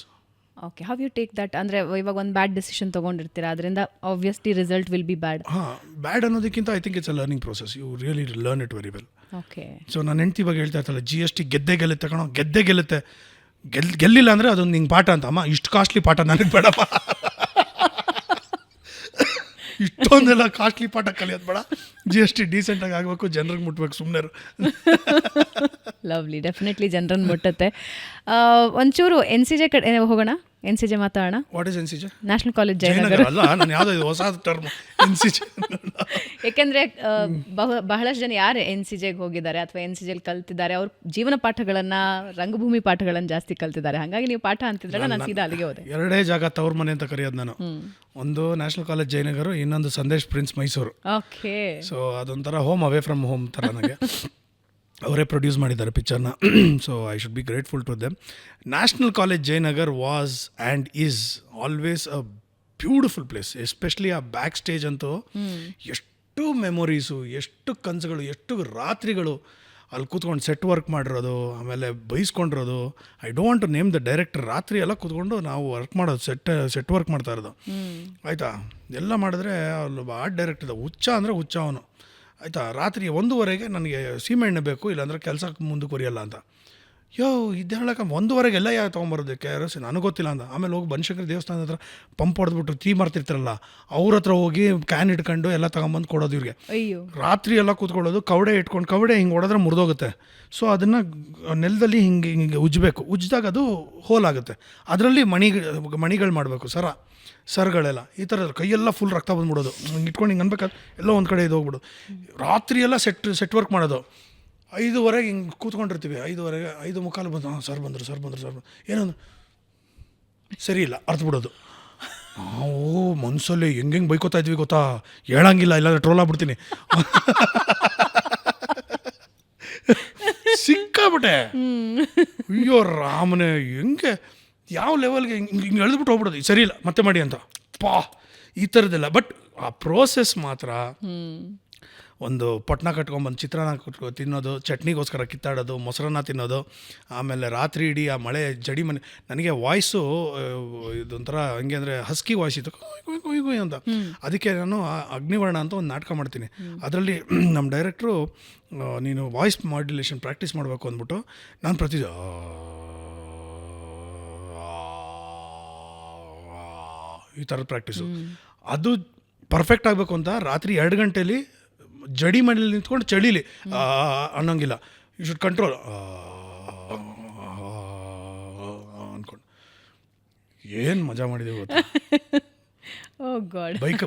okay, how you take that? ಅಂದರೆ ಇವಾಗ ಒಂದು ಬ್ಯಾಡ್ ಡಿಸಿಷನ್ ತೊಗೊಂಡಿರ್ತೀರಾ, ಅದರಿಂದ obviously result will be bad. ಹಾಂ, ಬ್ಯಾಡ್ ಅನ್ನೋದಕ್ಕಿಂತ I think it's a learning process. You really learn it very well. Okay. So ನಾನು ಹೆಂಡ್ತಿ ಇವಾಗ ಹೇಳ್ತಾ ಇರ್ತಲ್ಲ, GST ಗೆದ್ದೇ ಗೆಲ್ಲುತ್ತೆ ಕಣೋ, ಗೆದ್ದೇ ಗೆಲ್ಲುತ್ತೆ. ಗೆಲ್ಲಿಲ್ಲ ಅಂದರೆ ಅದೊಂದು ನಿಂಗೆ ಪಾಠ ಅಂತ. ಅಮ್ಮ ಇಷ್ಟು ಕಾಸ್ಟ್ಲಿ ಪಾಠ ನನಗೆ ಬೇಡಪ್ಪ, ಇಷ್ಟೊಂದೆಲ್ಲ ಕಾಸ್ಟ್ಲಿ ಪಾಠ ಕಲಿಯೋದು ಬೇಡ, GST ಡೀಸೆಂಟಾಗಿ ಆಗಬೇಕು, ಜನರಿಗೆ ಮುಟ್ಬೇಕು, ಸುಮ್ಮನೆ. ಲವ್ಲಿ, ಡೆಫಿನೆಟ್ಲಿ ಜನರನ್ನು ಮುಟ್ಟುತ್ತೆ. ಒಂಚೂರು NCJ ಕಡೆ ಹೋಗೋಣ, NCJ ಮಾತಾಡೋಣ. What is NCJ? National college Jayanagar Jayanagar. ಅಲ್ಲ, ನಾನು ಯಾವುದೋ ಇದು ಹೊಸ ಟರ್ಮ್ NCJ. ಏಕೆಂದರೆ ಬಹಳಷ್ಟು ಜನ ಯಾರು NCJಗೆ ಹೋಗಿದ್ದಾರೆ ಅಥವಾ NCJಲ್ಲಿ ಕಲ್ತಿದ್ದಾರೆ, ಅವ್ರ ಜೀವನ ಪಾಠಗಳನ್ನು, ರಂಗಭೂಮಿ ಪಾಠಗಳನ್ನು ಜಾಸ್ತಿ ಕಲ್ತಿದ್ದಾರೆ. ಹಾಗಾಗಿ ನೀವು ಪಾಠ ಅಂತಿದ್ರಲ್ಲ, ನಾನು ಸೀದಾ ಅಲ್ಲಿಗೆ ಹೋದೆ. ಎರಡೇ ಜಾಗ ತವ್ರ ಮನೆ ಅಂತ ಕರೆಯೋದು ನಾನು. ಒಂದು ನ್ಯಾಷನಲ್ ಕಾಲೇಜ್ ಜಯನಗರ, ಇನ್ನೊಂದು Sandesh prince Mysuru. Okay. So ಅದೊಂಥರ ಹೋಮ್ ಅವೇ ಫ್ರಮ್ ಹೋಮ್ ಥರ ನನಗೆ. ಅವರೇ ಪ್ರೊಡ್ಯೂಸ್ ಮಾಡಿದ್ದಾರೆ ಪಿಕ್ಚರ್ನ. So I should be grateful to them. National college Jayanagar was and is always a beautiful place. Especially ಆ ಬ್ಯಾಕ್ ಸ್ಟೇಜ್ ಅಂತೂ ಎಷ್ಟು ಮೆಮೊರೀಸು, ಎಷ್ಟು ಕನಸುಗಳು, ಎಷ್ಟು ರಾತ್ರಿಗಳು ಅಲ್ಲಿ ಕೂತ್ಕೊಂಡು ಸೆಟ್ ವರ್ಕ್ ಮಾಡಿರೋದು, ಆಮೇಲೆ ಬೈಸ್ಕೊಂಡಿರೋದು. I don't want to name the director. ರಾತ್ರಿ ಎಲ್ಲ ಕೂತ್ಕೊಂಡು ನಾವು ವರ್ಕ್ ಮಾಡೋದು, ಸೆಟ್ ವರ್ಕ್ ಮಾಡ್ತಾ ಇರೋದು. ಆಯಿತಾ, ಎಲ್ಲ ಮಾಡಿದ್ರೆ ಅಲ್ಲಿ ಆರ್ಟ್ ಡೈರೆಕ್ಟರ್ ಇದೆ, ಹುಚ್ಚ ಅಂದರೆ ಹುಚ್ಚ ಅವನು. ಆಯಿತಾ, ರಾತ್ರಿ 1:30ಗೆ ನನಗೆ ಸೀಮೆಎಣ್ಣೆ ಬೇಕು, ಇಲ್ಲಾಂದರೆ ಕೆಲಸಕ್ಕೆ ಮುಂದುವರಿಯಲ್ಲ ಅಂತ. ಇದು ಹೇಳಕ್ಕೆ 1:30ಗೆ ಎಲ್ಲ ಯಾವ ತೊಗೊಂಬರೋದು KRS ನನಗೆ ಗೊತ್ತಿಲ್ಲ ಅಂತ. ಆಮೇಲೆ ಹೋಗಿ ಬನಶಂಕರಿ ದೇವಸ್ಥಾನದ ಹತ್ರ ಪಂಪ್ ಹೊಡೆದ್ಬಿಟ್ಟು ಟೀ ಮಾರ್ತಿರ್ತಾರಲ್ಲ, ಅವ್ರ ಹತ್ರ ಹೋಗಿ ಕ್ಯಾನ್ ಇಟ್ಕೊಂಡು ಎಲ್ಲ ತೊಗೊಂಬಂದು ಕೊಡೋದು ಇವ್ರಿಗೆ. ಅಯ್ಯೋ, ರಾತ್ರಿ ಎಲ್ಲ ಕೂತ್ಕೊಳ್ಳೋದು, ಕವಡೆ ಇಟ್ಕೊಂಡು, ಕವಡೆ ಹಿಂಗೆ ಹೊಡೆದ್ರೆ ಮುರಿದೋಗುತ್ತೆ. ಸೊ ಅದನ್ನು ನೆಲದಲ್ಲಿ ಹಿಂಗೆ ಉಜ್ಜಬೇಕು. ಉಜ್ಜಿದಾಗ ಅದು ಹೋಲ್ ಆಗುತ್ತೆ. ಅದರಲ್ಲಿ ಮಣಿಗಳು ಮಾಡಬೇಕು, ಸರ್ಗಳೆಲ್ಲ ಈ ಥರ ಕೈಯೆಲ್ಲ ಫುಲ್ ರಕ್ತ ಬಂದ್ಬಿಡೋದು. ಹಿಂಗೆ ಇಟ್ಕೊಂಡು ಹಿಂಗೆ ಅನ್ಬೇಕಾದ್ರೆ ಎಲ್ಲೋ ಒಂದು ಕಡೆ ಇದು ಹೋಗ್ಬಿಡೋದು. ರಾತ್ರಿ ಎಲ್ಲ ಸೆಟ್ ವರ್ಕ್ ಮಾಡೋದು. 5:30 ಹಿಂಗೆ ಕೂತ್ಕೊಂಡಿರ್ತೀವಿ. 5:30, 5:45 ಬಂದು, ಸರ್ ಬಂದರು ಏನಂದ್ರೆ ಸರಿ ಇಲ್ಲ, ಅರ್ಥ ಬಿಡೋದು. ನಾವು ಮನಸ್ಸಲ್ಲಿ ಹೆಂಗೆ ಬೈಕೋತಾ ಇದ್ವಿ ಗೊತ್ತಾ, ಹೇಳಂಗಿಲ್ಲ, ಇಲ್ಲಾಂದ್ರೆ ಟ್ರೋಲ್ ಆಗ್ಬಿಡ್ತೀನಿ. ಸಿಕ್ಕಾಬಿಟ್ಟೆ. ಅಯ್ಯೋ ರಾಮನೇ, ಹೆಂಗೆ ಯಾವ ಲೆವೆಲ್ಗೆ ಹಿಂಗೆ ಎಳೆದ್ಬಿಟ್ಟು ಹೋಗ್ಬಿಡೋದು, ಸರಿ ಇಲ್ಲ ಮತ್ತೆ ಮಾಡಿ ಅಂತ. ಈ ಥರದ್ದೆಲ್ಲ. ಬಟ್ ಆ ಪ್ರೋಸೆಸ್ ಮಾತ್ರ, ಒಂದು ಪೊಟ್ನ ಕಟ್ಕೊಂಬಂದು ಚಿತ್ರಾನ್ನ ತಿನ್ನೋದು, ಚಟ್ನಿಗೋಸ್ಕರ ಕಿತ್ತಾಡೋದು, ಮೊಸರನ್ನ ತಿನ್ನೋದು, ಆಮೇಲೆ ರಾತ್ರಿ ಇಡೀ ಆ ಮಳೆ ಜಡಿ ಮನೆ. ನನಗೆ ವಾಯ್ಸು ಇದೊಂಥರ ಹಂಗೆ ಅಂದರೆ ಹಸ್ಕಿ ವಾಯ್ಸ್ ಇತ್ತು, ಕೊಯ್ ಅಂತ. ಅದಕ್ಕೆ ನಾನು ಅಗ್ನಿವರ್ಣ ಅಂತ ಒಂದು ನಾಟಕ ಮಾಡ್ತೀನಿ. ಅದರಲ್ಲಿ ನಮ್ಮ ಡೈರೆಕ್ಟ್ರು ನೀನು ವಾಯ್ಸ್ ಮಾಡ್ಯುಲೇಷನ್ ಪ್ರಾಕ್ಟೀಸ್ ಮಾಡಬೇಕು ಅಂದ್ಬಿಟ್ಟು ನಾನು ಈ ಥರದ ಪ್ರಾಕ್ಟೀಸು. ಅದು ಪರ್ಫೆಕ್ಟ್ ಆಗಬೇಕು ಅಂತ ರಾತ್ರಿ 2 ಗಂಟೆಯಲ್ಲಿ ಜಡಿ ಮನೇಲಿ ನಿಂತ್ಕೊಂಡು ಚಳಿಲಿ ಅನ್ನೋಂಗಿಲ್ಲ, ಯು ಶುಡ್ ಕಂಟ್ರೋಲ್ ಅಂದ್ಕೊಂಡು ಏನು ಮಜಾ ಮಾಡಿದ್ದೀವಿ ಗೊತ್ತಾ.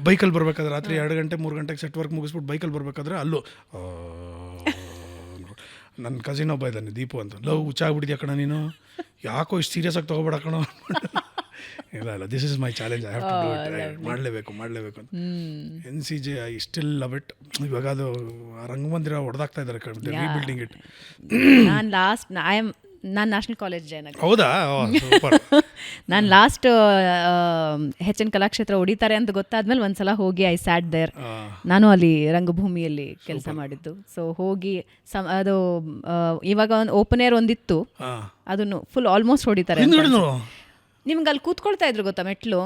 ಬೈಕಲ್ಲಿ ಬರಬೇಕಾದ್ರೆ ರಾತ್ರಿ 2 ಗಂಟೆ 3 ಗಂಟೆಗೆ ಸೆಟ್ ವರ್ಕ್ ಮುಗಿಸ್ಬಿಟ್ಟು ಬೈಕಲ್ಲಿ ಬರಬೇಕಾದ್ರೆ ಅಲ್ಲೂ ನನ್ನ ಕಸಿನ್ ಒಬ್ಬ ಇದ್ದಾನೆ, ದೀಪು ಅಂತ. ಲವ್ ಹುಚ್ಚಾಗ್ಬಿಟ್ಟಿದ್ಯಾ ಕಣ ನೀನು, ಯಾಕೋ ಇಷ್ಟು ಸೀರಿಯಸ್ ಆಗಿ ತೊಗೊಬೇಡ ಕಣ. ಇಲ್ಲ, this is my challenge, I have to do it, ಮಾಡಲೇಬೇಕು ಅಂತ. NCJ I still love it. ಇವಾಗ ಅದು ರಂಗಮಂದಿರ ಹೊಡೆದಾಗ್ತಾ ಇದ್ದಾರೆ, ರೀಬಿಲ್ಡಿಂಗ್ ಇಟ್. ನಾನು ನ್ಯಾಷನಲ್ ಕಾಲೇಜ್ ಜಯನಗರ. ಹೌದಾ, ಸೂಪರ್. ನಾನು ಲಾಸ್ಟ್ HN ಕಲಾಕ್ಷೇತ್ರ ಹೊಡಿತಾರೆ ಅಂತ ಗೊತ್ತಾದ್ಮೇಲೆ ಒಂದ್ಸಲ ಹೋಗಿ ಐ ಸ್ಯಾಟ್ ದೇರ್. ನಾನು ಅಲ್ಲಿ ರಂಗಭೂಮಿಯಲ್ಲಿ ಕೆಲಸ ಮಾಡಿದ್ದು. ಸೊ ಹೋಗಿ ಅದು ಇವಾಗ ಒಂದು ಓಪನ್ ಏರ್ ಒಂದಿತ್ತು, ಅದನ್ನು ಫುಲ್ ಆಲ್ಮೋಸ್ಟ್ ಹೊಡಿತಾರೆ. ನಿಮ್ಗೆ ಅಲ್ಲಿ ಕೂತ್ಕೊಳ್ತಾ ಇದ್ರು ಗೊತ್ತಾ, ಮೆಟ್ಲು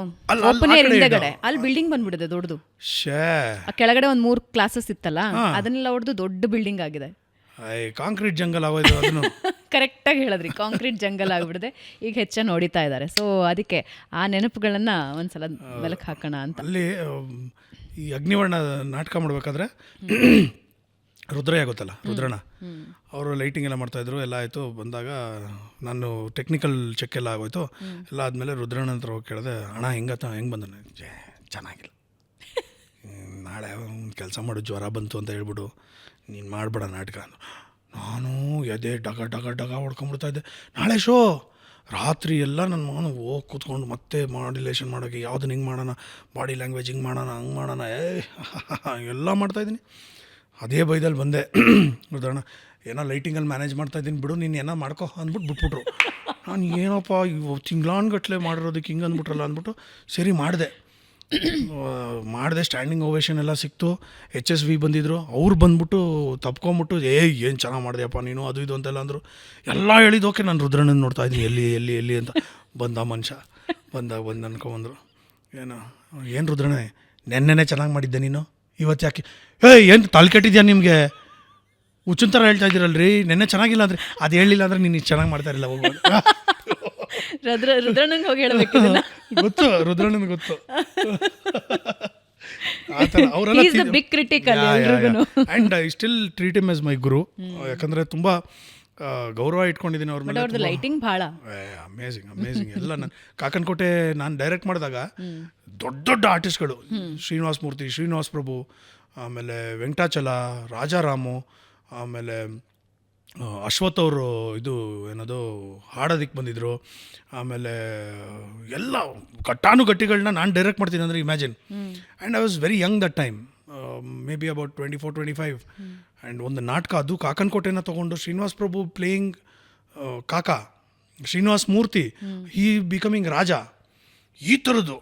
ಓಪನ್ ಏರ್ ಹಿಂದೆಗಡೆ ಅಲ್ಲಿ ಬಿಲ್ಡಿಂಗ್ ಬಂದ್ಬಿಡಿದೆ ದೊಡ್ಡದು. ಕೆಳಗಡೆ ಒಂದು 3 ಕ್ಲಾಸಸ್ ಇತ್ತಲ್ಲ, ಅದನ್ನೆಲ್ಲ ಹೊಡೆದು ದೊಡ್ಡ ಬಿಲ್ಡಿಂಗ್ ಆಗಿದೆ. ಕಾಂಕ್ರೀಟ್ ಜಂಗಲ್ ಆಗೋಯ್ತು ಅದನ್ನು. ಕರೆಕ್ಟಾಗಿ ಹೇಳಿದ್ರಿ, ಕಾಂಕ್ರೀಟ್ ಜಂಗಲ್ ಆಗಿಬಿಡಿದೆ. ಈಗ ಹೆಚ್ಚನ್ನು ಹೊಡಿತಾ ಇದ್ದಾರೆ. ಸೊ ಅದಕ್ಕೆ ಆ ನೆನಪುಗಳನ್ನು ಒಂದ್ಸಲ ಮೆಲುಕು ಹಾಕೋಣ ಅಂತ. ಅಲ್ಲಿ ಈ ಅಗ್ನಿವರ್ಣ ನಾಟಕ ಮಾಡಬೇಕಾದ್ರೆ ರುದ್ರಯ್ಯ ಗೊತ್ತಲ್ಲ, ರುದ್ರಣ್ಣ ಅವರು ಲೈಟಿಂಗ್ ಎಲ್ಲ ಮಾಡ್ತಾಯಿದ್ರು. ಎಲ್ಲ ಆಯಿತು. ಬಂದಾಗ ನಾನು ಟೆಕ್ನಿಕಲ್ ಚೆಕ್ ಎಲ್ಲ ಆಗೋಯ್ತು. ಎಲ್ಲ ಆದಮೇಲೆ ರುದ್ರಣ್ಣ ಹತ್ರ ಹೋಗಿ ಕೇಳಿದೆ, ಅಣ್ಣ ಹೆಂಗೆ ಬಂದ? ಚೆನ್ನಾಗಿಲ್ಲ, ನಾಳೆ ಒಂದು ಕೆಲಸ ಮಾಡು, ಜ್ವರ ಬಂತು ಅಂತ ಹೇಳ್ಬಿಡು, ನೀನು ಮಾಡಬೇಡ ನಾಟಕ ಅಂದು. ನಾನು ಎದೆ ಡಗ ಹೊಡ್ಕೊಂಡ್ಬಿಡ್ತಾ ಇದ್ದೆ. ನಾಳೆ ಶೋ ರಾತ್ರಿ ಎಲ್ಲ ನನ್ನ ಮಗನು ಹೋಗಿ ಕೂತ್ಕೊಂಡು ಮತ್ತೆ ಮಾಡ್ಯುಲೇಷನ್ ಮಾಡೋಕ್ಕೆ, ಯಾವುದನ್ನ ಹಿಂಗೆ ಮಾಡೋಣ, ಬಾಡಿ ಲ್ಯಾಂಗ್ವೇಜ್ ಹಿಂಗೆ ಮಾಡೋಣ, ಹಂಗೆ ಮಾಡೋಣ, ಎಲ್ಲ ಮಾಡ್ತಾಯಿದ್ದೀನಿ. ಅದೇ ಬೈದಲ್ಲಿ ಬಂದೆ. ರುದ್ರಣ್ಣ, ಏನೋ ಲೈಟಿಂಗಲ್ಲಿ ಮ್ಯಾನೇಜ್ ಮಾಡ್ತಾಯಿದ್ದೀನಿ ಬಿಡು, ನೀನು ಏನೋ ಮಾಡ್ಕೊ ಅಂದ್ಬಿಟ್ಟು ಬಿಟ್ಬಿಟ್ರು. ನಾನು ಏನಪ್ಪ ತಿಂಗ್ಳಾನ್ಗಟ್ಲೆ ಮಾಡಿರೋದಕ್ಕೆ ಹಿಂಗೆ ಅಂದ್ಬಿಟ್ರಲ್ಲ ಅಂದ್ಬಿಟ್ಟು ಸರಿ ಮಾಡಿದೆ. ಸ್ಟ್ಯಾಂಡಿಂಗ್ ಓವೇಷನ್ ಎಲ್ಲ ಸಿಕ್ತು. HSV ಬಂದಿದ್ದರು, ಅವ್ರು ಬಂದ್ಬಿಟ್ಟು ತಪ್ಕೊಂಬಿಟ್ಟು ಏನು ಚೆನ್ನಾಗಿ ಮಾಡಿದೆಯಪ್ಪ ನೀನು, ಅದು ಇದು ಅಂತೆಲ್ಲ ಅಂದರು. ಎಲ್ಲ ಹೇಳಿದ್ದು ಓಕೆ. ನಾನು ರುದ್ರಣ್ಣನ ನೋಡ್ತಾಯಿದ್ದೀನಿ, ಎಲ್ಲಿ ಅಂತ ಬಂದ ಮನುಷ್ಯ. ಬಂದು ಅನ್ಕೊಂಬಂದರು, ಏನು ರುದ್ರಣ್ಣ ನೆನ್ನೆನೇ ಚೆನ್ನಾಗಿ ಮಾಡಿದ್ದೆ ನೀನು, ಇವತ್ತು ಯಾಕೆ ಏನು ತಲೆ ಕೆಟ್ಟಿದ್ಯಾ ನಿಮಗೆ, ಹುಚ್ಚಿನ ಥರ ಹೇಳ್ತಾ ಇದ್ದೀರಲ್ರಿ, ನೆನ್ನೆ ಚೆನ್ನಾಗಿಲ್ಲ ಅಂದರೆ ಅದು ಹೇಳಿಲ್ಲ ಅಂದರೆ ನೀನು ಚೆನ್ನಾಗಿ ಮಾಡ್ತಾ ಇರಲಿಲ್ಲ ಹೋಗ್ಬೋದು. ರುದ್ರಣ್ಣಂಗೆ ಹೋಗಿ ಹೇಳ್ಬೇಕು. ಗೊತ್ತು, ರುದ್ರಣ್ಣನಿಗೆ ಗೊತ್ತು ಆ ಥರ ಅವರೆಲ್ಲ big critical. And I still treat him as my guru. ಯಾಕಂದರೆ ತುಂಬ ಗೌರವ ಇಟ್ಕೊಂಡಿದ್ದೀನಿ ಅವ್ರ ಮೇಲೆ. ಲೈಟಿಂಗ್ ಭಾಳ ಅಮೇಝಿಂಗ್ ಎಲ್ಲ. ನಾನು ಕಾಕನಕೋಟೆ ನಾನು ಡೈರೆಕ್ಟ್ ಮಾಡಿದಾಗ ದೊಡ್ಡ ದೊಡ್ಡ ಆರ್ಟಿಸ್ಟ್ಗಳು, ಶ್ರೀನಿವಾಸ ಮೂರ್ತಿ, ಶ್ರೀನಿವಾಸ್ ಪ್ರಭು, ಆಮೇಲೆ ವೆಂಕಟಾಚಲ, ರಾಜಾರಾಮು, ಆಮೇಲೆ ಅಶ್ವಥ್ ಅವರು ಇದು ಏನದು ಹಾಡೋದಕ್ಕೆ ಬಂದಿದ್ದರು. ಆಮೇಲೆ ಎಲ್ಲ ಗಟ್ಟಿಗಳನ್ನ ನಾನು ಡೈರೆಕ್ಟ್ ಮಾಡ್ತೀನಿ ಅಂದರೆ imagine. And I was very Young that time, may be about 24-25. And ಒಂದು ನಾಟಕ, ಅದು ಕಾಕನಕೋಟೆನ ತೊಗೊಂಡು ಶ್ರೀನಿವಾಸ್ ಪ್ರಭು ಪ್ಲೇಯಿಂಗ್ ಕಾಕಾ, ಶ್ರೀನಿವಾಸ್ ಮೂರ್ತಿ ಹೀ ಬಿಕಮಿಂಗ್ ರಾಜ, ಈ ಥರದ್ದು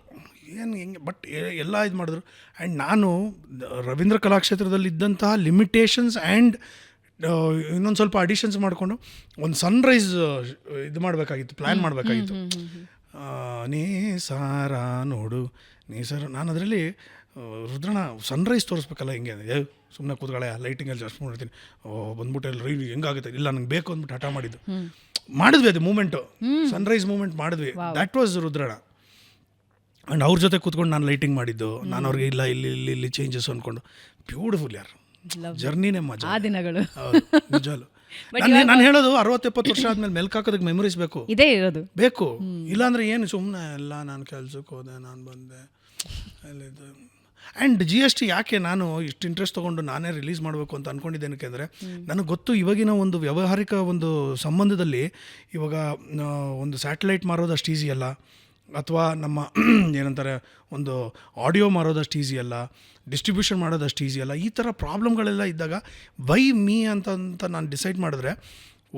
ಏನು ಹೆಂಗೆ. ಬಟ್ ಎಲ್ಲ ಇದು ಮಾಡಿದ್ರು. ಆ್ಯಂಡ್ ನಾನು ರವೀಂದ್ರ ಕಲಾಕ್ಷೇತ್ರದಲ್ಲಿ ಇದ್ದಂತಹ ಲಿಮಿಟೇಷನ್ಸ್ ಆ್ಯಂಡ್ ಇನ್ನೊಂದು ಸ್ವಲ್ಪ ಅಡಿಷನ್ಸ್ ಮಾಡಿಕೊಂಡು ಒಂದು ಸನ್ರೈಸ್ ಇದು ಮಾಡಬೇಕಾಗಿತ್ತು, ಪ್ಲ್ಯಾನ್ ಮಾಡಬೇಕಾಗಿತ್ತು. ನೀ ಸಾರ ನೋಡು ನೀ ಸರ್, ನಾನು ಅದರಲ್ಲಿ ರುದ್ರಣ್ಣ ಸನ್ರೈಸ್ ತೋರಿಸ್ಬೇಕಲ್ಲ, ಹಿಂಗೆ ಸುಮ್ಮನೆ ಕೂತ್ಕೊಳ್ಳೆ ಲೈಟಿಂಗಲ್ಲಿ ಜಾಸ್ತಿ ಮಾಡ್ತೀನಿ, ಬಂದ್ಬಿಟ್ಟು ಎಲ್ಲ ರೈಲ್ ಹೆಂಗಾಗುತ್ತೆ, ಇಲ್ಲ ನಂಗೆ ಬೇಕು ಅಂದ್ಬಿಟ್ಟು ಹಠ ಮಾಡಿದ್ವಿ ಅದು ಮೂಮೆಂಟು, ಸನ್ರೈಸ್ ಮೂಮೆಂಟ್ ಮಾಡಿದ್ವಿ. That was Rudranna. ಆ್ಯಂಡ್ ಅವ್ರ ಜೊತೆ ಕೂತ್ಕೊಂಡು ನಾನು ಲೈಟಿಂಗ್ ಮಾಡಿದ್ದು, ನಾನು ಅವ್ರಿಗೆ ಇಲ್ಲ ಇಲ್ಲಿ ಚೇಂಜಸ್ ಅಂದ್ಕೊಂಡು. ಬ್ಯೂಟಿಫುಲ್ ಯಾರು ಜರ್ನಿನೇ ಮಜಾ ಆ ದಿನಗಳು ನಿಜಾಲು. ನಾನು ಹೇಳೋದು 60-70 ವರ್ಷ ಆದ್ಮೇಲೆ ಮೆಲ್ಕಾಕೋದಕ್ಕೆ ಮೆಮೊರೀಸ್ ಬೇಕು, ಇದೇ ಇರೋದು ಬೇಕು. ಇಲ್ಲಾಂದ್ರೆ ಏನು ಸುಮ್ಮನೆ ಎಲ್ಲ ನಾನು ಕೆಲ್ಸಕ್ಕೆ ಹೋದೆ, ನಾನು ಬಂದೆ ಅಲ್ಲಿದ್ದು. ಆ್ಯಂಡ್ GST ಯಾಕೆ ನಾನು ಇಷ್ಟು ಇಂಟ್ರೆಸ್ಟ್ ತೊಗೊಂಡು ನಾನೇ ರಿಲೀಸ್ ಮಾಡಬೇಕು ಅಂತ ಅಂದ್ಕೊಂಡಿದ್ದೇನೆ ಅಂದರೆ, ನನಗೆ ಗೊತ್ತು ಇವಾಗಿನ ಒಂದು ವ್ಯಾವಹಾರಿಕ ಒಂದು ಸಂಬಂಧದಲ್ಲಿ ಇವಾಗ ಒಂದು ಸ್ಯಾಟಲೈಟ್ ಮಾರೋದಷ್ಟು ಈಸಿ ಅಲ್ಲ, ಅಥವಾ ನಮ್ಮ ಏನಂತಾರೆ ಒಂದು ಆಡಿಯೋ ಮಾರೋದಷ್ಟು ಈಸಿ ಅಲ್ಲ, ಡಿಸ್ಟ್ರಿಬ್ಯೂಷನ್ ಮಾಡೋದಷ್ಟು ಈಸಿ ಅಲ್ಲ. ಈ ಥರ ಪ್ರಾಬ್ಲಮ್ಗಳೆಲ್ಲ ಇದ್ದಾಗ ವೈ ಮೀ ಅಂತ ನಾನು ಡಿಸೈಡ್ ಮಾಡಿದ್ರೆ,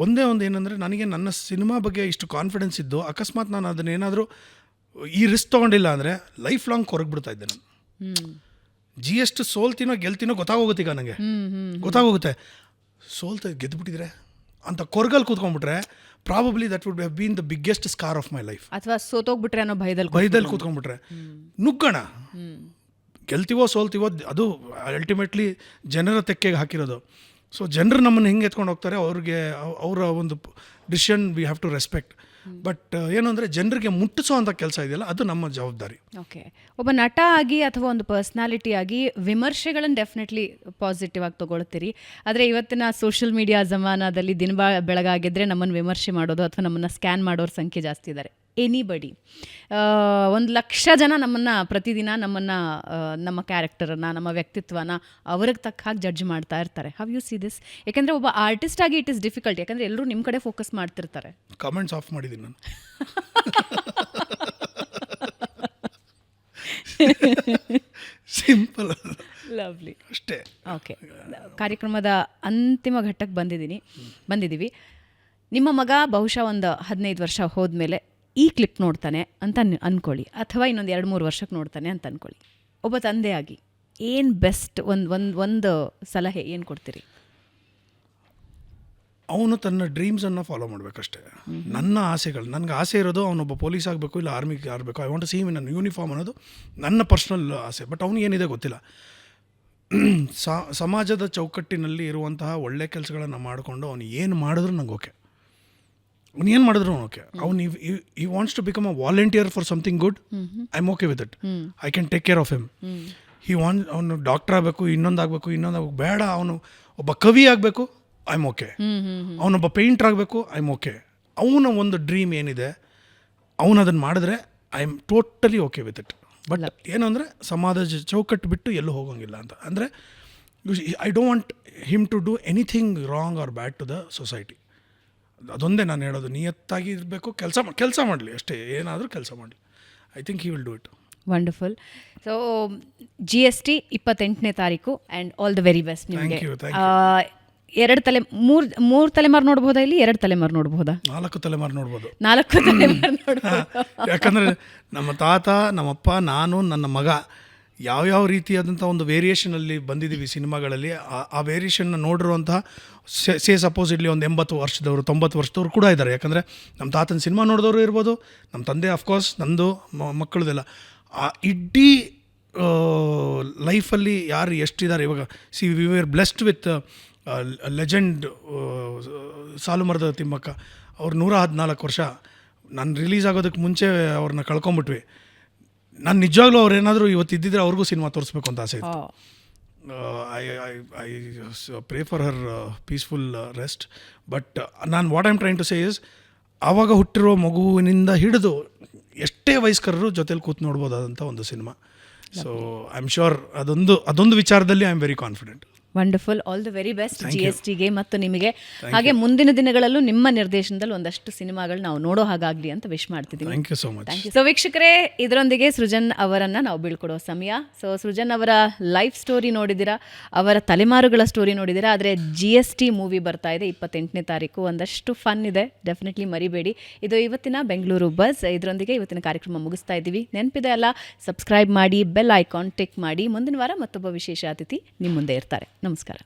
ಒಂದೇ ಒಂದು ಏನಂದರೆ, ನನಗೆ ನನ್ನ ಸಿನಿಮಾ ಬಗ್ಗೆ ಇಷ್ಟು ಕಾನ್ಫಿಡೆನ್ಸ್ ಇದ್ದು ಅಕಸ್ಮಾತ್ ನಾನು ಅದನ್ನೇನಾದರೂ ಈ ರಿಸ್ಕ್ ತೊಗೊಂಡಿಲ್ಲ ಅಂದರೆ ಲೈಫ್ ಲಾಂಗ್ ಕೊರಗ್ಬಿಡ್ತಾ ಇದ್ದೆ ನಾನು. GST ಸೋಲ್ತೀನೋ ಗೆಲ್ತೀನೋ ಗೊತ್ತಾಗೋಗುತ್ತೆ, ಈಗ ನನಗೆ ಗೊತ್ತಾಗೋಗುತ್ತೆ. ಗೆದ್ದುಬಿಟ್ಟಿದ್ರೆ ಅಂತ ಕೊರಗಲ್ಲಿ ಕೂತ್ಕೊಂಡ್ಬಿಟ್ರೆ probably that would have been the biggest scar of my life. ಅಥವಾ ಸೋತೋಗ್ಬಿಟ್ರೆ ಅನ್ನೋ ಭಯದಲ್ಲಿ ಕೂತ್ಕೊಂಡ್ಬಿಟ್ರೆ ನುಗ್ಗೋಣ, ಗೆಲ್ತೀವೋ ಸೋಲ್ತೀವೋ ಅದು ಅಲ್ಟಿಮೇಟ್ಲಿ ಜನರ ತೆಕ್ಕೆಗೆ ಹಾಕಿರೋದು. ಸೊ ಜನರು ನಮ್ಮನ್ನು ಹೆಂಗೆ ಎತ್ಕೊಂಡು ಹೋಗ್ತಾರೆ, ಅವ್ರಿಗೆ ಅವರ ಒಂದು decision we have to respect. But ಏನು ಅಂದರೆ ಜನರಿಗೆ ಮುಟ್ಟಿಸೋ ಅಂಥ ಕೆಲಸ ಇದೆಯಲ್ಲ, ಅದು ನಮ್ಮ ಜವಾಬ್ದಾರಿ. ಓಕೆ, ಒಬ್ಬ ನಟ ಆಗಿ ಅಥವಾ ಒಂದು ಪರ್ಸ್ನಾಲಿಟಿ ಆಗಿ ವಿಮರ್ಶೆಗಳನ್ನು ಡೆಫಿನೆಟ್ಲಿ ಪಾಸಿಟಿವ್ ಆಗಿ ತೊಗೊಳ್ತೀರಿ. ಆದರೆ ಇವತ್ತಿನ ಸೋಷಿಯಲ್ ಮೀಡಿಯಾ ಜಮಾನದಲ್ಲಿ ಬೆಳಗಾಗಿದ್ದರೆ ನಮ್ಮನ್ನು ವಿಮರ್ಶೆ ಮಾಡೋದು ಅಥವಾ ನಮ್ಮನ್ನು ಸ್ಕ್ಯಾನ್ ಮಾಡೋರ ಸಂಖ್ಯೆ ಜಾಸ್ತಿ ಇದ್ದಾರೆ. ಎನಿಬಡಿ 1,00,000 ಜನ ನಮ್ಮನ್ನು ಪ್ರತಿದಿನ ನಮ್ಮ ಕ್ಯಾರೆಕ್ಟರನ್ನು, ನಮ್ಮ ವ್ಯಕ್ತಿತ್ವನ ಅವ್ರಿಗೆ ತಕ್ಕ ಹಾಗೆ ಜಡ್ಜ್ ಮಾಡ್ತಾ ಇರ್ತಾರೆ. How U see this? ಯಾಕೆಂದರೆ ಒಬ್ಬ ಆರ್ಟಿಸ್ಟ್ ಆಗಿ ಇಟ್ ಇಸ್ ಡಿಫಿಕಲ್ಟ್, ಯಾಕಂದರೆ ಎಲ್ಲರೂ ನಿಮ್ಮ ಕಡೆ ಫೋಕಸ್ ಮಾಡ್ತಿರ್ತಾರೆ. ಕಮೆಂಟ್ಸ್ ಆಫ್ ಮಾಡಿದ್ದೀನಿ ನಾನು. ಸಿಂಪಲ್, ಲವ್ಲಿ, ಅಷ್ಟೇ. ಓಕೆ, ಕಾರ್ಯಕ್ರಮದ ಅಂತಿಮ ಘಟ್ಟಕ್ಕೆ ಬಂದಿದ್ದೀವಿ. ನಿಮ್ಮ ಮಗ ಬಹುಶಃ ಒಂದು 15 ವರ್ಷ ಹೋದ್ಮೇಲೆ ಈ ಕ್ಲಿಪ್ ನೋಡ್ತಾನೆ ಅಂತ ಅಂದ್ಕೊಳ್ಳಿ, ಅಥವಾ ಇನ್ನೊಂದು 2-3 ವರ್ಷಕ್ಕೆ ನೋಡ್ತಾನೆ ಅಂತ ಅಂದ್ಕೊಳ್ಳಿ. ಒಬ್ಬ ತಂದೆಯಾಗಿ ಏನು ಬೆಸ್ಟ್ ಒಂದು ಸಲಹೆ ಏನು ಕೊಡ್ತೀರಿ? ಅವನು ತನ್ನ ಡ್ರೀಮ್ಸನ್ನು ಫಾಲೋ ಮಾಡಬೇಕಷ್ಟೇ. ನನ್ನ ಆಸೆಗಳು, ನನಗೆ ಆಸೆ ಇರೋದು ಅವನೊಬ್ಬ ಪೊಲೀಸ್ ಆಗಬೇಕು, ಇಲ್ಲ ಆರ್ಮಿಗೆ ಆಗಬೇಕು. I want to see him in uniform ಅನ್ನೋದು ನನ್ನ ಪರ್ಸ್ನಲ್ ಆಸೆ. ಬಟ್ ಅವ್ನಿಗೆ ಏನಿದೆ ಗೊತ್ತಿಲ್ಲ. ಸಮಾಜದ ಚೌಕಟ್ಟಿನಲ್ಲಿ ಇರುವಂತಹ ಒಳ್ಳೆ ಕೆಲಸಗಳನ್ನು ಮಾಡಿಕೊಂಡು ಅವನು ಏನು ಮಾಡಿದ್ರು ನಂಗೆ ಓಕೆ, ಅವ್ನು ಏನು ಮಾಡಿದ್ರು ಓಕೆ. ಅವ್ನು ಈ wants to become a volunteer for something good, I am okay with it. I can take care of him. ಅವನು ಡಾಕ್ಟರ್ ಆಗಬೇಕು, ಇನ್ನೊಂದಾಗಬೇಕು, ಬೇಡ. ಅವನು ಒಬ್ಬ ಕವಿ ಆಗಬೇಕು, ಐ ಆಮ್ ಓಕೆ. ಅವನೊಬ್ಬ ಪೇಂಟರ್ ಆಗಬೇಕು, ಐ ಆಮ್ ಓಕೆ. ಅವನ ಒಂದು ಡ್ರೀಮ್ ಏನಿದೆ ಅವನು ಅದನ್ನು ಮಾಡಿದ್ರೆ I am totally okay with it. But ಏನು ಅಂದರೆ ಸಮಾಜದ ಚೌಕಟ್ಟು ಬಿಟ್ಟು ಎಲ್ಲೂ ಹೋಗೋಂಗಿಲ್ಲ ಅಂತ. ಅಂದರೆ I don't want him to do anything wrong or bad to the society. ಅದೊಂದೇ ನಾನು ಹೇಳೋದು. ನಿಯತ್ತಾಗಿ ಇರಬೇಕು, ಕೆಲಸ ಮಾಡಲಿ ಅಷ್ಟೇ, ಏನಾದರೂ ಕೆಲಸ ಮಾಡಲಿ. I think he will do it. Wonderful. So GST 28ನೇ ತಾರೀಕು and all the very best ನಿಮಗೆ. 3 ತಲೆಮಾರು ನೋಡ್ಬೋದಾ ಇಲ್ಲಿ? 2 ತಲೆಮಾರು ನೋಡ್ಬೋದಾ? 4 ತಲೆಮಾರು ನೋಡ್ಬೋದು. 4 ತಲೆಮಾರು ನೋಡ್ಬೋದು. ಯಾಕಂದರೆ ನಮ್ಮ ತಾತ, ನಮ್ಮಪ್ಪ, ನಾನು, ನನ್ನ ಮಗ ಯಾವ್ಯಾವ ರೀತಿಯಾದಂಥ ಒಂದು ವೇರಿಯೇಷನಲ್ಲಿ ಬಂದಿದ್ದೀವಿ ಸಿನಿಮಾಗಳಲ್ಲಿ, ಆ ವೇರಿಯೇಷನ್ನ ನೋಡಿರುವಂತಹ ಸಪೋಸ್ ಇಲ್ಲಿ ಒಂದು 80 ವರ್ಷದವರು 90 ವರ್ಷದವರು ಕೂಡ ಇದ್ದಾರೆ. ಯಾಕಂದರೆ ನಮ್ಮ ತಾತನ ಸಿನಿಮಾ ನೋಡಿದವರು ಇರ್ಬೋದು, ನಮ್ಮ ತಂದೆ ಅಫ್ಕೋರ್ಸ್, ನಂದು ಮಕ್ಕಳದೆಲ್ಲ. ಆ ಇಡೀ ಲೈಫಲ್ಲಿ ಯಾರು ಎಷ್ಟಿದ್ದಾರೆ ಇವಾಗ. We were blessed with legend Saalumarada Thimmakka. ಅವ್ರು 114 ವರ್ಷ. ನಾನು ರಿಲೀಸ್ ಆಗೋದಕ್ಕೆ ಮುಂಚೆ ಅವ್ರನ್ನ ಕಳ್ಕೊಂಬಿಟ್ವಿ. ನಾನು ನಿಜವಾಗ್ಲೂ ಅವ್ರು ಏನಾದರೂ ಇವತ್ತು ಇದ್ದಿದ್ರೆ ಅವ್ರಿಗೂ ಸಿನಿಮಾ ತೋರಿಸ್ಬೇಕು ಅಂತ ಆಸೆ ಇತ್ತು. I pray for her peaceful rest. But ನಾನು what I'm trying to say is, ಆವಾಗ ಹುಟ್ಟಿರೋ ಮಗುವಿನಿಂದ ಹಿಡಿದು ಎಷ್ಟೇ ವಯಸ್ಕರರು ಜೊತೆಲಿ ಕೂತು ನೋಡ್ಬೋದಾದಂಥ ಒಂದು cinema. So I am sure ಅದೊಂದು ವಿಚಾರದಲ್ಲಿ I am very confident. Wonderful. All the very best GSTಗೆ ಮತ್ತು ನಿಮಗೆ. ಹಾಗೆ ಮುಂದಿನ ದಿನಗಳಲ್ಲೂ ನಿಮ್ಮ ನಿರ್ದೇಶನದಲ್ಲಿ ಒಂದಷ್ಟು ಸಿನಿಮಾಗಳು ನಾವು ನೋಡೋ ಹಾಗಾಗಲಿ ಅಂತ ವಿಶ್ ಮಾಡ್ತಿದ್ದೀನಿ. Thank you so much. So ವೀಕ್ಷಕರೇ, ಇದರೊಂದಿಗೆ ಸೃಜನ್ ಅವರನ್ನು ನಾವು ಬೀಳ್ಕೊಡೋ ಸಮಯ. ಸೊ ಸೃಜನ್ ಅವರ ಲೈಫ್ ಸ್ಟೋರಿ ನೋಡಿದ್ದೀರಾ, ಅವರ ತಲೆಮಾರುಗಳ ಸ್ಟೋರಿ ನೋಡಿದ್ದೀರಾ. ಆದರೆ GST ಮೂವಿ ಬರ್ತಾ ಇದೆ 28ನೇ ತಾರೀಕು. ಒಂದಷ್ಟು ಫನ್ ಇದೆ, ಡೆಫಿನೆಟ್ಲಿ ಮರಿಬೇಡಿ. ಇದು ಇವತ್ತಿನ ಬೆಂಗಳೂರು ಬಸ್. ಇದರೊಂದಿಗೆ ಇವತ್ತಿನ ಕಾರ್ಯಕ್ರಮ ಮುಗಿಸ್ತಾ ಇದ್ದೀವಿ. ನೆನಪಿದೆ ಅಲ್ಲ, ಸಬ್ಸ್ಕ್ರೈಬ್ ಮಾಡಿ, ಬೆಲ್ ಐಕಾನ್ ಟಿಕ್ ಮಾಡಿ. ಮುಂದಿನ ವಾರ ಮತ್ತೊಬ್ಬ ವಿಶೇಷ ಅತಿಥಿ ನಿಮ್ಮ ಮುಂದೆ ಇರ್ತಾರೆ. ನಮಸ್ಕಾರ.